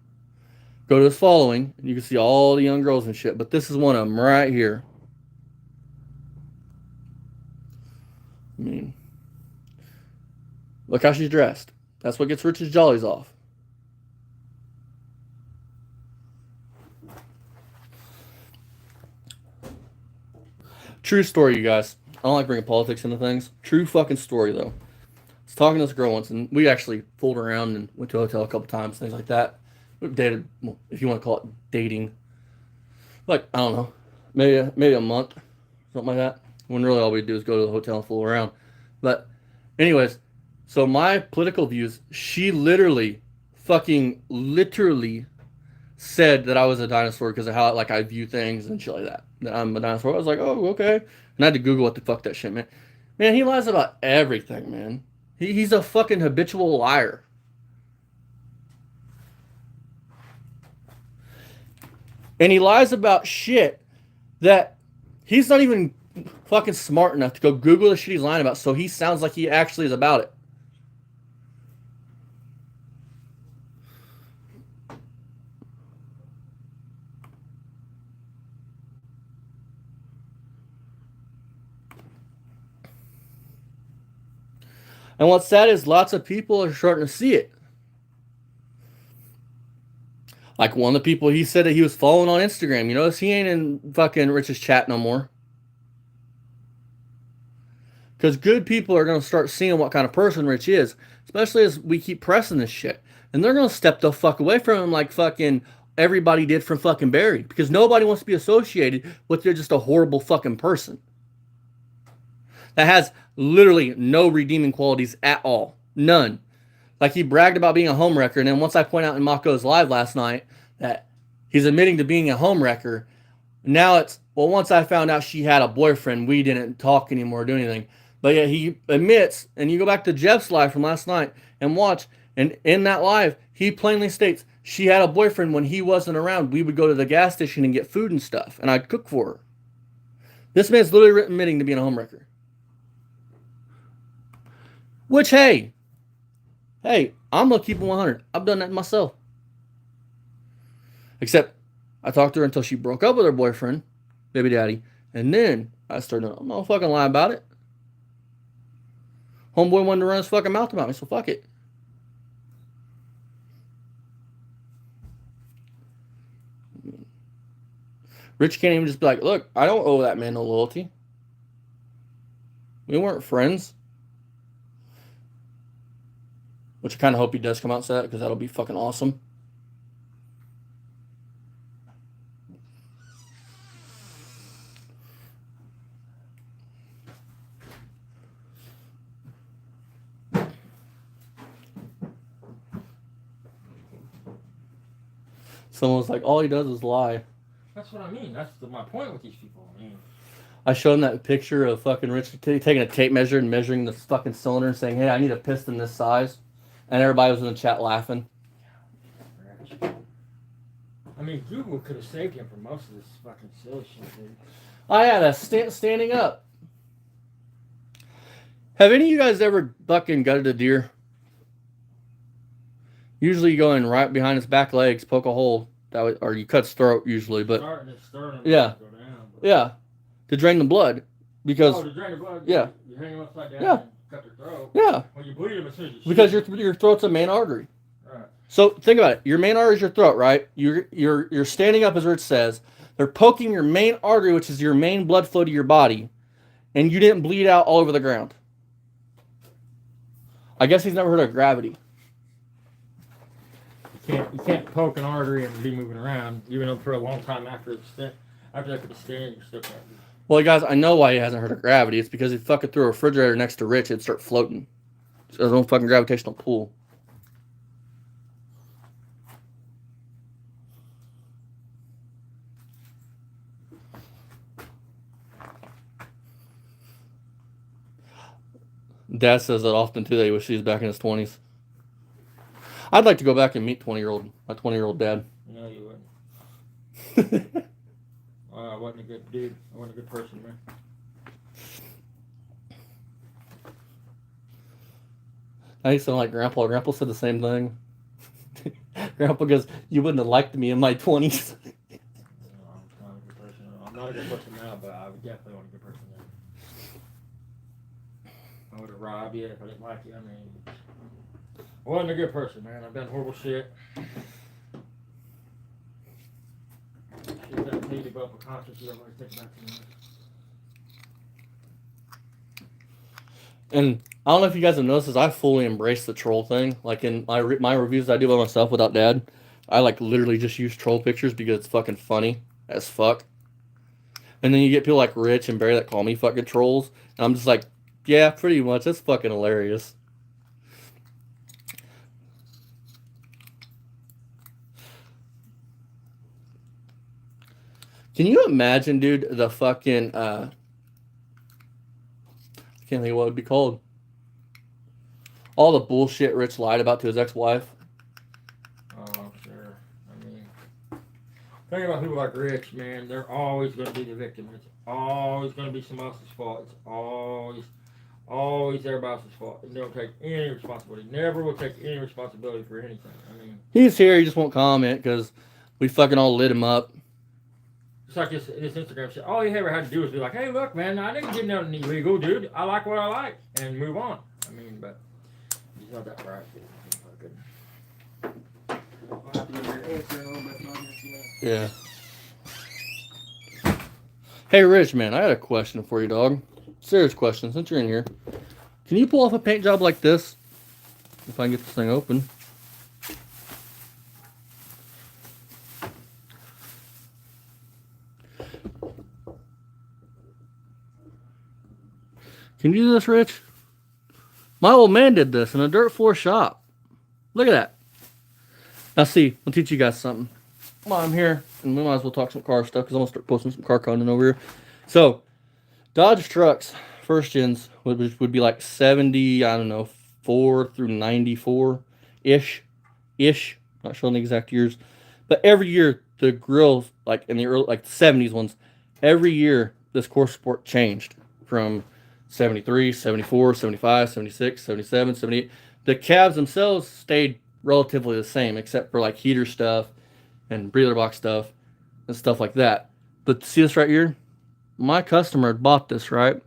Go to his following, and you can see all the young girls and shit. But this is one of them right here. I mean, look how she's dressed. That's what gets Rich's jollies off. True story, you guys. I don't like bringing politics into things. True fucking story, though. I was talking to this girl once, and we actually fooled around and went to a hotel a couple times, things like that. We dated, well, if you want to call it dating. Like, I don't know, maybe a month, something like that. When really all we do is go to the hotel and fool around. But anyways, so my political views, she literally said that I was a dinosaur because of how like I view things and shit like that. That I'm a dinosaur. I was like, oh, okay. And I had to Google what the fuck that shit meant. Man, he lies about everything, man. He's a fucking habitual liar. And he lies about shit that he's not even fucking smart enough to go Google the shit he's lying about, so he sounds like he actually is about it. And what's sad is lots of people are starting to see it. Like one of the people he said that he was following on Instagram. You notice he ain't in fucking Rich's chat no more. Because good people are going to start seeing what kind of person Rich is. Especially as we keep pressing this shit. And they're going to step the fuck away from him like fucking everybody did from fucking Barry. Because nobody wants to be associated with they're just a horrible fucking person. That has literally no redeeming qualities at all. None. Like he bragged about being a homewrecker, and then once I point out in Mako's live last night that he's admitting to being a homewrecker, now it's, well, once I found out she had a boyfriend, we didn't talk anymore or do anything. But yeah, he admits, and you go back to Jeff's live from last night and watch, and in that live, he plainly states she had a boyfriend when he wasn't around. We would go to the gas station and get food and stuff, and I'd cook for her. This man's literally admitting to being a homewrecker. Which, hey, I'm going to keep it 100. I've done that myself. Except, I talked to her until she broke up with her boyfriend, baby daddy, and then I started, I'm not fucking lie about it. Homeboy wanted to run his fucking mouth about me, so fuck it. Rich can't even just be like, look, I don't owe that man no loyalty. We weren't friends. Which I kind of hope he does come out and say that, because that'll be fucking awesome. Someone was like, all he does is lie. That's what I mean. That's my point with these people. I mean, I showed him that picture of fucking Rich taking a tape measure and measuring the fucking cylinder and saying, hey, I need a piston this size. And everybody was in the chat laughing. I mean, Google could have saved him from most of this fucking silly shit, dude. Oh, yeah, that's standing up. Have any of you guys ever fucking gutted a deer? Usually you go in right behind its back legs, poke a hole, or you cut its throat usually, but yeah, yeah, to drain the blood, because to drain the blood, yeah, you hang them upside down, yeah, and cut their throat. Yeah, well, you bleed them as soon as you because your throat's a main artery. Right. So think about it. Your main artery is your throat, right? You're standing up, as Rich says. They're poking your main artery, which is your main blood flow to your body, and you didn't bleed out all over the ground. I guess he's never heard of gravity. You can't poke an artery and be moving around, even though for a long time after they put the stent, you still can't. Well, guys, I know why he hasn't heard of gravity. It's because he fucking threw a refrigerator next to Rich, it'd start floating. His own fucking gravitational pull. Dad says that often too, that he wishes he was back in his 20s. I'd like to go back and meet my 20-year-old dad. No, you wouldn't. I wasn't a good dude. I wasn't a good person, man. I used to like Grandpa. Grandpa said the same thing. Grandpa goes, "You wouldn't have liked me in my 20s." I'm not a good person now, but I would definitely want a good person then. I would have robbed you if I didn't like you. I mean, I wasn't a good person, man. I've done horrible shit. Shit that made me go up a conscience you don't really think about too much. And I don't know if you guys have noticed this, I fully embrace the troll thing. Like in my reviews I do by myself without Dad, I like literally just use troll pictures because it's fucking funny as fuck. And then you get people like Rich and Barry that call me fucking trolls, and I'm just like, yeah, pretty much. That's fucking hilarious. Can you imagine, dude, the fucking I can't think of what it would be called. All the bullshit Rich lied about to his ex-wife. Oh, sure. I mean, think about people like Rich, man. They're always going to be the victim. It's always going to be someone else's fault. It's always everybody else's fault. And they don't take any responsibility. Never will take any responsibility for anything. I mean, He's here. He just won't comment because we fucking all lit him up. it's like this Instagram shit. All he ever had to do was be like, "Hey, look, man, I didn't get nothing illegal, dude. I like what I like," and move on. I mean, but he's not that bright. Yeah. Hey, Rich, man, I had a question for you, dog. Serious question, since you're in here. Can you pull off a paint job like this? If I can get this thing open. Can you do this, Rich? My old man did this in a dirt floor shop. Look at that. Now see, I'll teach you guys something. While I'm here, and we might as well talk some car stuff because I'm going to start posting some car content over here. So, Dodge trucks, first gens, would be like 70, I don't know, 4 through 94-ish. Not showing the exact years. But every year, the grills, like in the early, like the 70s ones, every year, this core sport changed from 73, 74, 75, 76, 77, 78. The cabs themselves stayed relatively the same, except for like heater stuff and breather box stuff and stuff like that. But see this right here? My customer had bought this, right?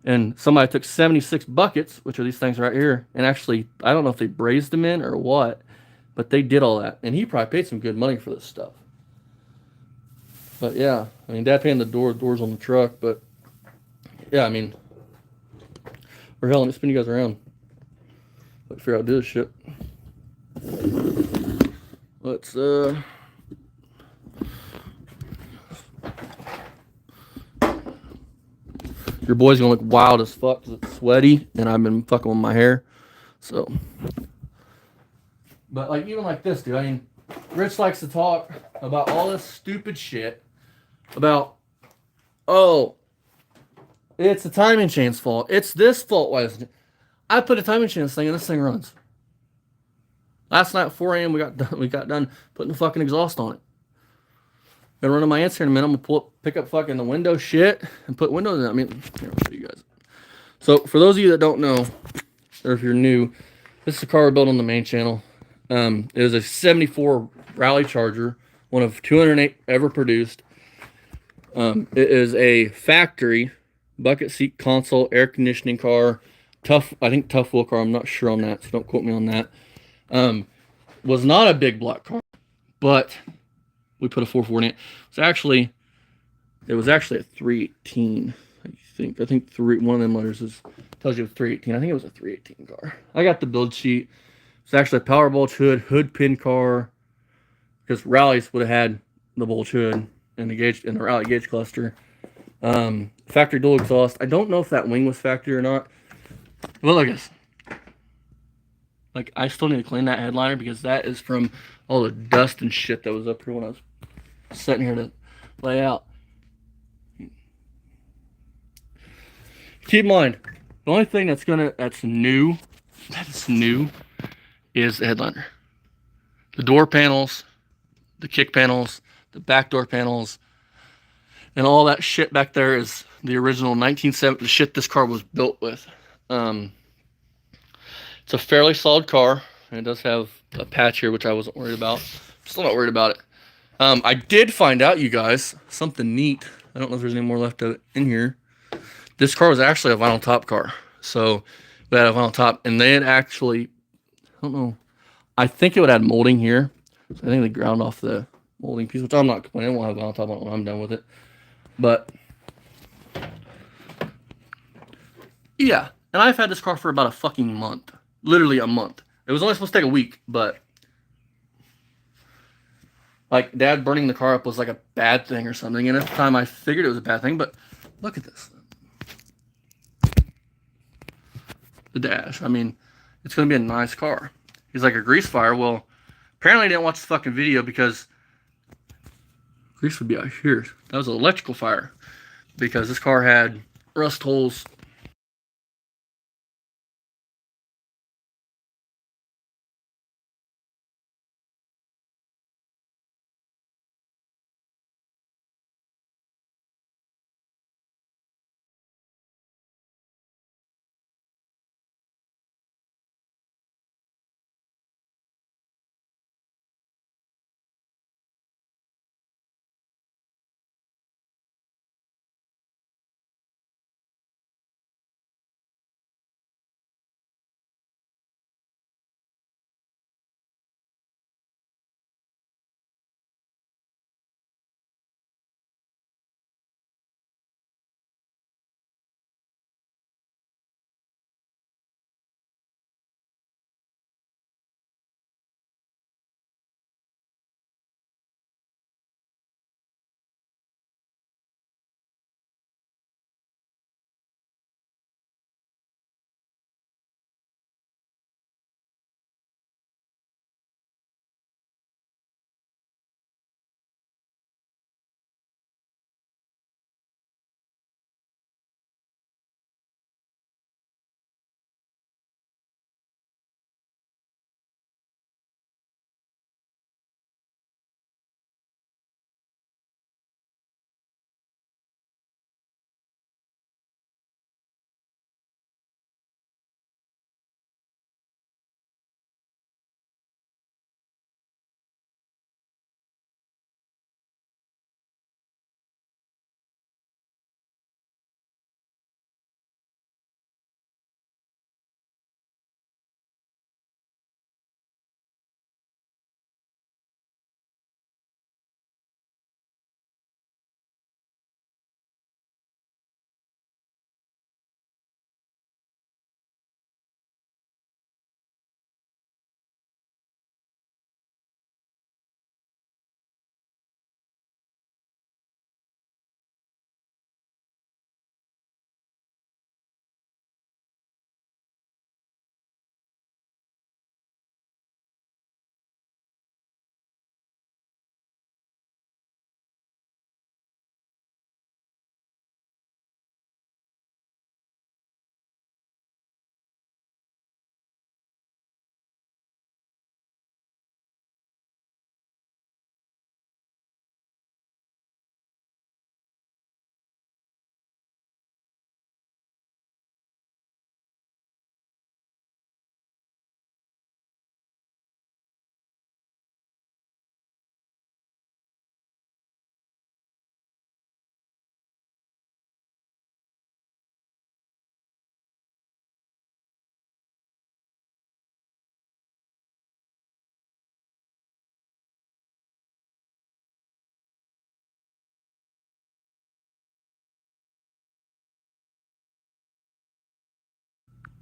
And somebody took 76 buckets, which are these things right here, and actually, I don't know if they brazed them in or what, but they did all that. And he probably paid some good money for this stuff. But yeah, I mean, Dad painted the doors on the truck, but yeah, I mean, or hell, let me spin you guys around. Let's figure out how to do this shit. Let's, your boy's gonna look wild as fuck because it's sweaty and I've been fucking with my hair. So, but like, even like this, dude, I mean, Rich likes to talk about all this stupid shit about, oh, it's the timing chain's fault. It's this fault. Why isn't it? I put a timing chain in this thing and this thing runs. Last night at 4 a.m. we got done putting the fucking exhaust on it. Gonna run to my answer in a minute. I'm gonna pick up fucking the window shit and put windows in. I mean, here, I'll show you guys. So for those of you that don't know, or if you're new, this is a car we built on the main channel. It was a 74 Rally Charger, one of 208 ever produced. It is a factory bucket seat console air conditioning car. Tough wheel car. I'm not sure on that, so don't quote me on that. Was not a big block car, but we put a 440 in it. It was actually a 318. I think one of them letters tells you it was 318. I think it was a 318 car. I got the build sheet. It's actually a power bulge hood pin car, because Rallies would have had the bulge hood and the Rally gauge cluster. Factory dual exhaust. I don't know if that wing was factory or not. But look at this. Like, I still need to clean that headliner because that is from all the dust and shit that was up here when I was sitting here to lay out. Keep in mind, the only thing that's new is the headliner. The door panels, the kick panels, the back door panels, and all that shit back there is the original 1970, the shit this car was built with. It's a fairly solid car, and it does have a patch here, which I wasn't worried about. I'm still not worried about it. I did find out, you guys, something neat. I don't know if there's any more left of it in here. This car was actually a vinyl top car. So, we had a vinyl top, and they had actually, I don't know, I think it would add molding here. So I think they ground off the molding piece, which I'm not complaining. I won't have vinyl top on it when I'm done with it. But, yeah. And I've had this car for about a fucking month. Literally a month. It was only supposed to take a week, but like Dad burning the car up was like a bad thing or something. And at the time I figured it was a bad thing, but look at this. The dash. I mean, it's going to be a nice car. He's like, a grease fire. Well, apparently I didn't watch the fucking video because grease would be out here. That was an electrical fire because this car had rust holes.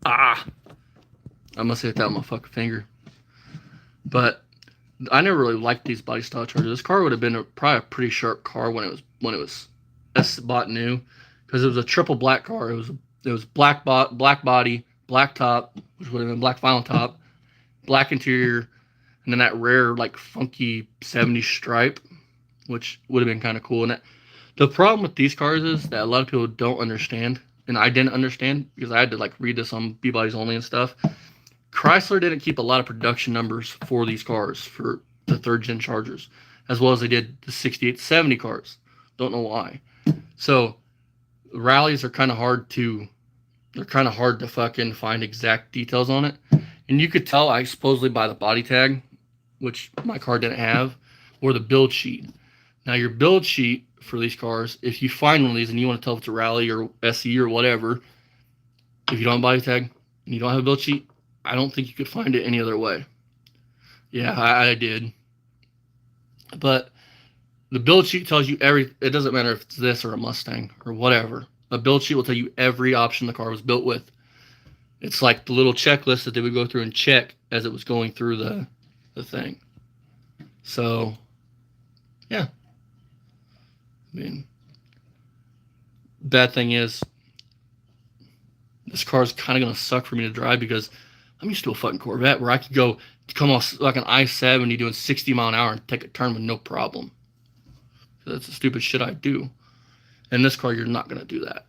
Ah! I must have hit that with my fucking finger. But I never really liked these body style Chargers. This car would have been probably a pretty sharp car when it was bought new, because it was a triple black car. It was black body, black top, which would have been black vinyl top, black interior, and then that rare, like, funky 70s stripe, which would have been kind of cool. And the problem with these cars is that a lot of people don't understand, and I didn't understand because I had to, like, read this on B-Bodies Only and stuff. Chrysler didn't keep a lot of production numbers for these cars, for the third-gen Chargers, as well as they did the 68 to 70 cars. Don't know why. So rallies are kind of hard to fucking find exact details on it. And you could tell, I supposedly, by the body tag, which my car didn't have, or the build sheet. Now, your build sheet for these cars, if you find one of these and you want to tell if it's a rally or SE or whatever, if you don't have a body tag and you don't have a build sheet, I don't think you could find it any other way. Yeah, I did. But the build sheet tells you it doesn't matter if it's this or a Mustang or whatever. A build sheet will tell you every option the car was built with. It's like the little checklist that they would go through and check as it was going through the thing. So, yeah. I mean, bad thing is, this car is kind of going to suck for me to drive because I'm used to a fucking Corvette where I could come off like an I-70 doing 60 mile an hour and take a turn with no problem. So that's the stupid shit I do. In this car, you're not going to do that.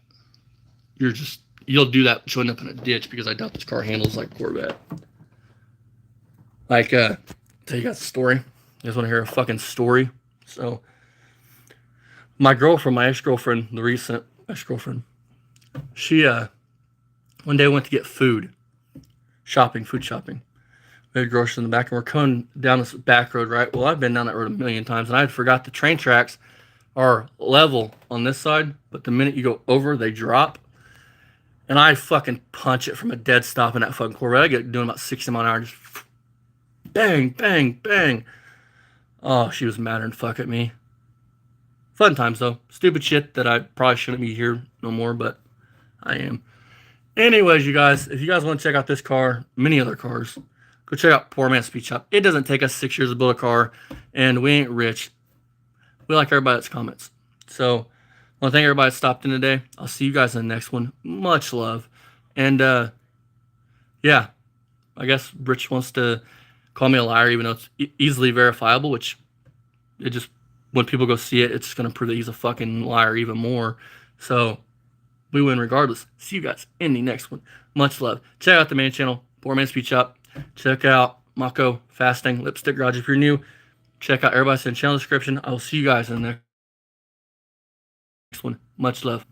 You'll do that, but you'll end up in a ditch because I doubt this car handles like Corvette. Like, tell you guys a story. You guys want to hear a fucking story? So, my ex-girlfriend, the recent ex-girlfriend, she, one day went to get food shopping. We had groceries in the back, and we're coming down this back road, right? Well, I've been down that road a million times, and I forgot the train tracks are level on this side, but the minute you go over, they drop. And I fucking punch it from a dead stop in that fucking Corvette. I get doing about 60 mile an hour, just bang, bang, bang. Oh, she was madder than fuck at me. Fun times, though. Stupid shit that I probably shouldn't be here no more, but I am. Anyways, you guys, if you guys want to check out this car, many other cars, go check out Poor Man's Speed Shop. It doesn't take us 6 years to build a car, and we ain't rich. We like everybody that's comments. So, I want to thank everybody that stopped in today. I'll see you guys in the next one. Much love. And, yeah, I guess Rich wants to call me a liar, even though it's easily verifiable, which it just, when people go see it, it's going to prove that he's a fucking liar even more. So, we win regardless. See you guys in the next one. Much love. Check out the main channel, Poor Man's Speed Shop. Check out Mako Fasting Lipstick Garage if you're new. Check out everybody's in the channel description. I will see you guys in the next one. Much love.